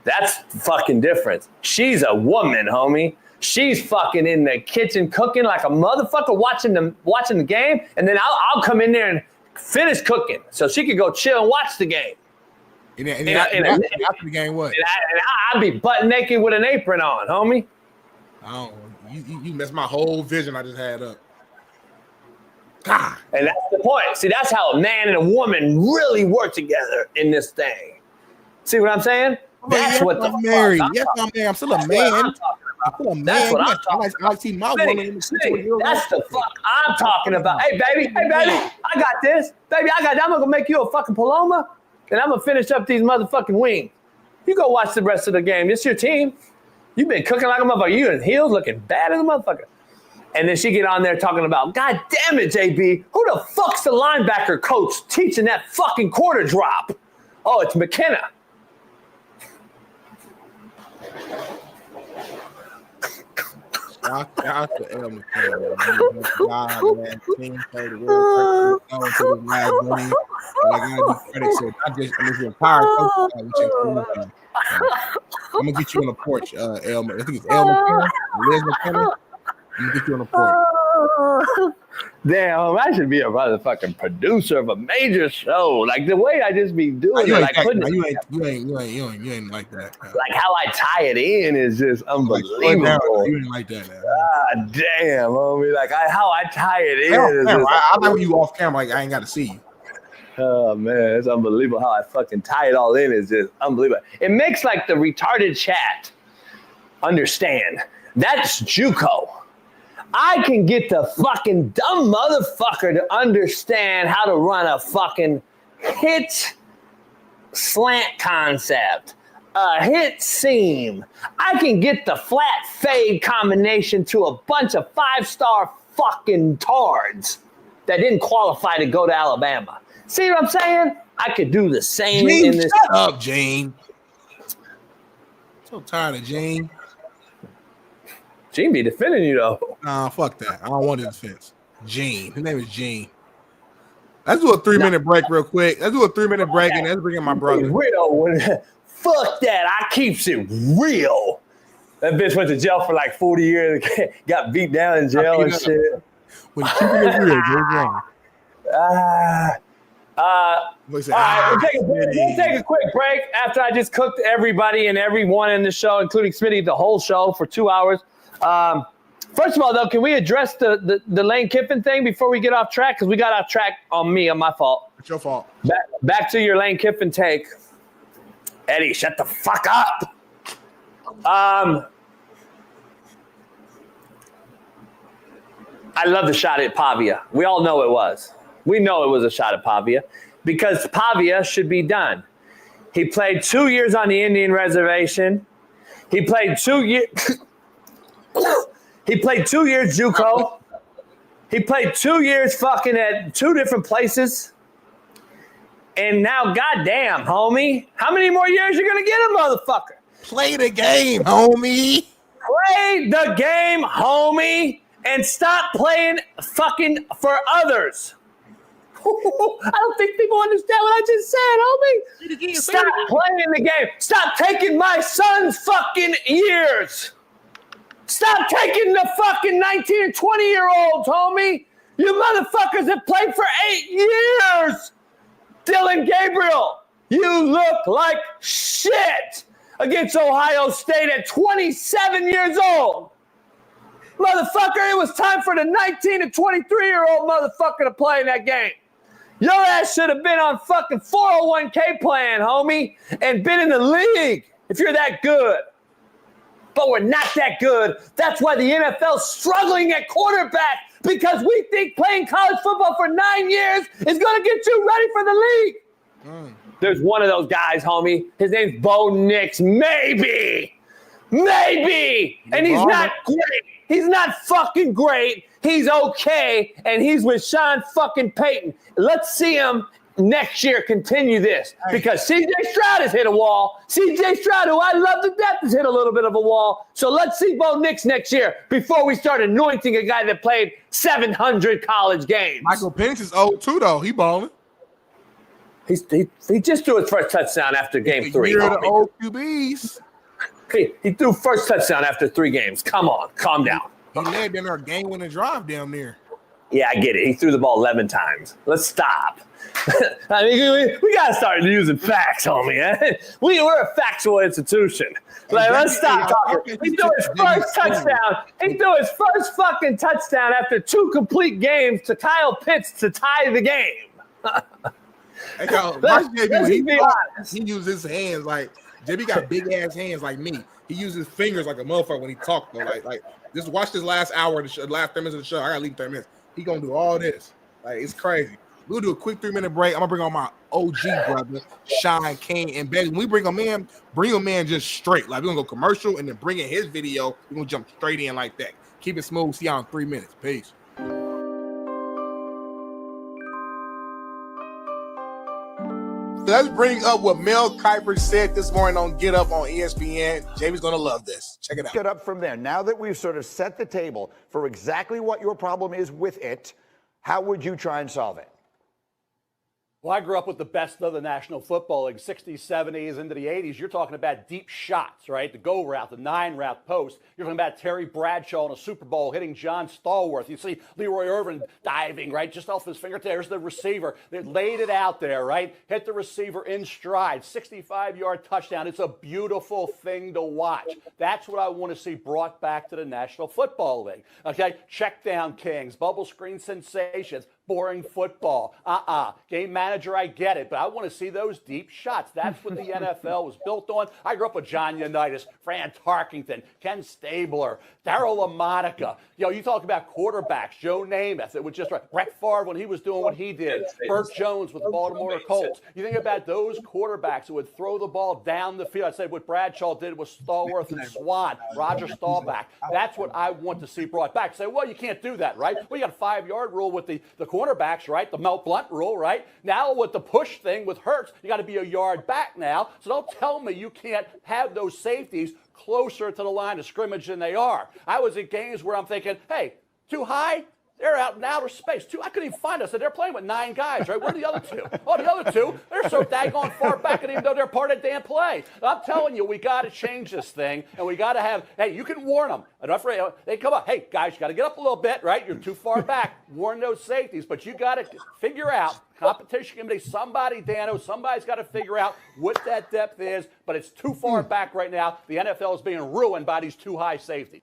That's fucking different. She's a woman, homie. She's fucking in the kitchen cooking like a motherfucker, watching the game, and then I'll come in there and finish cooking so she could go chill and watch the game. And after the game, what? And I'd be butt naked with an apron on, homie. Oh, you messed my whole vision I just had up. God. And that's the point. See, that's how a man and a woman really work together in this thing. See what I'm saying? That's what the I'm married. fuck Yes, I'm married. I'm still a man. I'm still a man. That's what I'm talking I like to see my woman in the situation. That's the fuck I'm talking about. Hey, baby, I got this. Baby, I'm gonna make you a fucking Paloma, and I'm gonna finish up these motherfucking wings. You go watch the rest of the game. It's your team. You've been cooking like a motherfucker. You in heels looking bad as a motherfucker. And then she get on there talking about, God damn it, JB, who the fuck's the linebacker coach teaching that fucking quarter drop? Oh, it's McKenna. Shout to El McChesney. God, man. Team played a real going to the last game. And I gotta be credit to not just the entire coach, I'm gonna get you on the porch, El. I think it's El McChesney, Liz McChesney. I'm gonna get you on the porch. Damn, I should be a motherfucking producer of a major show. Like the way I just be doing it, like putting you ain't like that. Like how I tie it in is just unbelievable. You ain't like that. God damn, homie. Like how I tie it in. I like when you off camera, like I ain't got to see you. Oh man, it's unbelievable how I fucking tie it all in. Is just unbelievable. It makes like the retarded chat understand. That's JUCO. I can get the fucking dumb motherfucker to understand how to run a fucking hit slant concept, a hit seam. I can get the flat fade combination to a bunch of 5-star fucking tards that didn't qualify to go to Alabama. See what I'm saying? I could do the same Gene, in this. Shut up, Gene. So tired of Gene. Gene be defending you though. Nah, fuck that. I don't want his defense. Gene. His name is Gene. Let's do a 3-minute break real quick. Let's do a 3-minute break and let's bring in my brother. Real. Fuck that. I keeps it real. That bitch went to jail for like 40 years. Got beat down in jail and shit. When keeping it real, goes wrong. We'll take a quick break after I just cooked everybody and everyone in the show, including Smitty, the whole show for 2 hours. First of all, though, can we address the Lane Kiffin thing before we get off track? Because we got off track on my fault. It's your fault. Back to your Lane Kiffin take. Eddie, shut the fuck up. I love the shot at Pavia. We all know it was. We know it was a shot at Pavia because Pavia should be done. He played 2 years on the Indian reservation. He played 2 years. He played 2 years JUCO. He played 2 years fucking at 2 different places. And now, goddamn, homie, how many more years you gonna get him, motherfucker? Play the game, homie. Play the game, homie, and stop playing fucking for others. I don't think people understand what I just said, homie. Stop playing the game. Stop taking my son's fucking years. Stop taking the fucking 19 and 20-year-olds, homie. You motherfuckers have played for 8 years. Dylan Gabriel, you look like shit against Ohio State at 27 years old. Motherfucker, it was time for the 19 and 23-year-old motherfucker to play in that game. Your ass should have been on fucking 401k plan, homie, and been in the league if you're that good. but we're not that good. That's why the NFL's struggling at quarterback, because we think playing college football for 9 years is going to get you ready for the league. There's one of those guys, homie. His name's Bo Nix. Maybe. And he's not great. He's not fucking great. He's okay. And he's with Shaun fucking Payton. Let's see him next year continue this, because CJ Stroud has hit a wall. CJ Stroud, who I love to death, has hit a little bit of a wall. So let's see Bo Nix next year before we start anointing a guy that played 700 college games. Michael Penix is old too, though. He balling. He just threw his first touchdown after game 3. You're the old QBs. He threw first touchdown after 3 games. Come on, calm down. He led in our game-winning drive down there. Yeah, I get it. He threw the ball 11 times. Let's stop. I mean, we got to start using facts, homie. We're a factual institution. Like, let's stop talking. He threw his first touchdown. He threw his first fucking touchdown after 2 complete games to Kyle Pitts to tie the game. Hey, JB, he uses his hands like JB got big ass hands like me. He uses his fingers like a motherfucker when he talks. Though, like just watch this last hour of the show, last 10 minutes of the show. I gotta leave 30 minutes. He gonna do all this. Like, it's crazy. We'll do a quick 3-minute break. I'm gonna bring on my OG brother, Shaun, Kane, and Betty. When we bring him in just straight. Like, we're gonna go commercial and then bring in his video. We're gonna jump straight in like that. Keep it smooth. See y'all in 3 minutes. Peace. Let's bring up what Mel Kiper said this morning on Get Up on ESPN. Jamie's going to love this. Check it out. Get up from there. Now that we've sort of set the table for exactly what your problem is with it, how would you try and solve it? Well, I grew up with the best of the National Football League, 60s, 70s, into the 80s. You're talking about deep shots, right? The go route, the 9-route post. You're talking about Terry Bradshaw in a Super Bowl hitting John Stallworth. You see Leroy Irvin diving, right? Just off his finger. There's the receiver. They laid it out there, right? Hit the receiver in stride. 65-yard touchdown. It's a beautiful thing to watch. That's what I want to see brought back to the National Football League. Okay? Check down kings, bubble screen sensations. Boring football. Game manager, I get it, but I want to see those deep shots. That's what the NFL was built on. I grew up with John Unitas, Fran Tarkington, Ken Stabler, Darryl LaMonica. You know, you talk about quarterbacks, Joe Namath. It was just right. Brett Favre when he was doing what he did. Burt Jones with the Baltimore Colts. You think about those quarterbacks who would throw the ball down the field. I said what Bradshaw did with Stallworth and Swan, Roger Staubach. That's what I want to see brought back. Say, well, you can't do that, right? Well, you got a 5-yard rule with the cornerbacks, right? The Mel Blount rule, right? Now with the push thing with Hurts, you got to be a yard back now. So don't tell me you can't have those safeties closer to the line of scrimmage than they are. I was at games where I'm thinking, hey, too high? They're out in outer space. I couldn't even find us. They're playing with 9 guys, right? Where are the other 2? Oh, the other 2, they're so daggone far back, and even though they're part of the damn play. I'm telling you, we got to change this thing, and we got to have, hey, you can warn them. They come up, hey, guys, you got to get up a little bit, right? You're too far back. Warn those safeties, but you got to figure out, competition committee, somebody, Dano, somebody's got to figure out what that depth is, but it's too far back right now. The NFL is being ruined by these too high safeties.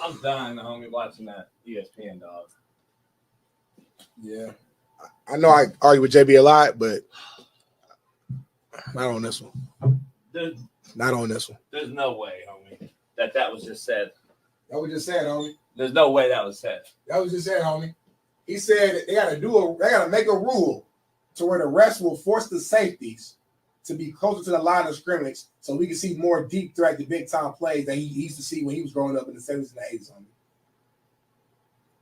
I'm dying, homie, watching that ESPN, dog. Yeah. I know I argue with JB a lot, but not on this one. Not on this one. There's no way, homie, that was just said. That was just said, homie. There's no way that was said. That was just said, homie. He said that they got to make a rule to where the refs will force the safeties to be closer to the line of scrimmage so we can see more deep threat, the big time plays that he used to see when he was growing up in the 70s and the 80s,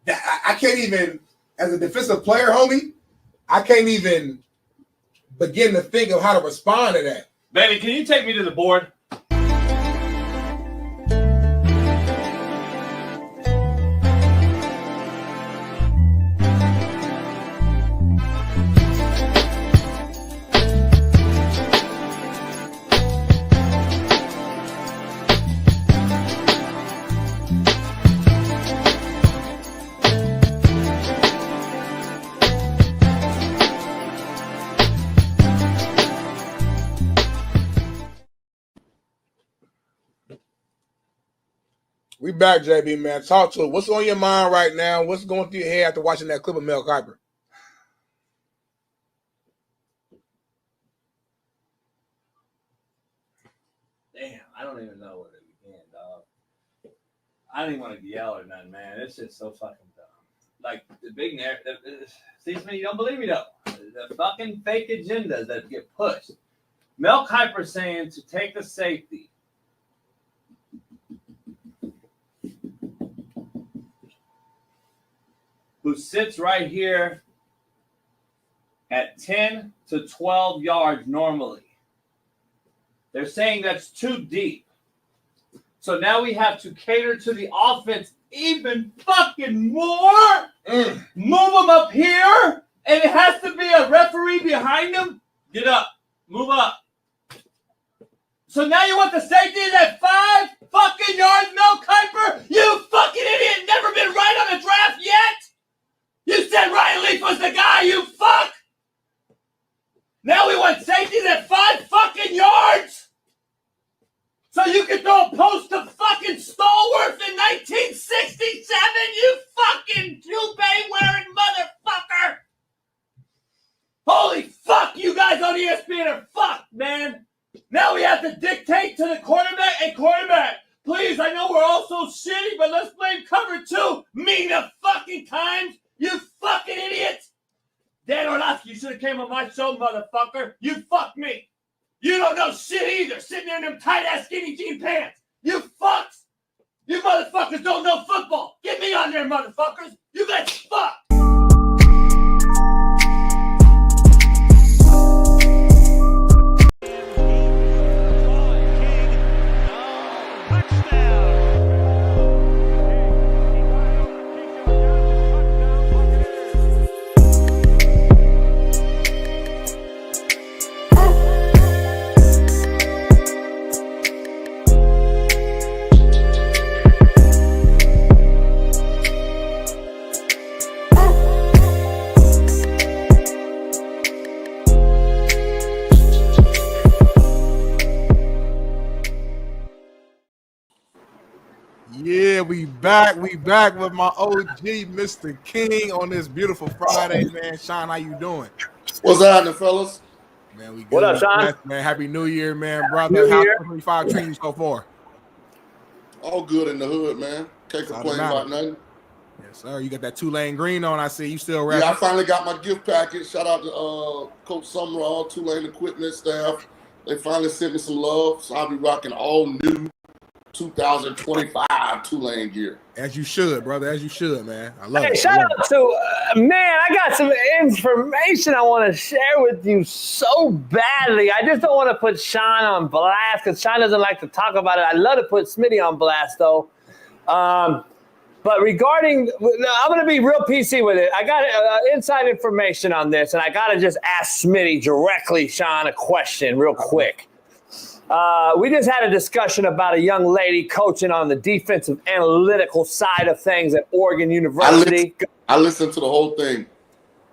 homie. I can't even, as a defensive player, homie, I can't even begin to think of how to respond to that. Baby, can you take me to the board? We back, JB, man. Talk to it. What's on your mind right now? What's going through your head after watching that clip of Mel Kiper? I don't even know where to begin, dog. I don't even want to yell or nothing, man. It's just so fucking dumb. Like, the big narrative. See, you don't believe me, though. The fucking fake agendas that get pushed. Mel Kiper saying to take the safety. Who sits right here at 10 to 12 yards normally. They're saying that's too deep. So now we have to cater to the offense even fucking more. Move them up here, and it has to be a referee behind them. Get up. Move up. So now you want the safeties at 5 fucking yards, Mel Kiper? You fucking idiot. Never been right on the draft yet? You said Ryan Leaf was the guy, you fuck! Now we want safeties at 5 fucking yards? So you can throw a post to fucking Stallworth in 1967, you fucking toupee-wearing motherfucker! Holy fuck, you guys on ESPN are fucked, man! Now we have to dictate to the quarterback. Hey, quarterback, please, I know we're all so shitty, but let's blame cover 2 the fucking times! You fucking idiot! Dan Orlovsky, you should have came on my show, motherfucker. You fucked me. You don't know shit either, sitting there in them tight-ass skinny jean pants. You fucks! You motherfuckers don't know football. Get me on there, motherfuckers. You guys fuck! Yeah, we back with my OG, Mr. King, on this beautiful Friday, man. Shaun, how you doing? What's happening, fellas? Man, we good. What up, Shaun? Man, Happy New Year, man, brother. New How's Year. 25 treating you so far? All good in the hood, man. Can't complain about nothing. Yes, sir. You got that Tulane green on. I see you still rapping. Yeah, I finally got my gift package. Shout out to Coach Summerall, Tulane equipment staff. They finally sent me some love, so I'll be rocking all new 2025 Tulane gear. As you should, brother. As you should, man. I love it. Hey, shout out to, man, I got some information I want to share with you so badly. I just don't want to put Shaun on blast because Shaun doesn't like to talk about it. I'd love to put Smitty on blast, though. But regarding, I'm going to be real PC with it. I got inside information on this, and I got to just ask Smitty directly, Shaun, a question real quick. We just had a discussion about a young lady coaching on the defensive analytical side of things at Oregon University. I listened to the whole thing.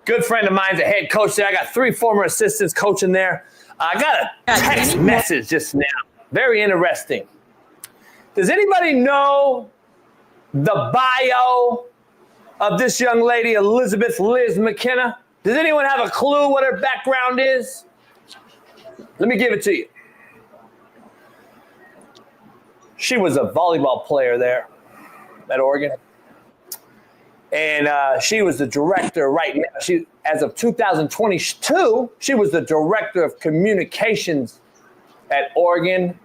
Good friend of mine's a head coach there. I got 3 former assistants coaching there. I got a text message just now. Very interesting. Does anybody know the bio of this young lady, Elizabeth Liz McKenna? Does anyone have a clue what her background is? Let me give it to you. She was a volleyball player there at Oregon. And she was the director right now. As of 2022, she was the director of communications at Oregon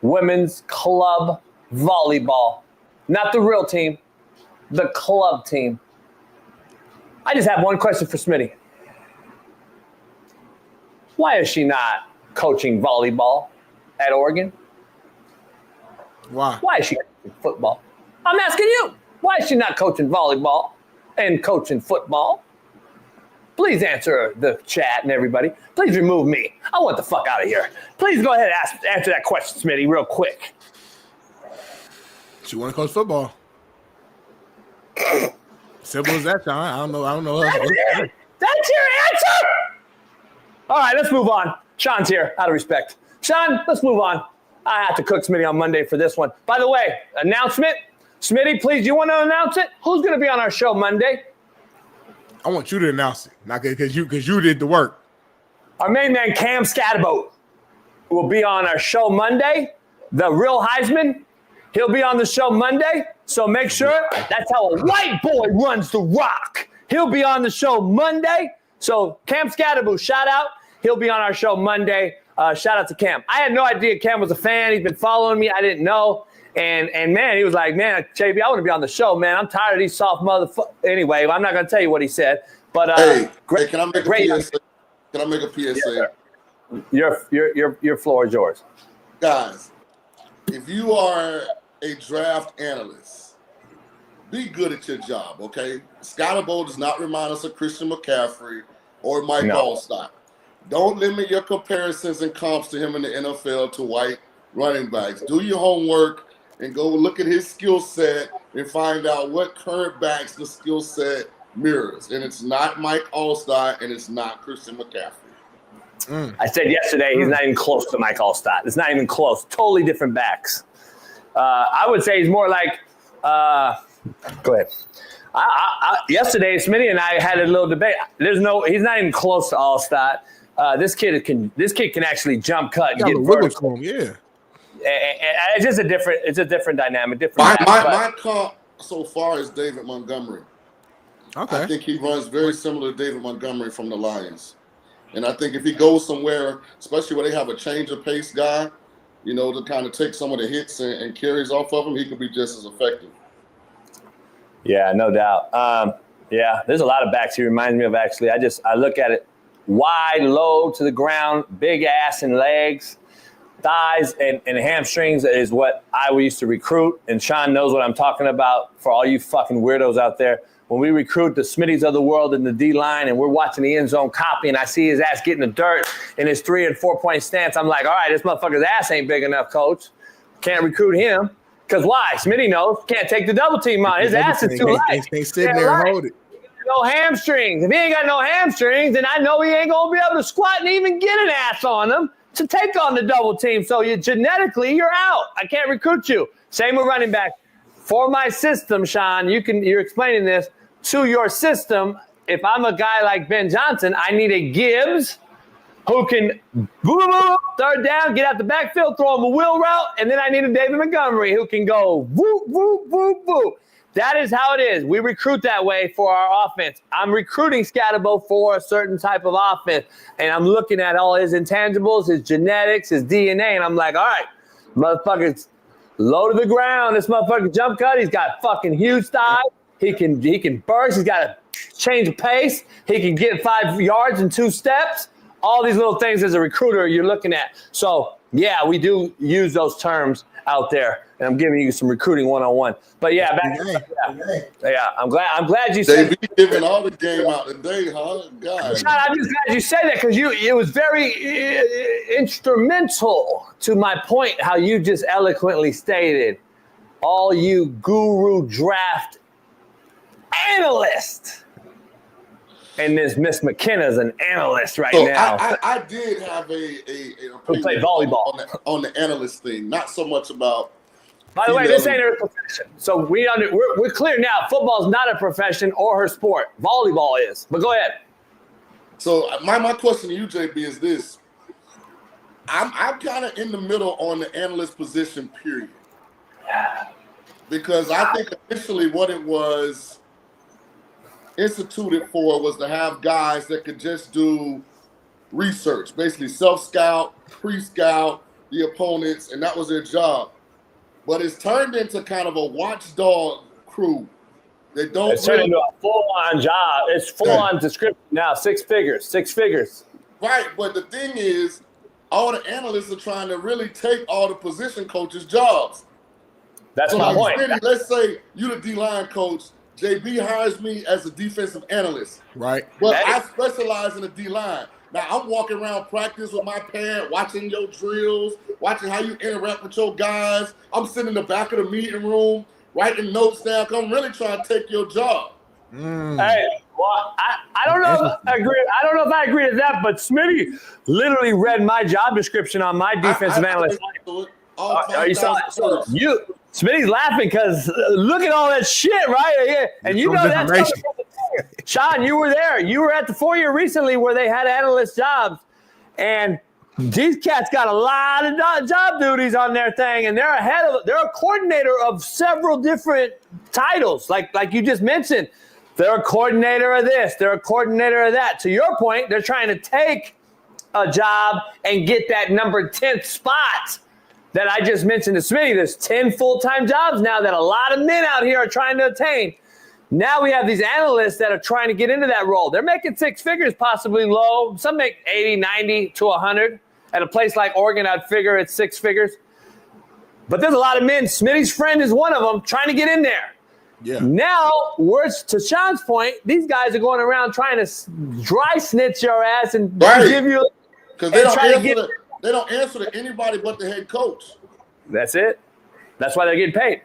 Women's Club Volleyball. Not the real team, the club team. I just have one question for Smitty. Why is she not coaching volleyball at Oregon? Why? Why is she coaching football? I'm asking you. Why is she not coaching volleyball and coaching football? Please answer the chat and everybody. Please remove me. I want the fuck out of here. Please go ahead and answer that question, Smitty, real quick. She want to coach football. Simple as that, Shaun. I don't know. That's it. That's your answer. All right, let's move on. Shaun's here, out of respect. Shaun, let's move on. I have to cook Smitty on Monday for this one. By the way, announcement. Smitty, please, you want to announce it? Who's going to be on our show Monday? I want you to announce it, not because you did the work. Our main man, Cam Scatterboat, will be on our show Monday. the real Heisman. He'll be on the show Monday, so make sure that's how a white boy runs the rock. He'll be on the show Monday. So Cam Scatterboo, shout out. He'll be on our show Monday. Shout out to Cam. I had no idea Cam was a fan. He's been following me. I didn't know. And man, he was like, man, JB, I want to be on the show, man. I'm tired of these soft motherfuckers. Anyway, I'm not going to tell you what he said. But hey, can I make a PSA? Can I make a PSA? Your floor is yours. Guys, if you are a draft analyst, be good at your job, okay? Scotterbo does not remind us of Christian McCaffrey or Mike Allstott. Don't limit your comparisons and comps to him in the NFL to white running backs. Do your homework and go look at his skill set and find out what current backs the skill set mirrors. And it's not Mike Allstott and it's not Christian McCaffrey. I said yesterday he's not even close to Mike Allstott. It's not even close. Totally different backs. I would say he's more like go ahead. Yesterday, Smitty and I had a little debate. He's not even close to Allstott. This kid can actually jump cut and get vertical. Yeah. It's just a different dynamic. My comp so far is David Montgomery. Okay. I think he runs very similar to David Montgomery from the Lions. And I think if he goes somewhere, especially where they have a change of pace guy, to kind of take some of the hits and carries off of him, he could be just as effective. Yeah, no doubt. There's a lot of backs he reminds me of, actually. I look at it wide, low to the ground, big ass and legs, thighs, and hamstrings is what I used to recruit. And Shaun knows what I'm talking about for all you fucking weirdos out there. When we recruit the Smitties of the world in the D-line and we're watching the end zone copy and I see his ass getting the dirt in his 3 and 4 point stance, I'm like, all right, this motherfucker's ass ain't big enough, coach. Can't recruit him. Because why? Smitty knows. Can't take the double team on. His ass is too light. They sitting there and hold it. No hamstrings. If he ain't got no hamstrings, then I know he ain't going to be able to squat and even get an ass on him to take on the double team. So genetically, you're out. I can't recruit you. Same with running back. For my system, Shaun, you're explaining this. To your system, if I'm a guy like Ben Johnson, I need a Gibbs who can third down, get out the backfield, throw him a wheel route, and then I need a David Montgomery who can go whoop, whoop, whoop, whoop. That is how it is. We recruit that way for our offense. I'm recruiting Scatterbo for a certain type of offense, and I'm looking at all his intangibles, his genetics, his DNA, and I'm like, all right, motherfucker's low to the ground. This motherfucker jump cut. He's got fucking huge thighs. He can burst. He's got a change of pace. He can get 5 yards in 2 steps. All these little things as a recruiter you're looking at. So, yeah, we do use those terms out there, and I'm giving you some recruiting 101. But yeah, I'm glad you said. They be giving all the game out today, huh? God. Shaun, I'm just glad you said that because it was very instrumental to my point. How you just eloquently stated, all you guru draft analysts. And this Miss McKenna's an analyst right now. I did have a who played volleyball on the analyst thing, not so much about. By the way, this ain't her profession, so we're clear now. Football's not a profession or her sport. Volleyball is. But go ahead. So my question to you, JB, is this: I'm kind of in the middle on the analyst position, period, because I think initially what it was instituted for was to have guys that could just do research, basically self-scout, pre-scout the opponents, and that was their job. But it's turned into kind of a watchdog crew. They don't. It's turned into a full-on job. It's full-on description now. 6 figures. Right, but the thing is, all the analysts are trying to really take all the position coaches' jobs. That's my point. Let's say you're the D-line coach. JB hires me as a defensive analyst. Right. But I specialize in the D-line. Now, I'm walking around practice with my pad, watching your drills, watching how you interact with your guys. I'm sitting in the back of the meeting room, writing notes down, because I'm really trying to take your job. Hey, well, I don't know if I agree. I don't know if I agree with that, but Smitty literally read my job description on my defensive analyst. You saw it. Smitty's laughing because look at all that shit, right? Yeah. And you know that's coming from the Shaun, you were there. You were at the 4-year recently where they had analyst jobs. And These cats got a lot of job duties on their thing, and they're a coordinator of several different titles, like you just mentioned. They're a coordinator of this, they're a coordinator of that. To your point, they're trying to take a job and get that number 10th spot that I just mentioned to Smitty. There's 10 full-time jobs now that a lot of men out here are trying to attain. Now we have these analysts that are trying to get into that role. They're making six figures, possibly low. Some make 80, 90 to 100. At a place like Oregon, I'd figure it's six figures. But there's a lot of men. Smitty's friend is one of them trying to get in there. Yeah. Now, worse to Shaun's point, these guys are going around trying to dry snitch your ass and give you because they don't answer to anybody but the head coach. That's it. That's why they're getting paid.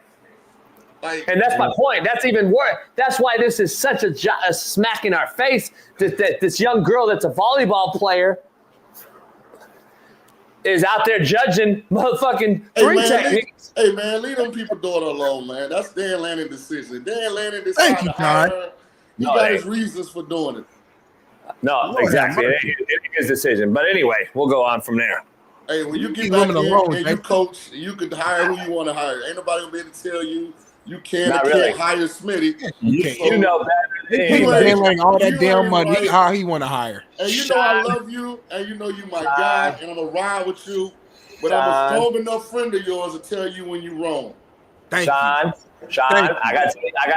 And that's my point. That's even worse. That's why this is such a smack in our face that this young girl that's a volleyball player is out there judging motherfucking techniques. Hey, man, leave them people doing it alone, man. That's Dan Lanning's decision. Dan Lanning decided Thank you, to hire her. He No, got it his reasons for doing it. No, exactly. It ain't his decision. But anyway, we'll go on from there. Hey, when you get back in and you coach, you can hire who you want to hire. Ain't nobody going to be able to tell you you can or can't hire Smitty. You know better. He ain't all that damn money. How he want to hire? And you know I love you, and you know you my guy, and I'm going to ride with you. But I'm a strong enough friend of yours to tell you when you're wrong. Shaun, I got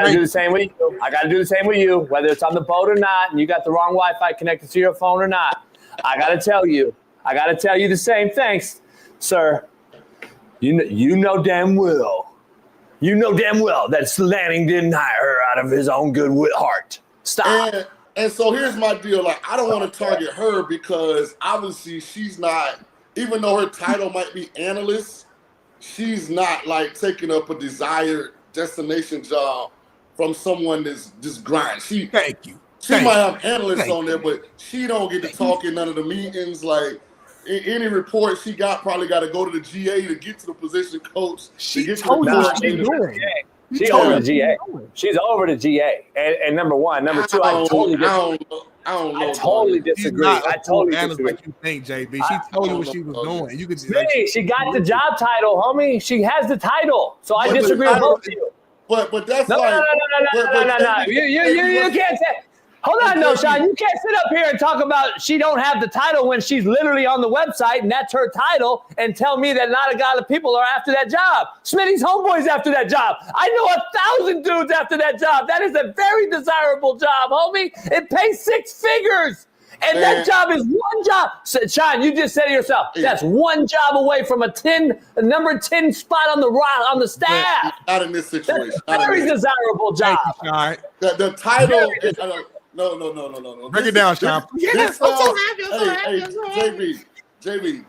to do the same with you. I got to do the same with you, whether it's on the boat or not, and you got the wrong Wi-Fi connected to your phone or not. I got to tell you the same. Thanks, sir. You know damn well that Lanning didn't hire her out of his own good heart. Stop. And so here's my deal. Like, I don't want to target her because obviously she's not, even though her title might be analyst, she's not like taking up a desired destination job from someone that's just grind. She might have analysts on there, but she don't get to talk in none of the meetings. Like any report she got probably got to go to the GA to get to the position coach. She's over the GA. She's over the GA. And number one, number two, I totally disagree. I totally disagree. What you think, JB? She told you what she was doing. You could she got the job title, homie. She has the title. So I disagree with both of you. But that's no. You can't say. Hold on, no, Shaun. You can't sit up here and talk about she don't have the title when she's literally on the website and that's her title and tell me that not a lot of people are after that job. Smitty's homeboy's after that job. I know 1,000 dudes after that job. That is a very desirable job, homie. It pays six figures. And that job is one job. Shaun, you just said it yourself. That's one job away from a number 10 spot on the staff. Not in this situation. That's a very desirable job. The title is... No. Break it down, Shaun. Yes, JB,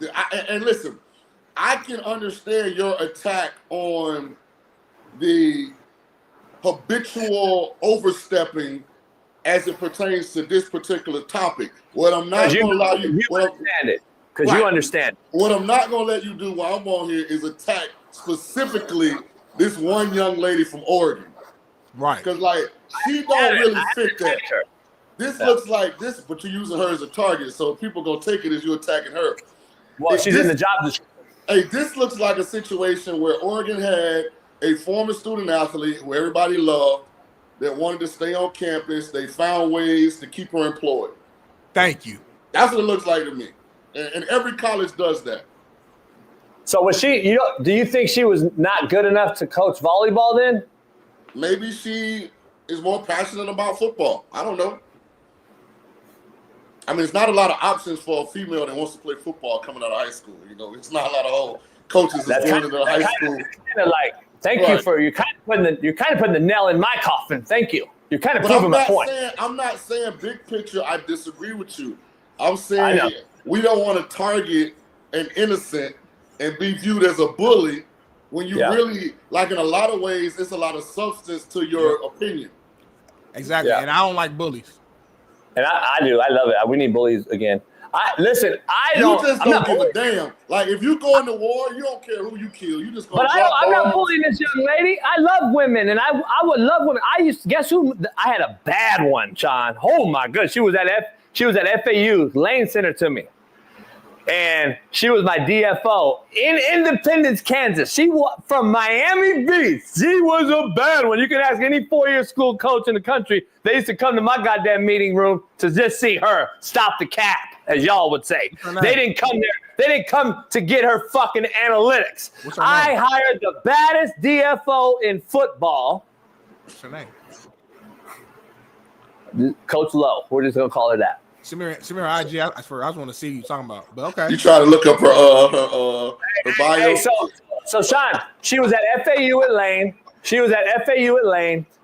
and listen, I can understand your attack on the habitual overstepping as it pertains to this particular topic. What I'm not going to allow you to understand it. Because you understand. What I'm not going to let you do while I'm on here is attack specifically this one young lady from Oregon. Right. Because, like, she don't really fit that. This looks like this, but you're using her as a target, so people going to take it as you attacking her. Well, she's in the job description. Hey, this looks like a situation where Oregon had a former student athlete who everybody loved that wanted to stay on campus. They found ways to keep her employed. Thank you. That's what it looks like to me. And every college does that. So was she, do you think she was not good enough to coach volleyball then? Maybe she is more passionate about football. I don't know. I mean, it's not a lot of options for a female that wants to play football coming out of high school. It's not a lot of old coaches that's going into high school. Thank you for you're kind of putting the nail in my coffin. Thank you. You're kind of proving my point. I'm not saying big picture. I disagree with you. I'm saying we don't want to target an innocent and be viewed as a bully when you really, like in a lot of ways, it's a lot of substance to your opinion. Exactly. And I don't like bullies. And I do. I love it. We need bullies again. You just don't give a damn. Like, if you go into war, you don't care who you kill. You just go. But I'm not bullying this young lady. I love women, and I would love women. Guess who? I had a bad one, Shaun. Oh my goodness, she was at FAU. Lane sent her to me. And she was my DFO in Independence, Kansas. She was from Miami Beach. She was a bad one. You can ask any four-year school coach in the country. They used to come to my goddamn meeting room to just see her stop the cap, as y'all would say. They didn't come there. They didn't come to get her fucking analytics. I hired the baddest DFO in football. What's her name? Coach Lowe. We're just going to call her that. Samir IG. I was want to see you talking about, but okay. You try to look up her bio. Hey, so Shaun, she was at FAU at Lane.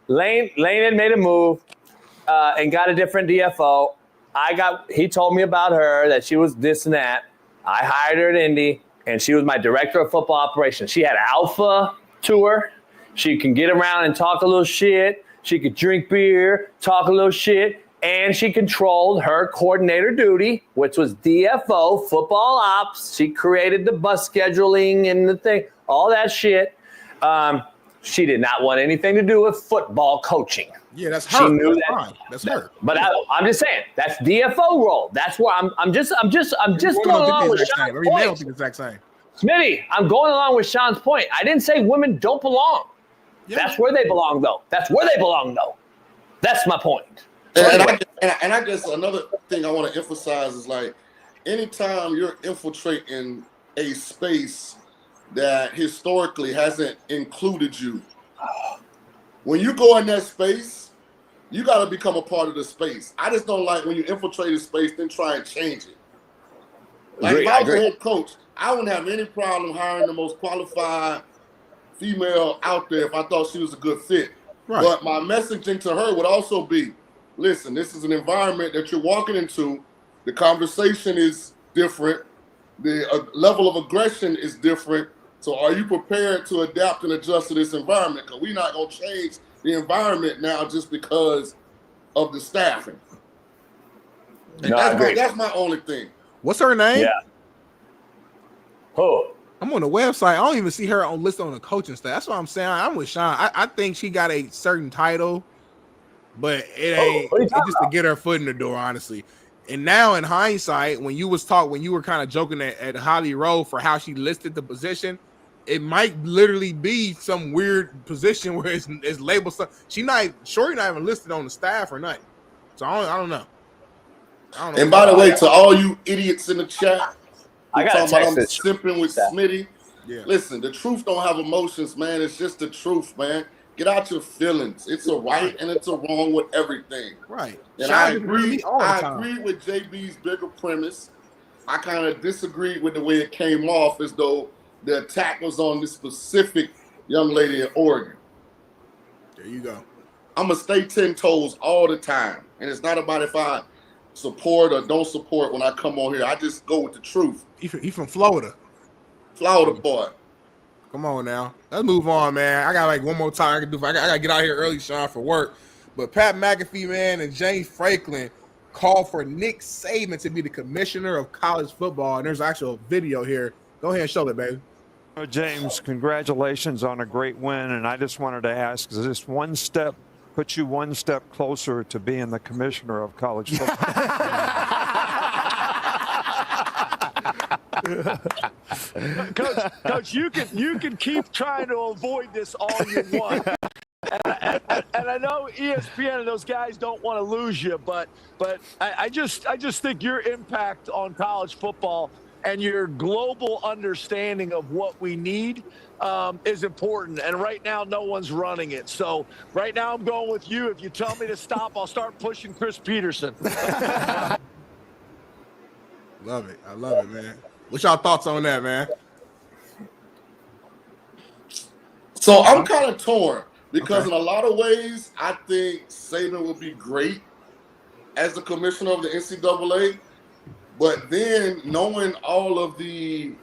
Lane had made a move and got a different DFO. He told me about her, that she was this and that. I hired her at Indy, and she was my director of football operations. She had Alpha tour. She can get around and talk a little shit. She could drink beer, talk a little shit. And she controlled her coordinator duty, which was DFO, football ops. She created the bus scheduling and the thing, all that shit. She did not want anything to do with football coaching. Yeah, that's her. She knew that's that. fine. That's her. But I'm just saying that's DFO role. That's where I'm just going along with Shaun's point. They don't think the exact same. Smitty, I'm going along with Shaun's point. I didn't say women don't belong. Yeah. That's where they belong, though. That's my point. And I guess another thing I want to emphasize is like anytime you're infiltrating a space that historically hasn't included you, when you go in that space, you got to become a part of the space. I just don't like when you infiltrate a space, then try and change it. Like if I was a head coach, I wouldn't have any problem hiring the most qualified female out there if I thought she was a good fit. Right. But my messaging to her would also be, listen, this is an environment that you're walking into. The conversation is different. The level of aggression is different. So are you prepared to adapt and adjust to this environment? Because we're not going to change the environment now just because of the staffing. And that's my only thing. What's her name? Yeah. Who? I'm on the website. I don't even see her on list on the coaching staff. That's what I'm saying. I'm with Shaun. I think she got a certain title, but it ain't. It's just to get her foot in the door, honestly. And now, in hindsight, when you were kind of joking at Holly Rowe for how she listed the position, it might literally be some weird position where it's labeled stuff. Shorty not even listed on the staff or nothing. So I don't know. And by the way, to all you idiots in the chat, I got talking about I'm sipping with that. Smitty. Yeah. Listen, the truth don't have emotions, man. It's just the truth, man. Get out your feelings. It's a right and it's a wrong with everything. Right. And I agree with JB's bigger premise. I kind of disagreed with the way it came off as though the attack was on this specific young lady in Oregon. There you go. I'm going to stay 10 toes all the time. And it's not about if I support or don't support when I come on here. I just go with the truth. He from Florida. Florida boy. Come on now. Let's move on, man. I got like one more time I can do. I got to get out here early, Shaun, for work. But Pat McAfee, man, and James Franklin called for Nick Saban to be the commissioner of college football. And there's actual video here. Go ahead and show it, baby. James, congratulations on a great win. And I just wanted to ask, is this one step put you one step closer to being the commissioner of college football? Coach, you can keep trying to avoid this all you want. And I know ESPN and those guys don't want to lose you, but I just think your impact on college football and your global understanding of what we need is important. And right now, no one's running it. So right now, I'm going with you. If you tell me to stop, I'll start pushing Chris Peterson. Love it. I love it, man. What's y'all thoughts on that, man? So I'm kind of torn because in a lot of ways, I think Saban would be great as the commissioner of the NCAA. But then knowing all of the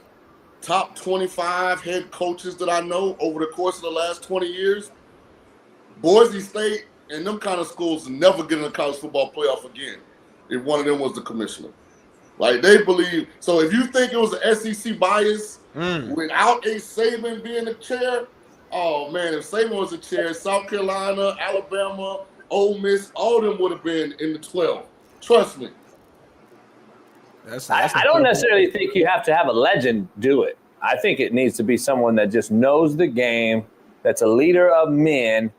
top 25 head coaches that I know over the course of the last 20 years, Boise State and them kind of schools never get in the college football playoff again if one of them was the commissioner. Like they believe. So if you think it was an SEC bias without a Saban being the chair, oh man, if Saban was the chair, South Carolina, Alabama, Ole Miss, all of them would have been in the 12. Trust me. I don't necessarily think you have to have a legend do it. I think it needs to be someone that just knows the game, that's a leader of men,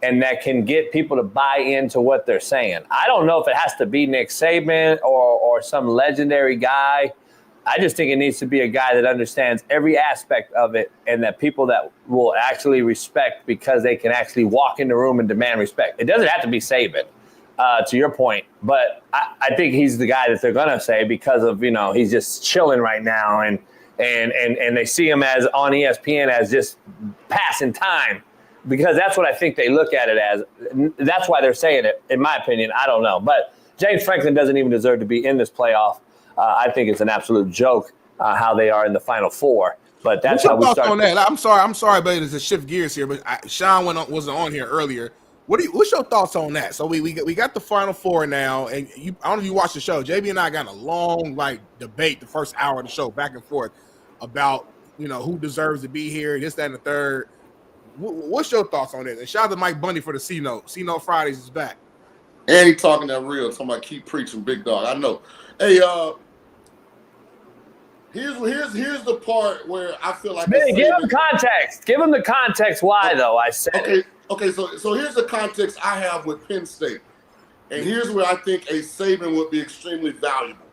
and that can get people to buy into what they're saying. I don't know if it has to be Nick Saban or some legendary guy. I just think it needs to be a guy that understands every aspect of it and that people that will actually respect because they can actually walk in the room and demand respect. It doesn't have to be Saban, to your point, but I think he's the guy that they're going to say because of, he's just chilling right now and they see him as on ESPN as just passing time because that's what I think they look at it as. That's why they're saying it, in my opinion. I don't know. But James Franklin doesn't even deserve to be in this playoff. I think it's an absolute joke how they are in the Final Four. But that's how we start. On that? I'm sorry, but it's a shift gears here. But Shaun wasn't on here earlier. What's your thoughts on that? So we got the Final Four now, and I don't know if you watched the show. JB and I got a long debate the first hour of the show, back and forth about who deserves to be here, this, that, and the third. What's your thoughts on this? And shout out to Mike Bundy for the C-Note. C-Note Fridays is back. And he talking that real. Talking about keep preaching, big dog. I know. Hey, here's the part where I feel like give him context. Give him the context why though. I said okay. So here's the context I have with Penn State, and here's where I think a Saban would be extremely valuable.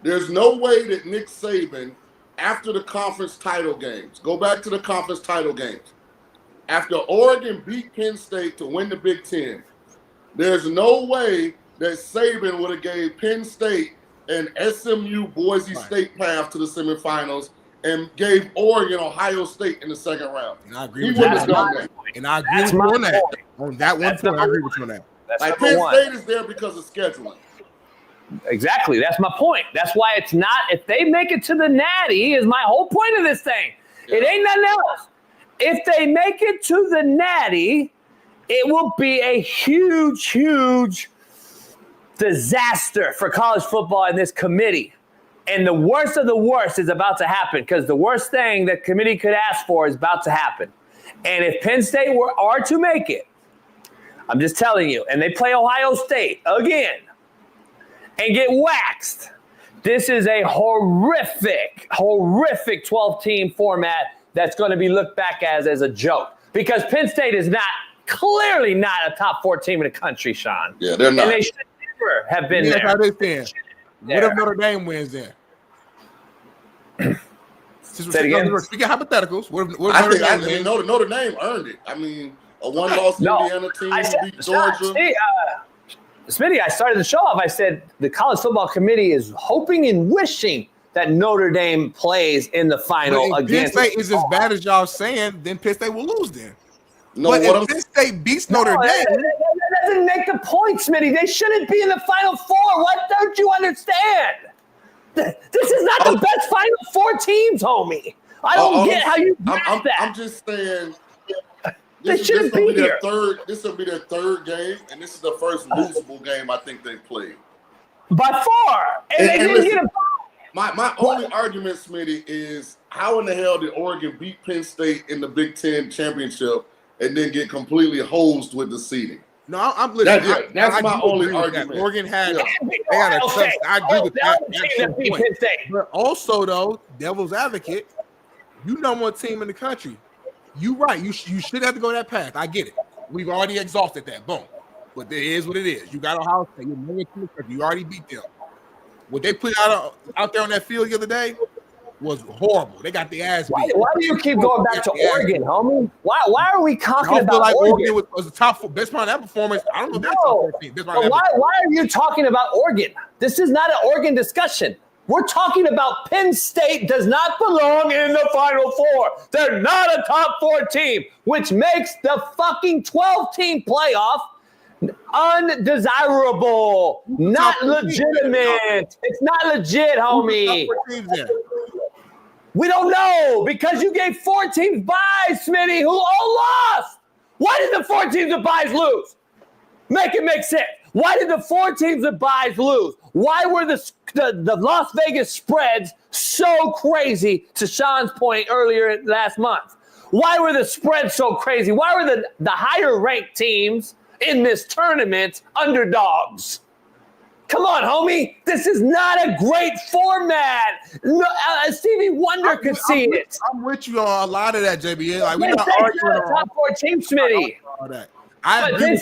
There's no way that Nick Saban, after the conference title games, go back to the conference title games, after Oregon beat Penn State to win the Big Ten, there's no way that Saban would have gave Penn State an SMU Boise State path to the semifinals and gave Oregon Ohio State in the second round. And I agree with you on that. And I agree with you on that. On that one point, I agree with you on that. Like Penn State is there because of scheduling. Exactly. That's my point. That's why it's not. If they make it to the Natty, is my whole point of this thing. Yeah. It ain't nothing else. If they make it to the Natty, it will be a huge, huge disaster for college football and this committee. And the worst of the worst is about to happen because the worst thing that committee could ask for is about to happen. And if Penn State are to make it, I'm just telling you, and they play Ohio State again and get waxed, this is a horrific 12-team format that's going to be looked back as a joke because Penn State is clearly not a top 4 team in the country, Shaun. Yeah, they're not. And they should never have been there. How they stand. What if Notre Dame wins then? Say it again. Speaking of hypotheticals, what if Notre Dame earned it. I mean, a one-loss Indiana team beat Georgia. Smitty, I started the show off. I said the college football committee is hoping and wishing that Notre Dame plays in the final against. Penn State is as bad as y'all saying, then Penn State will lose then. No, but if Penn State beats Notre Dame, that doesn't make the point, Smitty. They shouldn't be in the Final Four. What don't you understand? This is not the best Final Four teams, homie. I don't get how you grasp that. I'm just saying. They shouldn't be here. This will be their third game, and this is the first losable game I think they've played. By far. And they didn't get a My only argument, Smitty, is how in the hell did Oregon beat Penn State in the Big Ten championship and then get completely hosed with the seeding? No, I'm listening. That's my only argument. Oregon had they had a tough. I agree with that. But also, though, devil's advocate, you number one team in the country. You right. You should have to go that path. I get it. We've already exhausted that. Boom. But it is what it is. You got Ohio State. You're number one team in the country. You already beat them. What they put out there on that field the other day was horrible. They got the ass beat. Why do you keep going back to Oregon, homie? Why are we talking about like Oregon? Was the top 4 best part of that performance? I don't know if that's top 14. Why are you talking about Oregon? This is not an Oregon discussion. We're talking about Penn State does not belong in the Final Four. They're not a top 4 team, which makes the fucking 12-team playoff undesirable, not legitimate. It's not legit, homie. We don't know because you gave 4 teams buys, Smitty, who all lost. Why did the 4 teams that buys lose? Make it make sense. Why did the 4 teams that buys lose? Why were the Las Vegas spreads so crazy, to Shaun's point earlier last month? Why were the spreads so crazy? Why were the higher ranked teams in this tournament underdogs? Come on, homie. This is not a great format. No, Stevie Wonder could see it. I'm with you on a lot of that, JB. Like, we're Penn not State's arguing not a on top 4 team, Smitty. all that. But Penn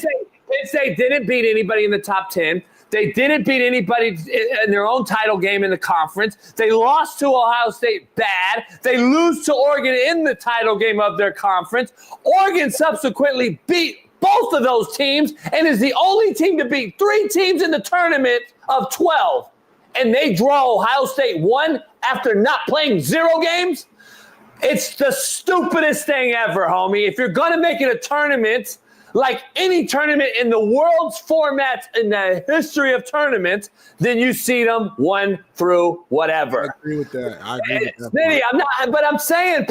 State didn't beat anybody in the top 10. They didn't beat anybody in their own title game in the conference. They lost to Ohio State bad. They lose to Oregon in the title game of their conference. Oregon subsequently beat both of those teams and is the only team to beat 3 teams in the tournament of 12. And they draw Ohio State 1 after not playing 0 games. It's the stupidest thing ever, homie. If you're going to make it a tournament, like any tournament in the world's formats in the history of tournaments, then you seed them 1 through whatever. I agree with that. Smitty, I'm saying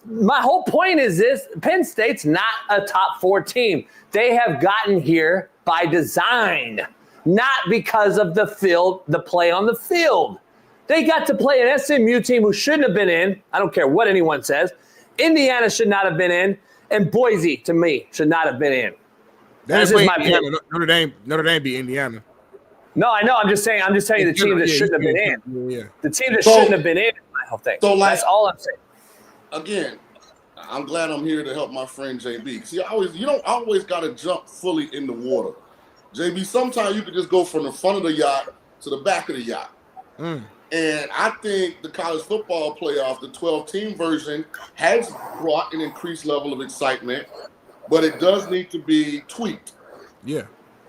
my whole point is this: Penn State's not a top 4 team. They have gotten here by design, not because of the play on the field. They got to play an SMU team who shouldn't have been in. I don't care what anyone says. Indiana should not have been in. And Boise, to me, should not have been in. That's my opinion. Notre Dame beat Indiana. No, I know. I'm just saying the team that shouldn't have been in. Yeah. The team that shouldn't have been in is my whole thing. So, that's all I'm saying. Again, I'm glad I'm here to help my friend JB. See, you don't always got to jump fully in the water. JB, sometimes you can just go from the front of the yacht to the back of the yacht. And I think the college football playoff, the 12-team version, has brought an increased level of excitement, but it does need to be tweaked. Yeah.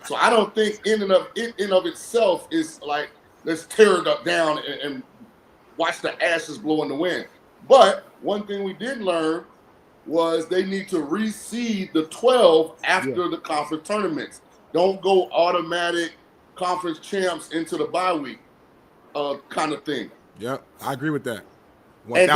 So I don't think in and of itself is like, let's tear it up down and watch the ashes blow in the wind. But one thing we did learn was they need to reseed the 12 after the conference tournaments. Don't go automatic conference champs into the bye week. Kind of thing. Yep, I agree with that. And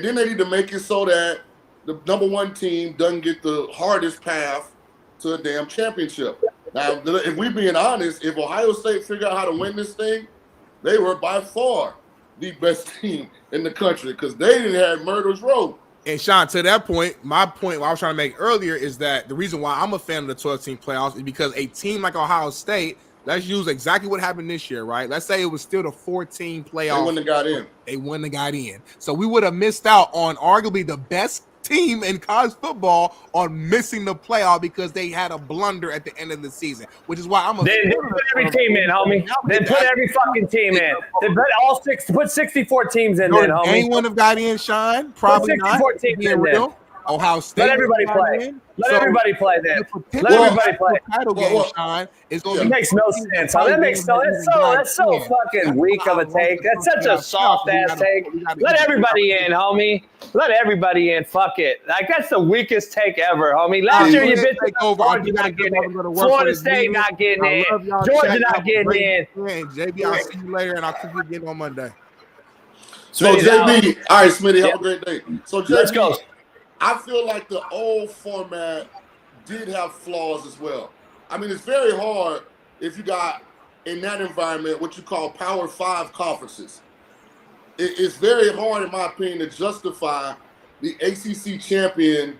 then they need to make it so that the number 1 team doesn't get the hardest path to a damn championship. Now, if we're being honest, if Ohio State figured out how to win this thing, they were by far the best team in the country because they didn't have Murder's Row. And Shaun, to that point, my point what I was trying to make earlier is that the reason why I'm a fan of the 12-team playoffs is because a team like Ohio State, let's use exactly what happened this year, right? Let's say it was still the 14 playoff. They wouldn't have got in. They wouldn't have got in. So we would have missed out on arguably the best team in college football on missing the playoff because they had a blunder at the end of the season, which is why I'm a They put every team in, homie. They put every fucking team in. They put 64 teams in there, homie. They wouldn't have got in, Shaun. Probably not. 64 teams in there. Ohio State. Let everybody play. Let everybody play then. Let everybody play. Title game, Shaun, is going It makes no sense. That makes that's so fucking weak of a take. That's such a soft ass take. Let everybody in, homie. Let everybody in. Fuck it. Like that's the weakest take ever, homie. Last year you bitched about Georgia not getting in. Florida State not getting in. Georgia not getting in. JB, I'll see you later, and I'll keep you again on Monday. So JB, all right, Smitty, have a great day. So JB, let's go. I feel like the old format did have flaws as well. I mean, it's very hard if you got in that environment what you call Power 5 conferences. It's very hard, in my opinion, to justify the ACC champion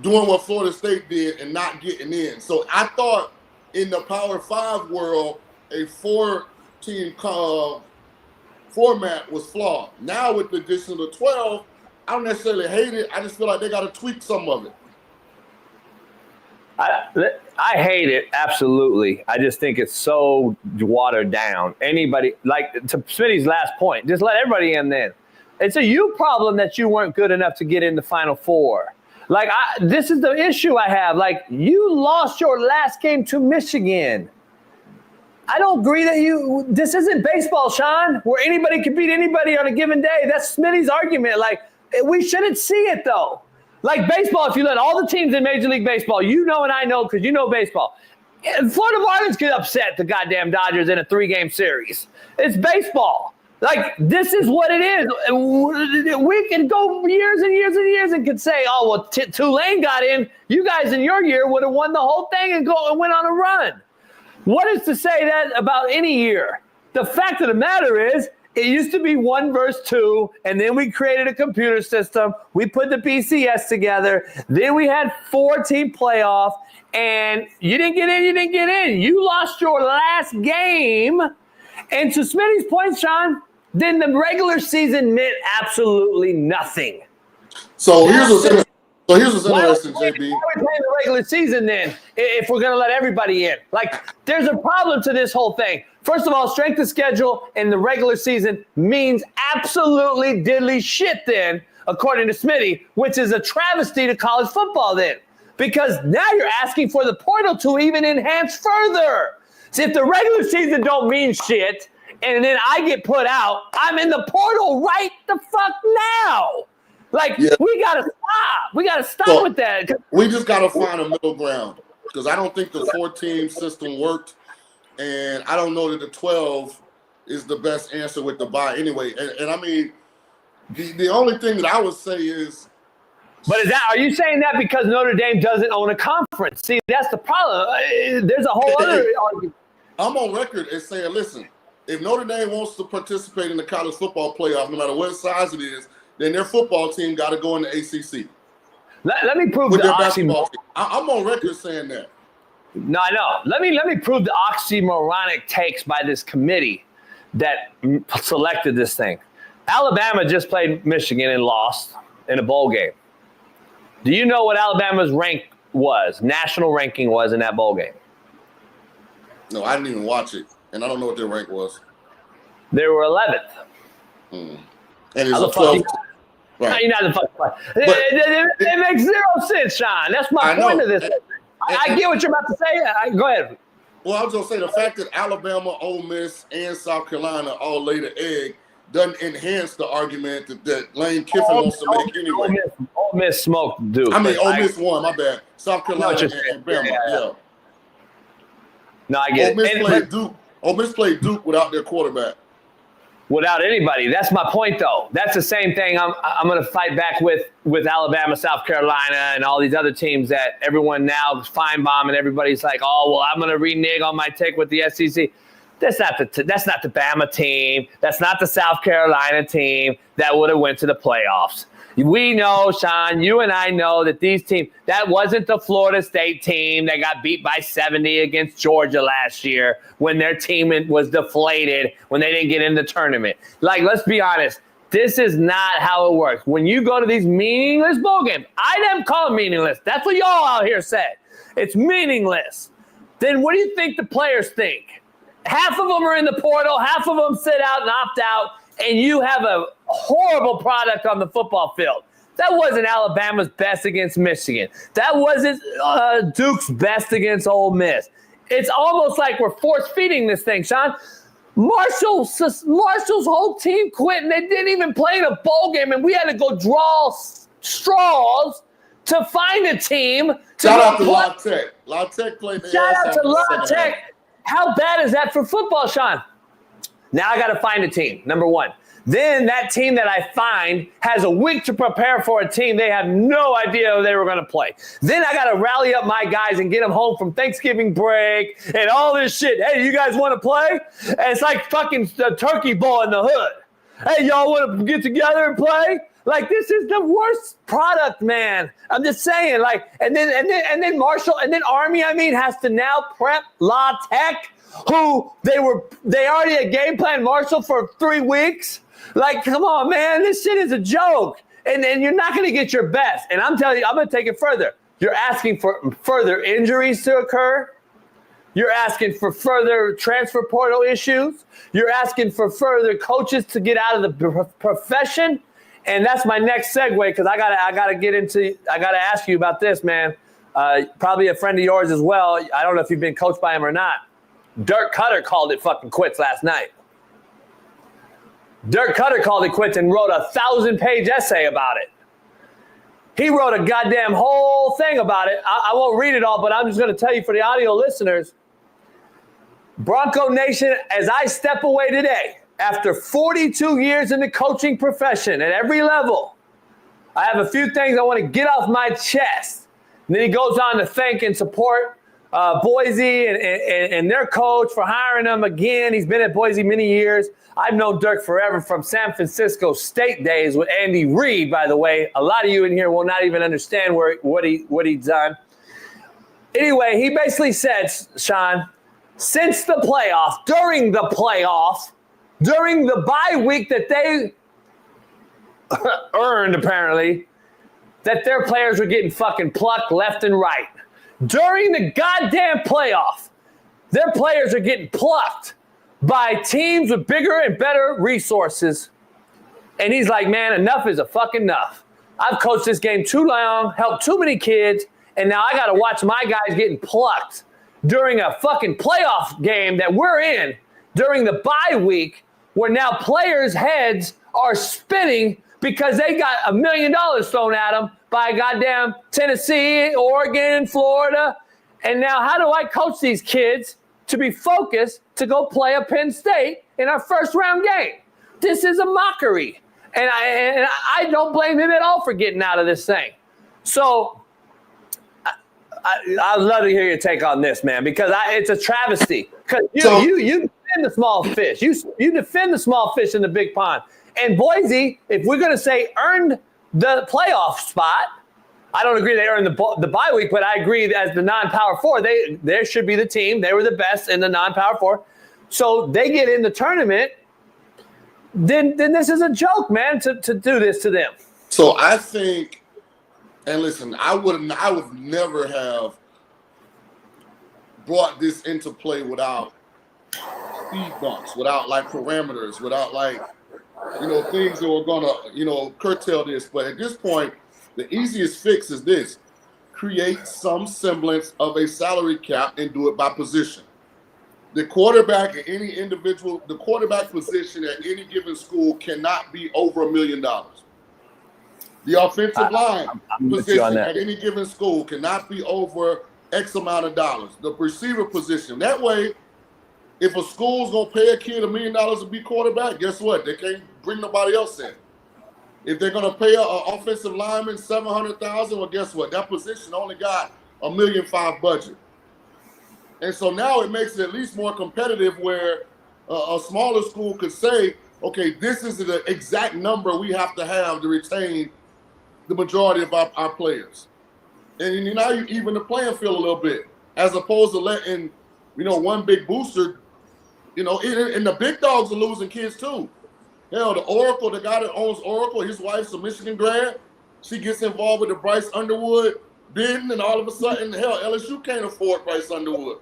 doing what Florida State did and not getting in. So I thought in the Power 5 world, a 4-team format was flawed. Now with the addition of the 12, I don't necessarily hate it. I just feel like they got to tweak some of it. I hate it, absolutely. I just think it's so watered down. Anybody, like to Smitty's last point, just let everybody in then. It's a you problem that you weren't good enough to get in the Final Four. Like, this is the issue I have. Like, you lost your last game to Michigan. I don't agree that this isn't baseball, Shaun, where anybody can beat anybody on a given day. That's Smitty's argument. Like, we shouldn't see it, though. Like baseball, if you let all the teams in Major League Baseball, you know and I know because you know baseball. Florida Marlins get upset the goddamn Dodgers in a 3-game series. It's baseball. Like, this is what it is. We can go years and years and years and could say, oh, well, Tulane got in. You guys in your year would have won the whole thing and went on a run. What is to say that about any year? The fact of the matter is, It used to be 1 versus 2, and then we created a computer system. We put the BCS together. Then we had 4-team playoff, and you didn't get in. You lost your last game. And to Smitty's point, Shaun, then the regular season meant absolutely nothing. So here's what's interesting, JB. Why are we playing the regular season then if we're going to let everybody in? Like, there's a problem to this whole thing. First of all, strength of schedule in the regular season means absolutely diddly shit then, according to Smitty, which is a travesty to college football then. Because now you're asking for the portal to even enhance further. So if the regular season don't mean shit, and then I get put out, I'm in the portal right the fuck now. Like, we got to stop. We got to stop with that. We just got to find a middle ground because I don't think the 4-team system worked, and I don't know that the 12 is the best answer with the bye anyway. And I mean, the only thing that I would say is, but are you saying that because Notre Dame doesn't own a conference? See, that's the problem. There's a whole other argument. I'm on record as saying, listen, if Notre Dame wants to participate in the college football playoff, no matter what size it is, then their football team got to go in the ACC. Let me prove with the their basketball oxymoron. team. I'm on record saying that. No, I know. Let me prove the oxymoronic takes by this committee that selected this thing. Alabama just played Michigan and lost in a bowl game. Do you know what Alabama's rank was, national ranking was in that bowl game? No, I didn't even watch it, and I don't know what their rank was. They were 11th. And it's a 12. Right. You're not the fucking it makes zero sense, Shaun. That's my point of this. I get what you're about to say. Go ahead. Well, I was going to say the fact that Alabama, Ole Miss, and South Carolina all laid an egg doesn't enhance the argument that Lane Kiffin wants to make anyway. Ole Miss smoked Duke. I mean, Ole Miss won, my bad. South Carolina and Bama, yeah. No, I get it. Ole Miss played Duke without their quarterback. Without anybody. That's my point, though. That's the same thing I'm going to fight back with Alabama, South Carolina, and all these other teams that everyone now is fine-bombing. Everybody's like, oh, well, I'm going to renege on my take with the SEC. That's not the Bama team. That's not the South Carolina team that would have went to the playoffs. We know, Shaun, you and I know that these teams, that wasn't the Florida State team that got beat by 70 against Georgia last year when their team was deflated when they didn't get in the tournament. Like, let's be honest. This is not how it works. When you go to these meaningless bowl games, I didn't call them meaningless. That's what y'all out here said. It's meaningless. Then what do you think the players think? Half of them are in the portal. Half of them sit out and opt out. And you have a horrible product on the football field. That wasn't Alabama's best against Michigan. That wasn't Duke's best against Ole Miss. It's almost like we're force-feeding this thing, Shaun. Marshall's whole team quit, and they didn't even play in a bowl game, and we had to go draw straws to find a team. Shout out to La Tech. La Tech played the Shout out to La Tech. How bad is that for football, Shaun? Now I got to find a team, number one. Then that team that I find has a week to prepare for a team they have no idea who they were going to play. Then I got to rally up my guys and get them home from Thanksgiving break and all this shit. Hey, you guys want to play? And it's like fucking the turkey bowl in the hood. Hey, y'all want to get together and play? Like, this is the worst product, man. I'm just saying, like, and then Marshall and then Army, has to now prep La Tech, who they already had game plan Marshall for 3 weeks. Like, come on, man, this shit is a joke. And you're not going to get your best. And I'm telling you, I'm going to take it further. You're asking for further injuries to occur. You're asking for further transfer portal issues. You're asking for further coaches to get out of the profession. And that's my next segue, because I gotta ask you about this, man. Probably a friend of yours as well. I don't know if you've been coached by him or not. Dirk Cutter called it fucking quits last night. Dirk Cutter called it quits and wrote a 1,000-page essay about it. He wrote a goddamn whole thing about it. I won't read it all, but I'm just going to tell you for the audio listeners. Bronco Nation, as I step away today, after 42 years in the coaching profession at every level, I have a few things I want to get off my chest. And then he goes on to thank and support Boise and their coach for hiring him again. He's been at Boise many years. I've known Dirk forever from San Francisco State days with Andy Reid, by the way. A lot of you in here will not even understand what he's done. Anyway, he basically said, Shaun, since the playoff, during the bye week that they earned, apparently, that their players were getting fucking plucked left and right. During the goddamn playoff, their players are getting plucked by teams with bigger and better resources. And he's like, man, enough is a fucking enough. I've coached this game too long, helped too many kids, and now I got to watch my guys getting plucked during a fucking playoff game that we're in during the bye week, where now players' heads are spinning because they got $1 million thrown at them by goddamn Tennessee, Oregon, Florida. And now how do I coach these kids to be focused to go play a Penn State in our first round game? This is a mockery. And I don't blame him at all for getting out of this thing. So I'd love to hear your take on this, man, because it's a travesty. Because you defend the small fish. You defend the small fish in the big pond. And Boise, if we're going to say earned the playoff spot, I don't agree they earned the bye week, but I agree that as the non-Power 4, they should be the team. They were the best in the non-Power 4. So they get in the tournament, then this is a joke, man, to do this to them. So I think, and listen, I would never have brought this into play without speed bumps, without like parameters, without like, things that were gonna, curtail this. But at this point, the easiest fix is this: create some semblance of a salary cap and do it by position. The quarterback the quarterback position at any given school cannot be over $1 million. The offensive line position at any given school cannot be over X amount of dollars. The receiver position. That way, if a school's gonna pay a kid $1 million to be quarterback, guess what? They can't bring nobody else in. If they're gonna pay an offensive lineman $700,000, well, guess what? That position only got $1.5 million budget. And so now it makes it at least more competitive, where a smaller school could say, okay, this is the exact number we have to retain the majority of our players. And now you even the playing field a little bit, as opposed to letting, one big booster, and the big dogs are losing kids too. Hell, the guy that owns Oracle, his wife's a Michigan grad. She gets involved with the Bryce Underwood bidding, and all of a sudden, hell, LSU can't afford Bryce Underwood.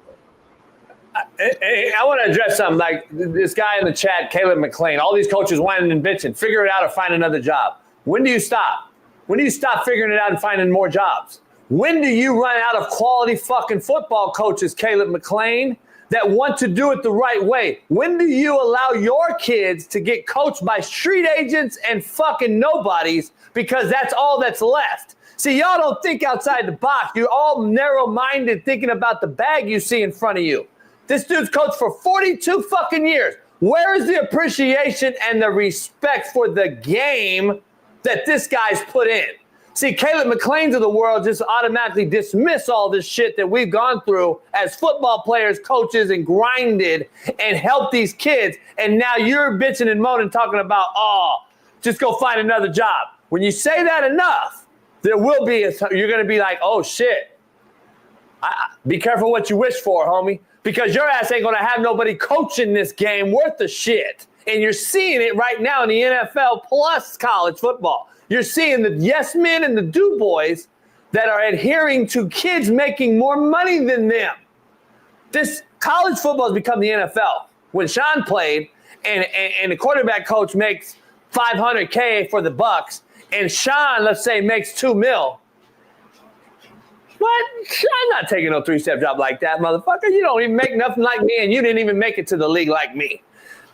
I want to address something like this guy in the chat, Caleb McLean. All these coaches whining and bitching. Figure it out or find another job. When do you stop? When do you stop figuring it out and finding more jobs? When do you run out of quality fucking football coaches, Caleb McLean, that want to do it the right way? When do you allow your kids to get coached by street agents and fucking nobodies because that's all that's left? See, y'all don't think outside the box. You're all narrow-minded thinking about the bag you see in front of you. This dude's coached for 42 fucking years. Where is the appreciation and the respect for the game that this guy's put in? See, Caleb McLean's of the world just automatically dismiss all this shit that we've gone through as football players, coaches, and grinded and helped these kids. And now you're bitching and moaning, talking about, just go find another job. When you say that enough, there will be you're going to be like, oh, shit. Be careful what you wish for, homie, because your ass ain't going to have nobody coaching this game worth the shit. And you're seeing it right now in the NFL plus college football. You're seeing the yes men and the do boys that are adhering to kids making more money than them. This college football has become the NFL. When Shaun played and the quarterback coach makes $500K for the Bucks, and Shaun, let's say, makes $2 million. What? I'm not taking no 3-step job like that, motherfucker. You don't even make nothing like me, and you didn't even make it to the league like me.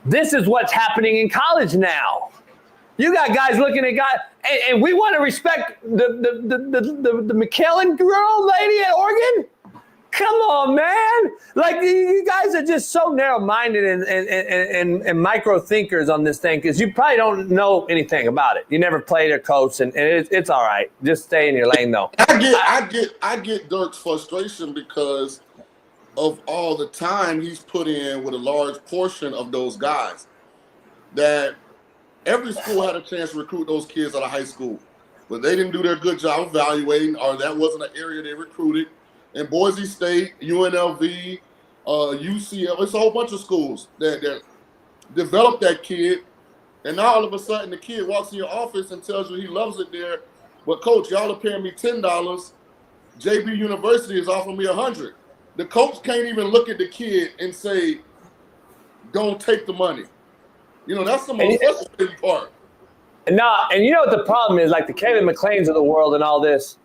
This is what's happening in college now. You got guys looking at guys, and we want to respect the McKellen girl lady at Oregon? Come on, man. Like, you guys are just so narrow-minded and micro-thinkers on this thing because you probably don't know anything about it. You never played or coached, and it's all right. Just stay in your lane, though. I get Dirk's frustration because of all the time he's put in with a large portion of those guys, that every school had a chance to recruit those kids out of high school, but they didn't do their good job evaluating, or that wasn't an area they recruited. And Boise State, UNLV, UCL, it's a whole bunch of schools that developed that kid. And now all of a sudden the kid walks in your office and tells you he loves it there. But coach, y'all are paying me $10. JB University is offering me $100. The coach can't even look at the kid and say, don't take the money. You know, that's the most frustrating part. And you know what the problem is? Like the Kevin McClains of the world and all this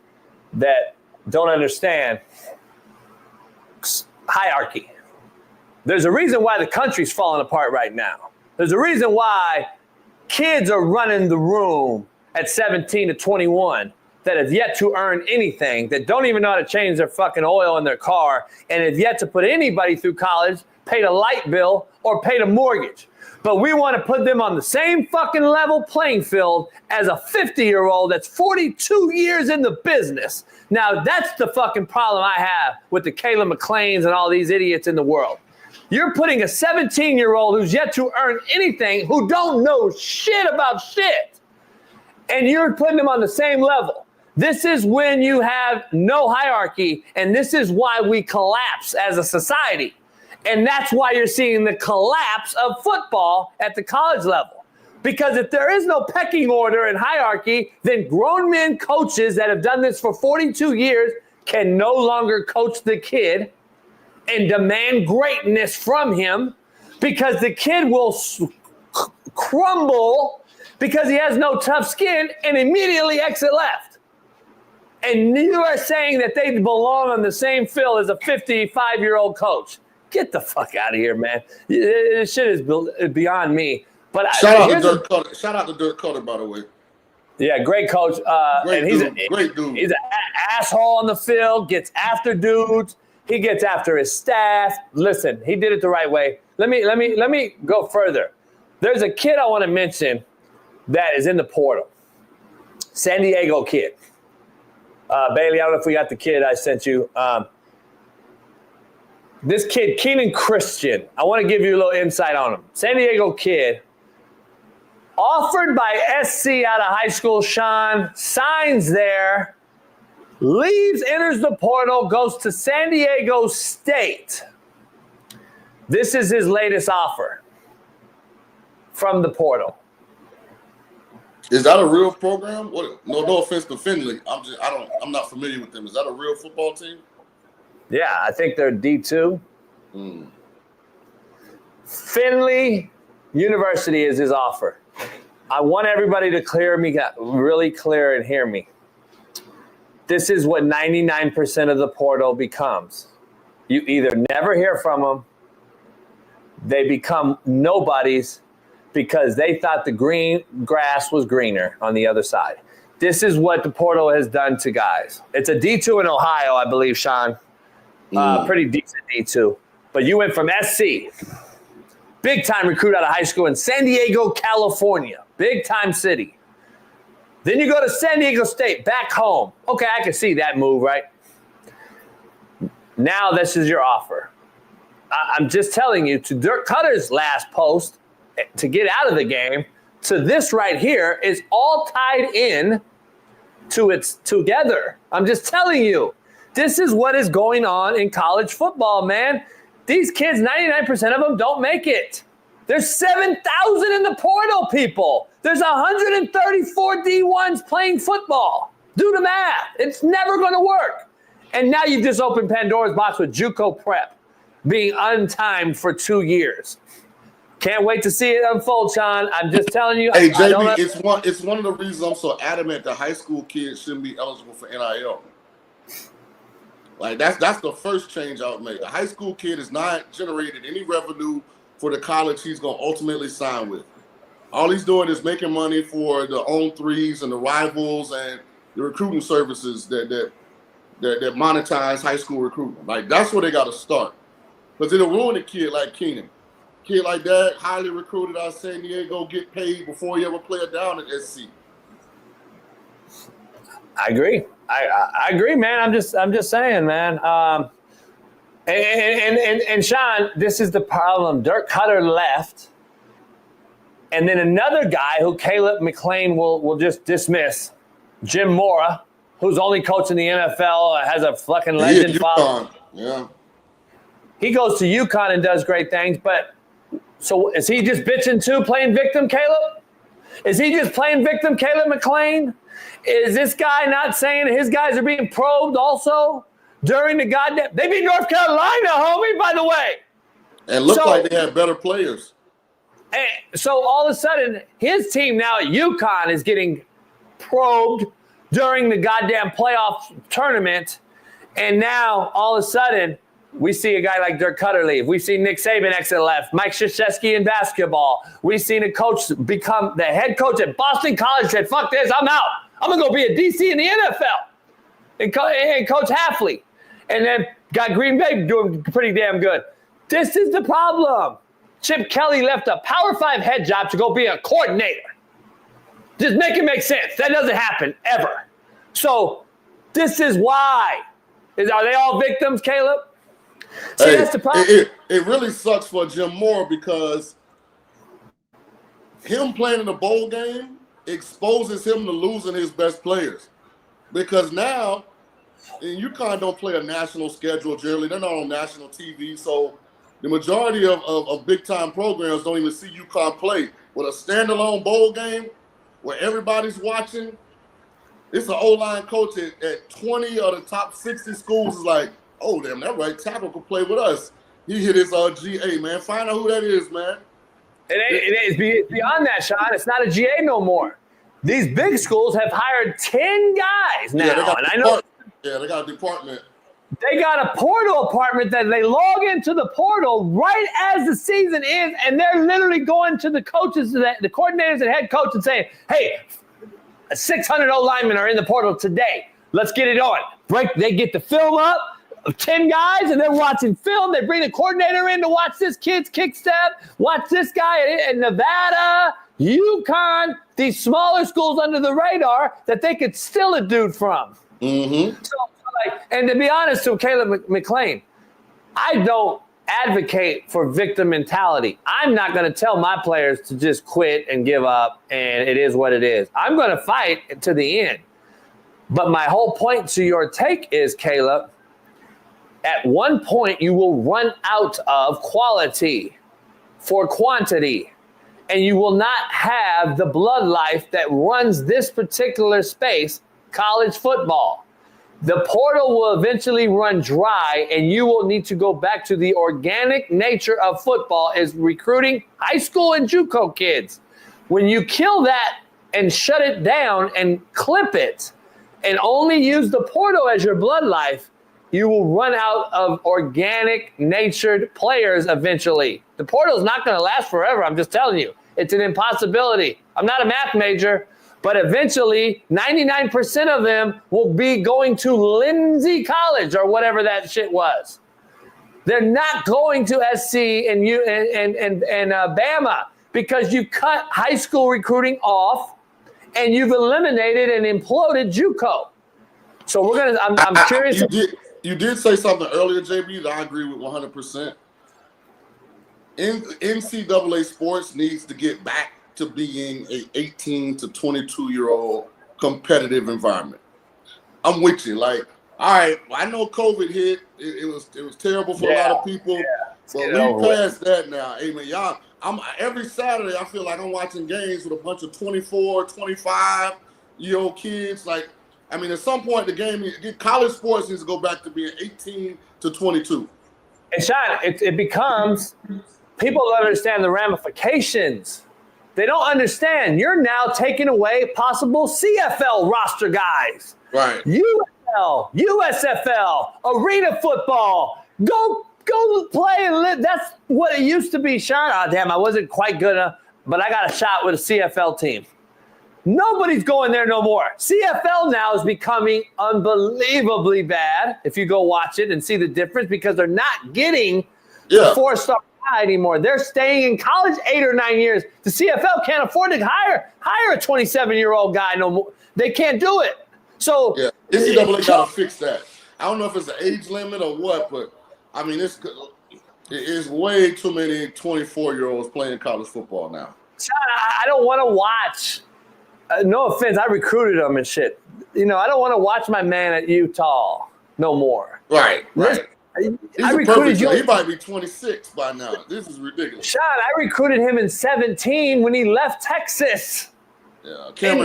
that don't understand hierarchy. There's a reason why the country's falling apart right now. There's a reason why kids are running the room at 17 to 21 that have yet to earn anything, that don't even know how to change their fucking oil in their car, and have yet to put anybody through college, paid a light bill, or paid a mortgage. But we want to put them on the same fucking level playing field as a 50-year-old that's 42 years in the business. Now, that's the fucking problem I have with the Caleb McClains and all these idiots in the world. You're putting a 17-year-old who's yet to earn anything, who don't know shit about shit, and you're putting them on the same level. This is when you have no hierarchy, and this is why we collapse as a society. And that's why you're seeing the collapse of football at the college level. Because if there is no pecking order and hierarchy, then grown men coaches that have done this for 42 years can no longer coach the kid and demand greatness from him, because the kid will crumble because he has no tough skin and immediately exit left. And you are saying that they belong on the same field as a 55-year-old coach. Get the fuck out of here, man. This shit is beyond me. But Shout out to Dirk Cutter, by the way. Yeah, great coach. Great dude. He's an asshole on the field, gets after dudes. He gets after his staff. Listen, he did it the right way. Let me go further. There's a kid I want to mention that is in the portal. San Diego kid. Bailey, I don't know if we got the kid I sent you. This kid, Keenan Christian, I want to give you a little insight on him. San Diego kid, offered by SC out of high school, Shaun, signs there, leaves, enters the portal, goes to San Diego State. This is his latest offer from the portal. Is that a real program? No offense to Finley. I'm not familiar with them. Is that a real football team? Yeah, I think they're D2. Finley University is his offer. I want everybody to really clear and hear me. This is what 99% of the portal becomes. You either never hear from them, they become nobodies because they thought the green grass was greener on the other side. This is what the portal has done to guys. It's a D2 in Ohio, I believe, Shaun. Pretty decent D2. But you went from SC, big-time recruit out of high school in San Diego, California, big-time city. Then you go to San Diego State, back home. Okay, I can see that move, right? Now this is your offer. I'm just telling you, to Dirk Cutter's last post, to get out of the game, to this right here is all tied in to it's together. I'm just telling you. This is what is going on in college football, man. These kids, 99% of them don't make it. There's 7,000 in the portal, people. There's 134 D1s playing football. Do the math. It's never going to work. And now you've just opened Pandora's box with JUCO prep being untimed for 2 years. Can't wait to see it unfold, Shaun. I'm just telling you. Hey, JB, it's one of the reasons I'm so adamant that high school kids shouldn't be eligible for NIL. Like that's the first change I would make. A high school kid is not generating any revenue for the college he's going to ultimately sign with. All he's doing is making money for the On3s and the rivals and the recruiting services that monetize high school recruitment. Like that's where they got to start. Because it'll ruin a kid like Keenan. Kid like that, highly recruited out of San Diego, get paid before he ever play it down at SC. I agree. I agree, man. I'm just saying, man. And Shaun, this is the problem. Dirk Cutter left. And then another guy who Caleb McLean will just dismiss, Jim Mora, who's only coach in the NFL, has a fucking legend following. Yeah. He goes to UConn and does great things, but so is he just bitching too, playing victim, Caleb? Is he just playing victim, Caleb McLean? Is this guy not saying his guys are being probed also during the goddamn? They beat North Carolina, homie, by the way. And looked like they had better players. And so all of a sudden, his team now at UConn is getting probed during the goddamn playoff tournament. And now all of a sudden, we see a guy like Dirk Cutter leave. We've seen Nick Saban exit left. Mike Krzyzewski in basketball. We've seen a coach become the head coach at Boston College. Said, "Fuck this, I'm out. I'm gonna go be a DC in the NFL." And Coach Hafley, and then got Green Bay doing pretty damn good. This is the problem. Chip Kelly left a Power 5 head job to go be a coordinator. Just make it make sense. That doesn't happen ever. So this is why. Are they all victims, Caleb? See, that's the problem. It really sucks for Jim Moore because him playing in the bowl game exposes him to losing his best players. Because now, and UConn don't play a national schedule generally. They're not on national TV. So the majority of big-time programs don't even see UConn play. With a standalone bowl game where everybody's watching, it's an O-line coach at 20 of the top 60 schools is like, oh, damn, that right tackle could play with us. He hit his GA, man. Find out who that is, man. It's beyond that, Shaun. It's not a GA no more. These big schools have hired 10 guys now. They got a department. They got a portal department that they log into the portal right as the season ends, and they're literally going to the coaches, the coordinators and head coach and saying, hey, 600 O-linemen are in the portal today. Let's get it on. They get the film up of 10 guys, and they're watching film. They bring the coordinator in to watch this kid's kick step, watch this guy in Nevada, UConn, these smaller schools under the radar that they could steal a dude from. Mm-hmm. And to be honest to Caleb McLean, I don't advocate for victim mentality. I'm not going to tell my players to just quit and give up, and it is what it is. I'm going to fight to the end. But my whole point to your take is, Caleb, at one point you will run out of quality for quantity, and you will not have the blood life that runs this particular space, college football. The portal will eventually run dry, and you will need to go back to the organic nature of football, is recruiting high school and JUCO kids. When you kill that and shut it down and clip it and only use the portal as your blood life, you will run out of organic natured players eventually. The portal is not going to last forever. I'm just telling you. It's an impossibility. I'm not a math major, but eventually 99% of them will be going to Lindsay College or whatever that shit was. They're not going to SC and Bama because you cut high school recruiting off and you've eliminated and imploded JUCO. So we're going to, I'm curious. You did say something earlier, JB, that I agree with 100%. NCAA sports needs to get back to being a 18 to 22-year-old competitive environment. I'm with you. Like, all right, I know COVID hit. It was terrible for a lot of people. But we passed that now. Hey, man, y'all, every Saturday I feel like I'm watching games with a bunch of 24, 25-year-old kids. Like, I mean, at some point, college sports needs to go back to being 18 to 22. And Shaun, it becomes, people don't understand the ramifications. They don't understand. You're now taking away possible CFL roster guys. Right. USL, USFL, arena football. Go play and live. That's what it used to be, Shaun. Oh, damn, I wasn't quite good enough, but I got a shot with a CFL team. Nobody's going there no more. CFL now is becoming unbelievably bad if you go watch it and see the difference because they're not getting the four-star guy anymore. They're staying in college 8 or 9 years. The CFL can't afford to hire a 27-year-old guy no more. They can't do it. So NCAA got to fix that. I don't know if it's an age limit or what, but I mean, it's way too many 24-year-olds playing college football now. Shaun, I don't want to watch. No offense, I recruited him and shit. I don't want to watch my man at Utah no more. Right. I recruited you. He might be 26 by now. This is ridiculous. Shaun, I recruited him in 17 when he left Texas. Yeah, Came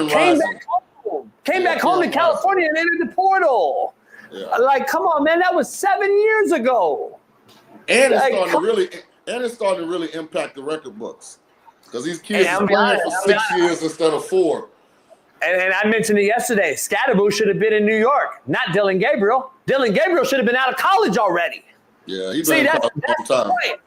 back home to California and entered the portal. Yeah. Like, come on, man, that was 7 years ago. And it's starting to really impact the record books because these kids are playing for 6 years instead of 4. And I mentioned it yesterday. Scadaboo should have been in New York, not Dylan Gabriel. Dylan Gabriel should have been out of college already. Yeah, he's been out a long time.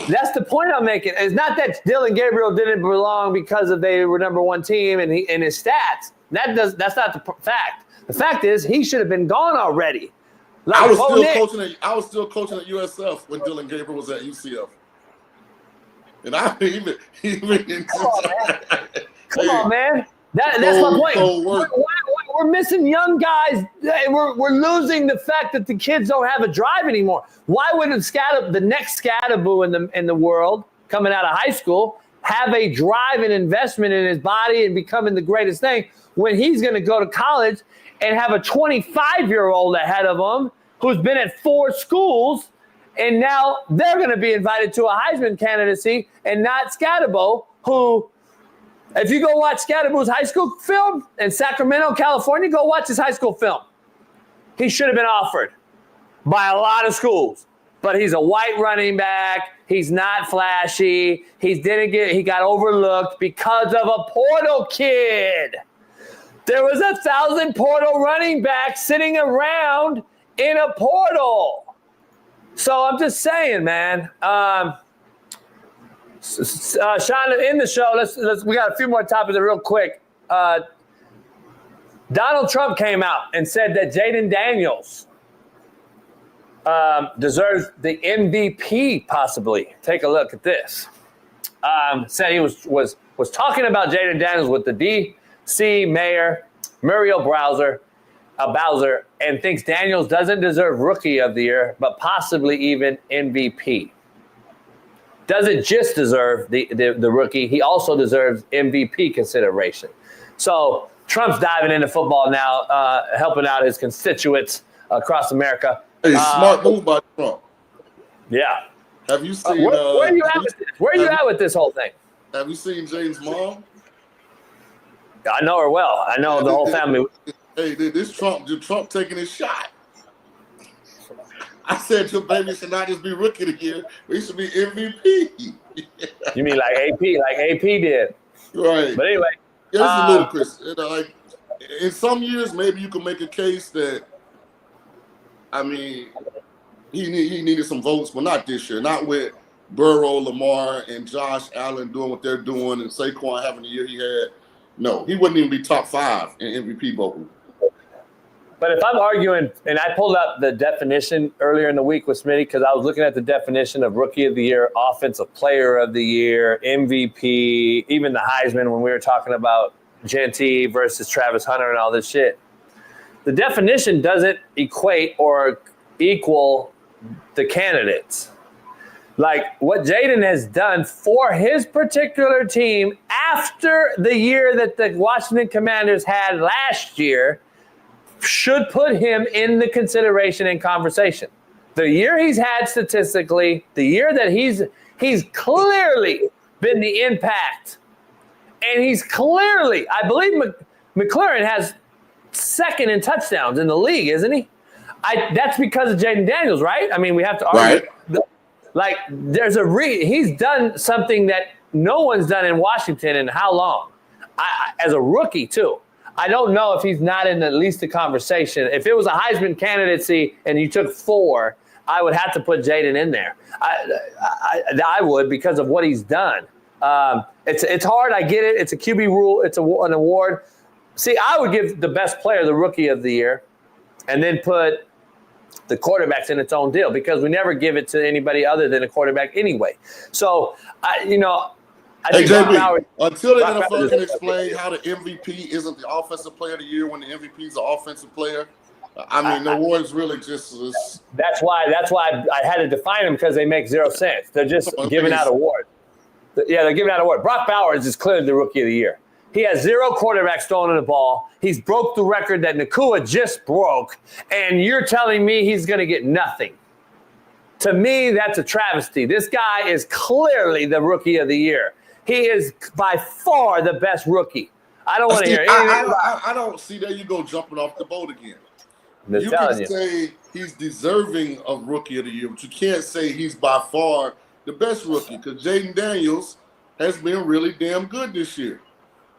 That's the point I'm making. It's not that Dylan Gabriel didn't belong because they were number one team and his stats. That's not the fact. The fact is he should have been gone already. Like I was still coaching at USF when Dylan Gabriel was at UCF. And I even come on, man. That's my point. We're missing young guys. We're losing the fact that the kids don't have a drive anymore. Why wouldn't the next Scadaboo in the world coming out of high school have a drive and investment in his body and becoming the greatest thing when he's going to go to college and have a 25-year-old ahead of him who's been at 4 schools, and now they're going to be invited to a Heisman candidacy and not Scadaboo, who, if you go watch Scadaboo's high school film in Sacramento, California, go watch his high school film. He should have been offered by a lot of schools, but he's a white running back. He's not flashy. He got overlooked because of a portal kid. There was 1,000 portal running backs sitting around in a portal. So I'm just saying, man. Shaun, in the show, we got a few more topics real quick. Donald Trump came out and said that Jaden Daniels deserves the MVP, possibly. Take a look at this. Said he was talking about Jaden Daniels with the D.C. Mayor Muriel Bowser, and thinks Daniels doesn't deserve Rookie of the Year, but possibly even MVP. Doesn't just deserve the rookie, he also deserves MVP consideration. So Trump's diving into football now, helping out his constituents across America. Hey, smart move by Trump. Yeah. Have you seen? Where are you at with this? Where are you at with this whole thing? Have you seen James' mom? I know her well. I know the whole family. Hey, this Trump taking his shot. I said your baby should not just be Rookie of the Year. He should be MVP. You mean like AP did? Right. But anyway. Yeah, this is ludicrous. Like, in some years, maybe you can make a case that, I mean, he needed some votes, but not this year. Not with Burrow, Lamar, and Josh Allen doing what they're doing and Saquon having the year he had. No, he wouldn't even be top 5 in MVP voting. But if I'm arguing, and I pulled up the definition earlier in the week with Smitty because I was looking at the definition of Rookie of the Year, Offensive Player of the Year, MVP, even the Heisman when we were talking about Genty versus Travis Hunter and all this shit. The definition doesn't equate or equal the candidates. Like what Jaden has done for his particular team after the year that the Washington Commanders had last year should put him in the consideration and conversation. The year he's had statistically, the year that he's clearly been the impact, and he's clearly, I believe McLaurin has second in touchdowns in the league, isn't he? That's because of Jaden Daniels, right? I mean, we have to argue. Right. Like, there's he's done something that no one's done in Washington in how long? As a rookie, too. I don't know if he's not in at least the conversation. If it was a Heisman candidacy and you took 4, I would have to put Jaden in there. I would because of what he's done. It's hard. I get it. It's a QB rule. It's an award. See, I would give the best player the Rookie of the Year and then put the quarterbacks in its own deal because we never give it to anybody other than a quarterback anyway. So, I think JB, until the NFL can explain how the MVP isn't the Offensive Player of the Year when the MVP is the offensive player, I mean, the awards really just was. That's why I had to define them, because they make zero sense. They're just giving out awards. Yeah, they're giving out awards. Brock Bowers is clearly the Rookie of the Year. He has 0 quarterbacks stolen the ball. He's broke the record that Nakua just broke, and you're telling me he's going to get nothing. To me, that's a travesty. This guy is clearly the Rookie of the Year. He is by far the best rookie. I don't want to hear anything I don't see there you go jumping off the boat again. You can say he's deserving of Rookie of the Year, but you can't say he's by far the best rookie, because Jaden Daniels has been really damn good this year.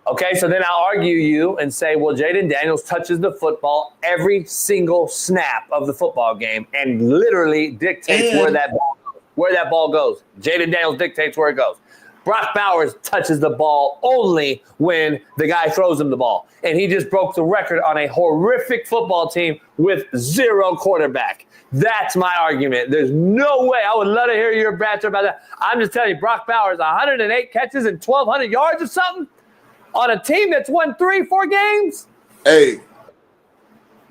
Okay, so then I'll argue you and say, well, Jaden Daniels touches the football every single snap of the football game and literally dictates where that ball goes. Jaden Daniels dictates where it goes. Brock Bowers touches the ball only when the guy throws him the ball. And he just broke the record on a horrific football team with 0 quarterback. That's my argument. There's no way. I would love to hear your banter about that. I'm just telling you, Brock Bowers, 108 catches and 1,200 yards or something on a team that's won 3-4 games. Hey,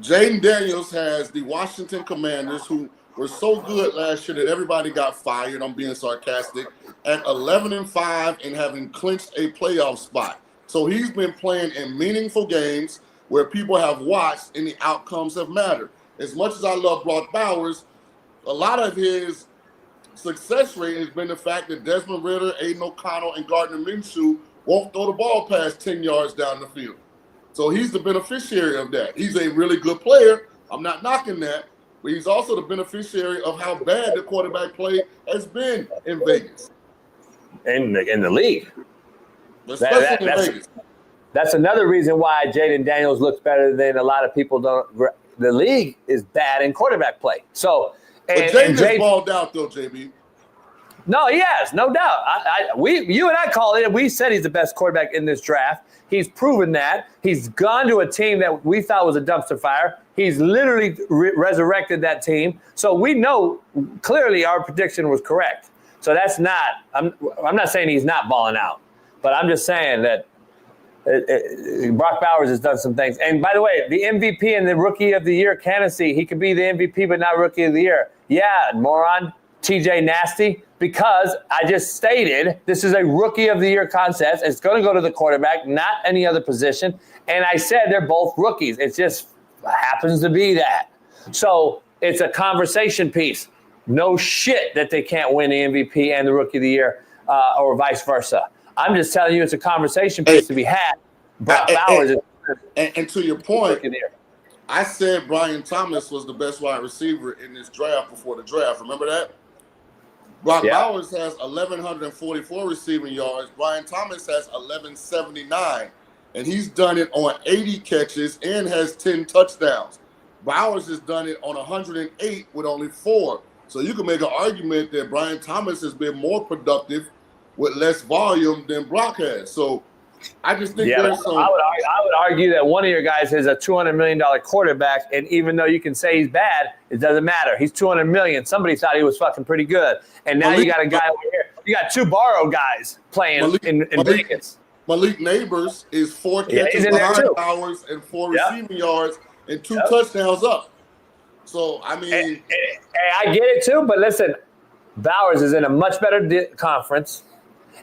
Jaden Daniels has the Washington Commanders, who were so good last year that everybody got fired. I'm being sarcastic. At 11-5 and having clinched a playoff spot. So he's been playing in meaningful games where people have watched and the outcomes have mattered. As much as I love Brock Bowers, a lot of his success rate has been the fact that Desmond Ridder, Aiden O'Connell, and Gardner Minshew won't throw the ball past 10 yards down the field. So he's the beneficiary of that. He's a really good player. I'm not knocking that. But he's also the beneficiary of how bad the quarterback play has been in Vegas. In the league. Especially in Vegas. That's another reason why Jaden Daniels looks better than a lot of people don't. The league is bad in quarterback play. So, but Jaden's balled out though, JB. No, he has, no doubt. You and I called it. We said he's the best quarterback in this draft. He's proven that. He's gone to a team that we thought was a dumpster fire. He's literally resurrected that team. So we know clearly our prediction was correct. So that's not. I'm not saying he's not balling out, but I'm just saying that Brock Bowers has done some things. And by the way, the MVP and the Rookie of the Year candidacy, he could be the MVP, but not Rookie of the Year. Yeah, moron, TJ Nasty, because I just stated this is a Rookie of the Year contest. It's going to go to the quarterback, not any other position. And I said they're both rookies. It just happens to be that. So it's a conversation piece. No shit that they can't win the MVP and the Rookie of the Year or vice versa. I'm just telling you it's a conversation piece to be had. Brock Bowers and to your point, I said Brian Thomas was the best wide receiver in this draft before the draft. Remember that? Brock Bowers has 1,144 receiving yards. Brian Thomas has 1,179. And he's done it on 80 catches and has 10 touchdowns. Bowers has done it on 108 with only 4. So you can make an argument that Brian Thomas has been more productive with less volume than Brock has. So I just think there's some. I would argue that one of your guys is a $200 million quarterback, and even though you can say he's bad, it doesn't matter. He's $200 million. Somebody thought he was fucking pretty good, and now you got a guy over here. You got 2 borrowed guys playing in Vegas. Malik Neighbors is 4 catches behind Bowers and 4 receiving yards and 2 touchdowns up. So, I mean. And I get it too, but listen, Bowers is in a much better conference,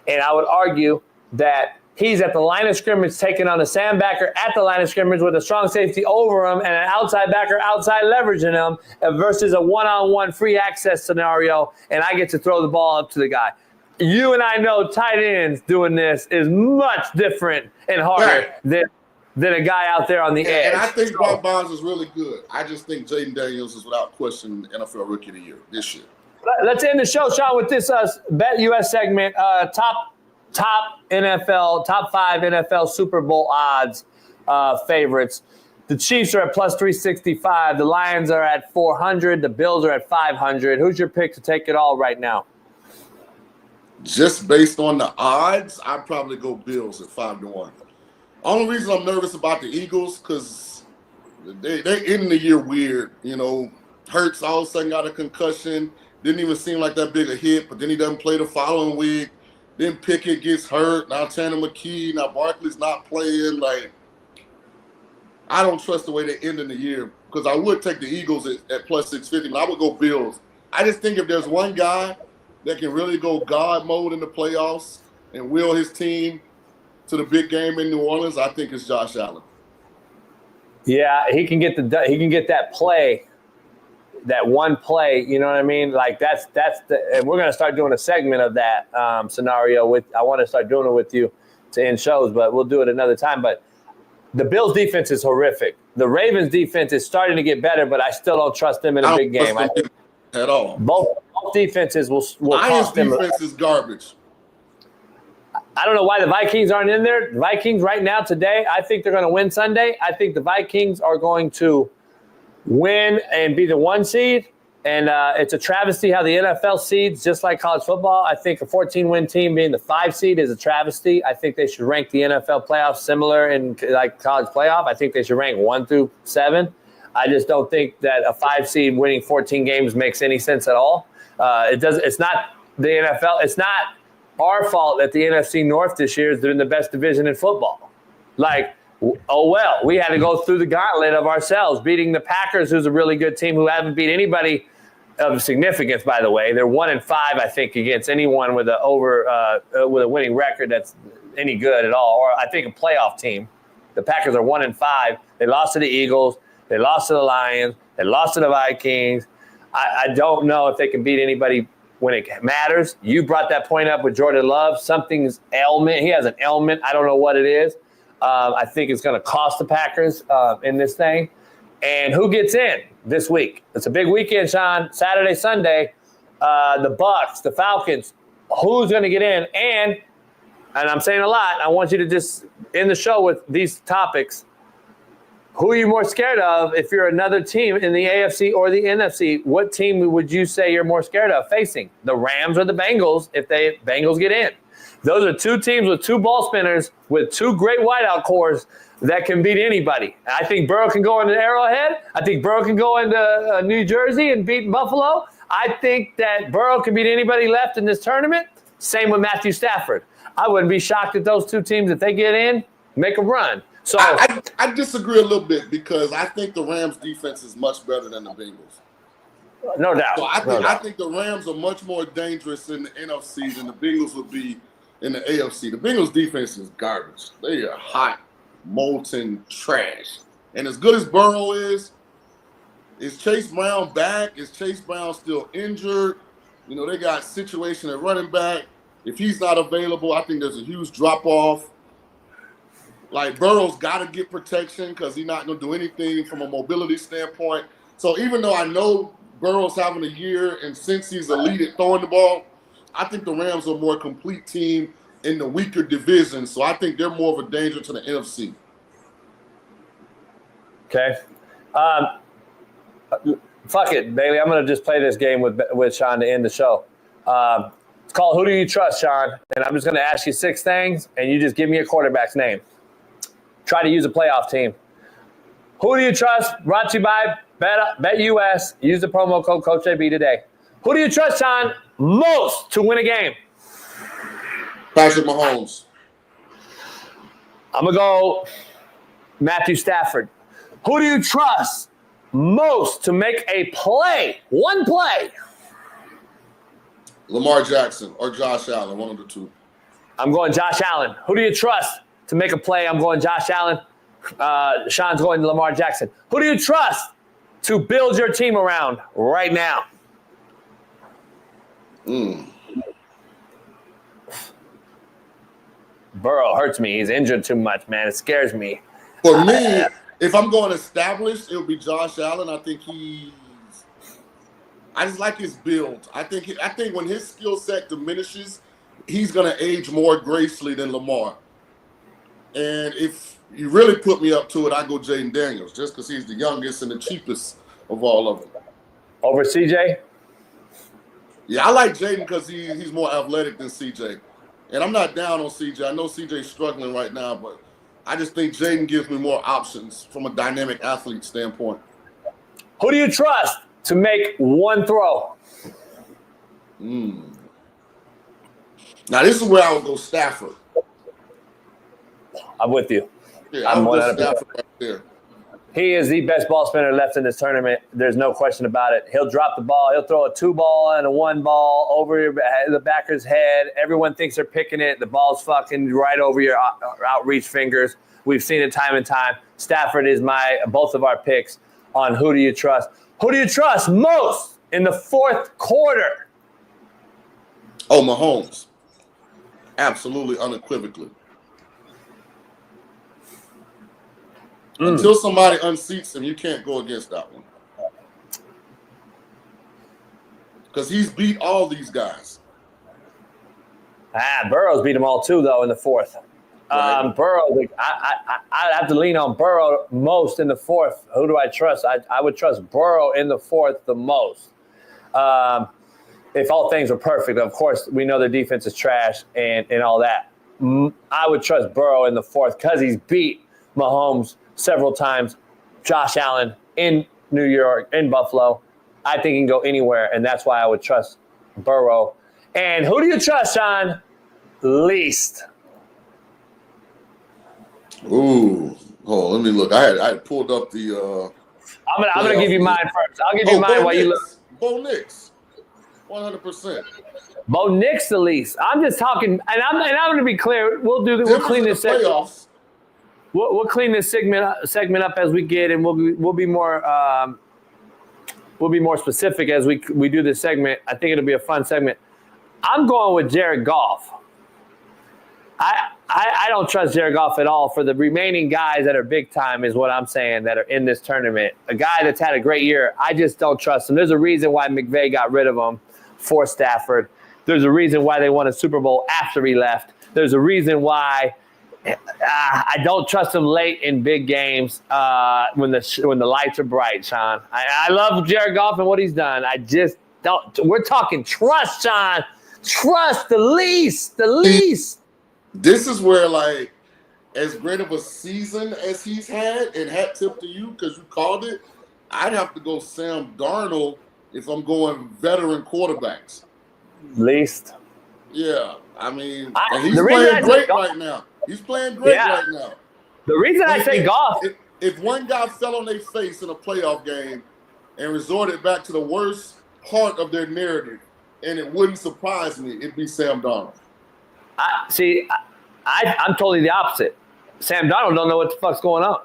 and I would argue that he's at the line of scrimmage taking on a Sam backer at the line of scrimmage with a strong safety over him and an outside backer outside leveraging him versus a one-on-one free access scenario, and I get to throw the ball up to the guy. You and I know tight ends doing this is much different and harder than a guy out there on the edge. And I think Brock Bowers is really good. I just think Jaden Daniels is without question NFL Rookie of the Year this year. Let's end the show, Shaun, with this Bet US segment. Top 5 NFL Super Bowl odds favorites. The Chiefs are at plus 365. The Lions are at 400. The Bills are at 500. Who's your pick to take it all right now? Just based on the odds, I'd probably go Bills at 5-1. Only reason I'm nervous about the Eagles because they're ending the year weird. You know, Hurts all of a sudden got a concussion. Didn't even seem like that big a hit, but then he doesn't play the following week. Then Pickett gets hurt. Now Tanner McKee. Now Barkley's not playing. Like, I don't trust the way they end in the year because I would take the Eagles at plus 650, but I would go Bills. I just think if there's one guy that can really go God mode in the playoffs and will his team to the big game in New Orleans, I think it's Josh Allen. Yeah, he can get that play, that one play. You know what I mean? Like that's and we're gonna start doing a segment of that scenario. I want to start doing it with you to end shows, but we'll do it another time. But the Bills' defense is horrific. The Ravens' defense is starting to get better, but I still don't trust them in a big game. At all. Both defenses will cost them. Defense is garbage. I don't know why the Vikings aren't in there. The Vikings right now today, I think they're going to win Sunday. I think the Vikings are going to win and be the 1 seed. And it's a travesty how the NFL seeds, just like college football. I think a 14-win team being the 5 seed is a travesty. I think they should rank the NFL playoffs similar in like college playoff. I think they should rank 1 through 7. I just don't think that a 5 seed winning 14 games makes any sense at all. It's not the NFL. It's not our fault that the NFC North this year is in the best division in football. Like, oh well, we had to go through the gauntlet of ourselves, beating the Packers, who's a really good team who haven't beat anybody of significance, by the way. They're 1-5, I think, against anyone with a winning record that's any good at all, or I think a playoff team. The Packers are 1-5. They lost to the Eagles. They lost to the Lions. They lost to the Vikings. I don't know if they can beat anybody when it matters. You brought that point up with Jordan Love. Something's ailment. He has an ailment. I don't know what it is. I think it's going to cost the Packers in this thing. And who gets in this week? It's a big weekend, Shaun. Saturday, Sunday. The Bucks, the Falcons. Who's going to get in? And I'm saying a lot. I want you to just end the show with these topics. Who are you more scared of if you're another team in the AFC or the NFC? What team would you say you're more scared of facing? The Rams or the Bengals if the Bengals get in? Those are 2 teams with 2 ball spinners with 2 great wideout cores that can beat anybody. I think Burrow can go into Arrowhead. I think Burrow can go into New Jersey and beat Buffalo. I think that Burrow can beat anybody left in this tournament. Same with Matthew Stafford. I wouldn't be shocked if those 2 teams, if they get in, make a run. So I disagree a little bit because I think the Rams defense is much better than the Bengals. No doubt. So I think the Rams are much more dangerous in the NFC than the Bengals would be in the AFC. The Bengals defense is garbage. They are hot, molten trash. And as good as Burrow is Chase Brown back? Is Chase Brown still injured? You know, they got situation at running back. If he's not available, I think there's a huge drop-off. Like, Burrow's got to get protection because he's not going to do anything from a mobility standpoint. So even though I know Burrow's having a year and since he's elite at throwing the ball, I think the Rams are a more complete team in the weaker division. So I think they're more of a danger to the NFC. Okay. Fuck it, Bailey. I'm going to just play this game with Shaun to end the show. It's called Who Do You Trust, Shaun? And I'm just going to ask you 6 things, and you just give me a quarterback's name. Try to use a playoff team. Who do you trust? Brought to you by BetUS. Use the promo code CoachJB today. Who do you trust, Shaun, most to win a game? Patrick Mahomes. I'm going to go Matthew Stafford. Who do you trust most to make a play? One play. Lamar Jackson or Josh Allen, one of the 2. I'm going Josh Allen. Who do you trust to make a play? I'm going Josh Allen. Shaun's going to Lamar Jackson. Who do you trust to build your team around right now? Burrow hurts me. He's injured too much, man. It scares me. For me, if I'm going established, it'll be Josh Allen. I just like his build. I think when his skill set diminishes, he's going to age more gracefully than Lamar. And if you really put me up to it, I go Jaden Daniels just because he's the youngest and the cheapest of all of them. Over CJ? Yeah, I like Jaden because he's more athletic than CJ. And I'm not down on CJ. I know CJ's struggling right now, but I just think Jaden gives me more options from a dynamic athlete standpoint. Who do you trust to make one throw? Now, this is where I would go Stafford. I'm with you. Yeah, I'm with Stafford right there. He is the best ball spinner left in this tournament. There's no question about it. He'll drop the ball. He'll throw a 2-ball and a 1-ball over the backer's head. Everyone thinks they're picking it. The ball's fucking right over your outreach fingers. We've seen it time and time. Stafford is both of our picks on who do you trust. Who do you trust most in the fourth quarter? Oh, Mahomes. Absolutely, unequivocally. Until somebody unseats him, you can't go against that one. Because he's beat all these guys. Burrow's beat them all too, though, in the fourth. Right. Burrow, I'd have to lean on Burrow most in the fourth. Who do I trust? I would trust Burrow in the fourth the most. If all things were perfect, of course, we know their defense is trash and all that. I would trust Burrow in the fourth because he's beat Mahomes several times. Josh Allen in New York, in Buffalo. I think he can go anywhere, and that's why I would trust Burrow. And who do you trust, Shaun? Least. Ooh. Oh, let me look. I had pulled up the I'm gonna give you mine first. I'll give you mine while you look. Bo Nix. 100%. Bo Nix the least. I'm just talking, and I'm going to be clear. We'll clean this segment. We'll clean this segment up as we get, and we'll be more specific as we do this segment. I think it'll be a fun segment. I'm going with Jared Goff. I don't trust Jared Goff at all for the remaining guys that are big time is what I'm saying that are in this tournament. A guy that's had a great year, I just don't trust him. There's a reason why McVay got rid of him for Stafford. There's a reason why they won a Super Bowl after he left. There's a reason why I don't trust him late in big games when the lights are bright, Shaun. I love Jared Goff and what he's done. I just don't. We're talking trust, Shaun. Trust the least. This is where, like, as great of a season as he's had, and hat tip to you because you called it, I'd have to go Sam Darnold if I'm going veteran quarterbacks. Least. Yeah. I mean, and he's playing great right now. He's playing great right now. The reason I say Goff. If one guy fell on their face in a playoff game and resorted back to the worst part of their narrative, and it wouldn't surprise me, it'd be Sam Darnold. I'm totally the opposite. Sam Darnold don't know what the fuck's going on.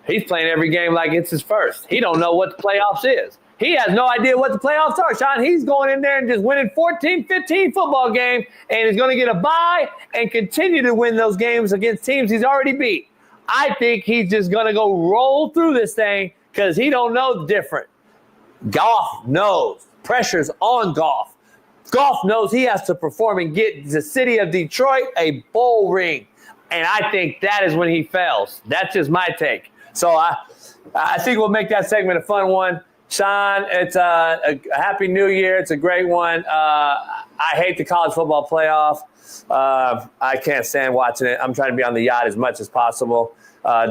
He's playing every game like it's his first. He don't know what the playoffs is. He has no idea what the playoffs are, Shaun. He's going in there and just winning 14, 15 football games, and he's going to get a bye and continue to win those games against teams he's already beat. I think he's just going to go roll through this thing because he don't know different. Goff knows. Pressure's on Goff. Goff knows he has to perform and get the city of Detroit a bowl ring. And I think that is when he fails. That's just my take. So I think we'll make that segment a fun one. Shaun, it's a happy new year. It's a great one. I hate the college football playoff. I can't stand watching it. I'm trying to be on the yacht as much as possible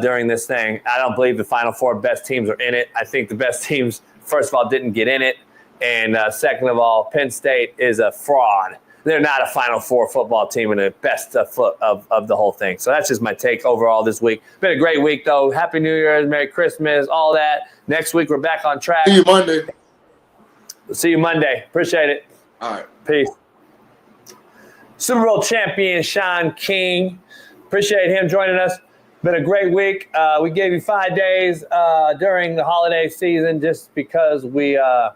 during this thing. I don't believe the Final Four best teams are in it. I think the best teams, first of all, didn't get in it. And second of all, Penn State is a fraud. They're not a Final Four football team and the best of the whole thing. So that's just my take overall this week. Been a great week, though. Happy New Year's, Merry Christmas, all that. Next week, we're back on track. See you Monday. See you Monday. Appreciate it. All right. Peace. Super Bowl champion Shaun King. Appreciate him joining us. Been a great week. We gave you 5 days during the holiday season just because we owe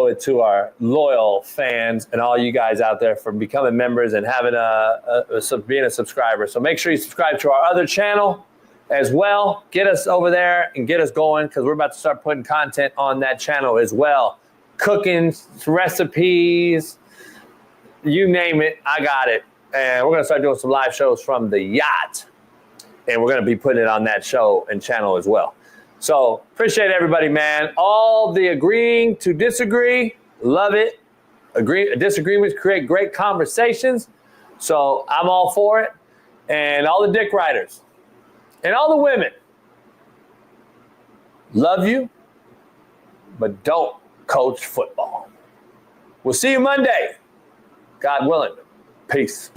it to our loyal fans and all you guys out there for becoming members and having being a subscriber. So make sure you subscribe to our other channel as well. Get us over there and get us going because we're about to start putting content on that channel as well. Cooking, recipes, you name it, I got it. And we're going to start doing some live shows from the yacht. And we're going to be putting it on that show and channel as well. So appreciate everybody, man. All the agreeing to disagree, love it. Disagreements create great conversations. So I'm all for it. And all the dick riders and all the women, love you, but don't coach football. We'll see you Monday, God willing. Peace.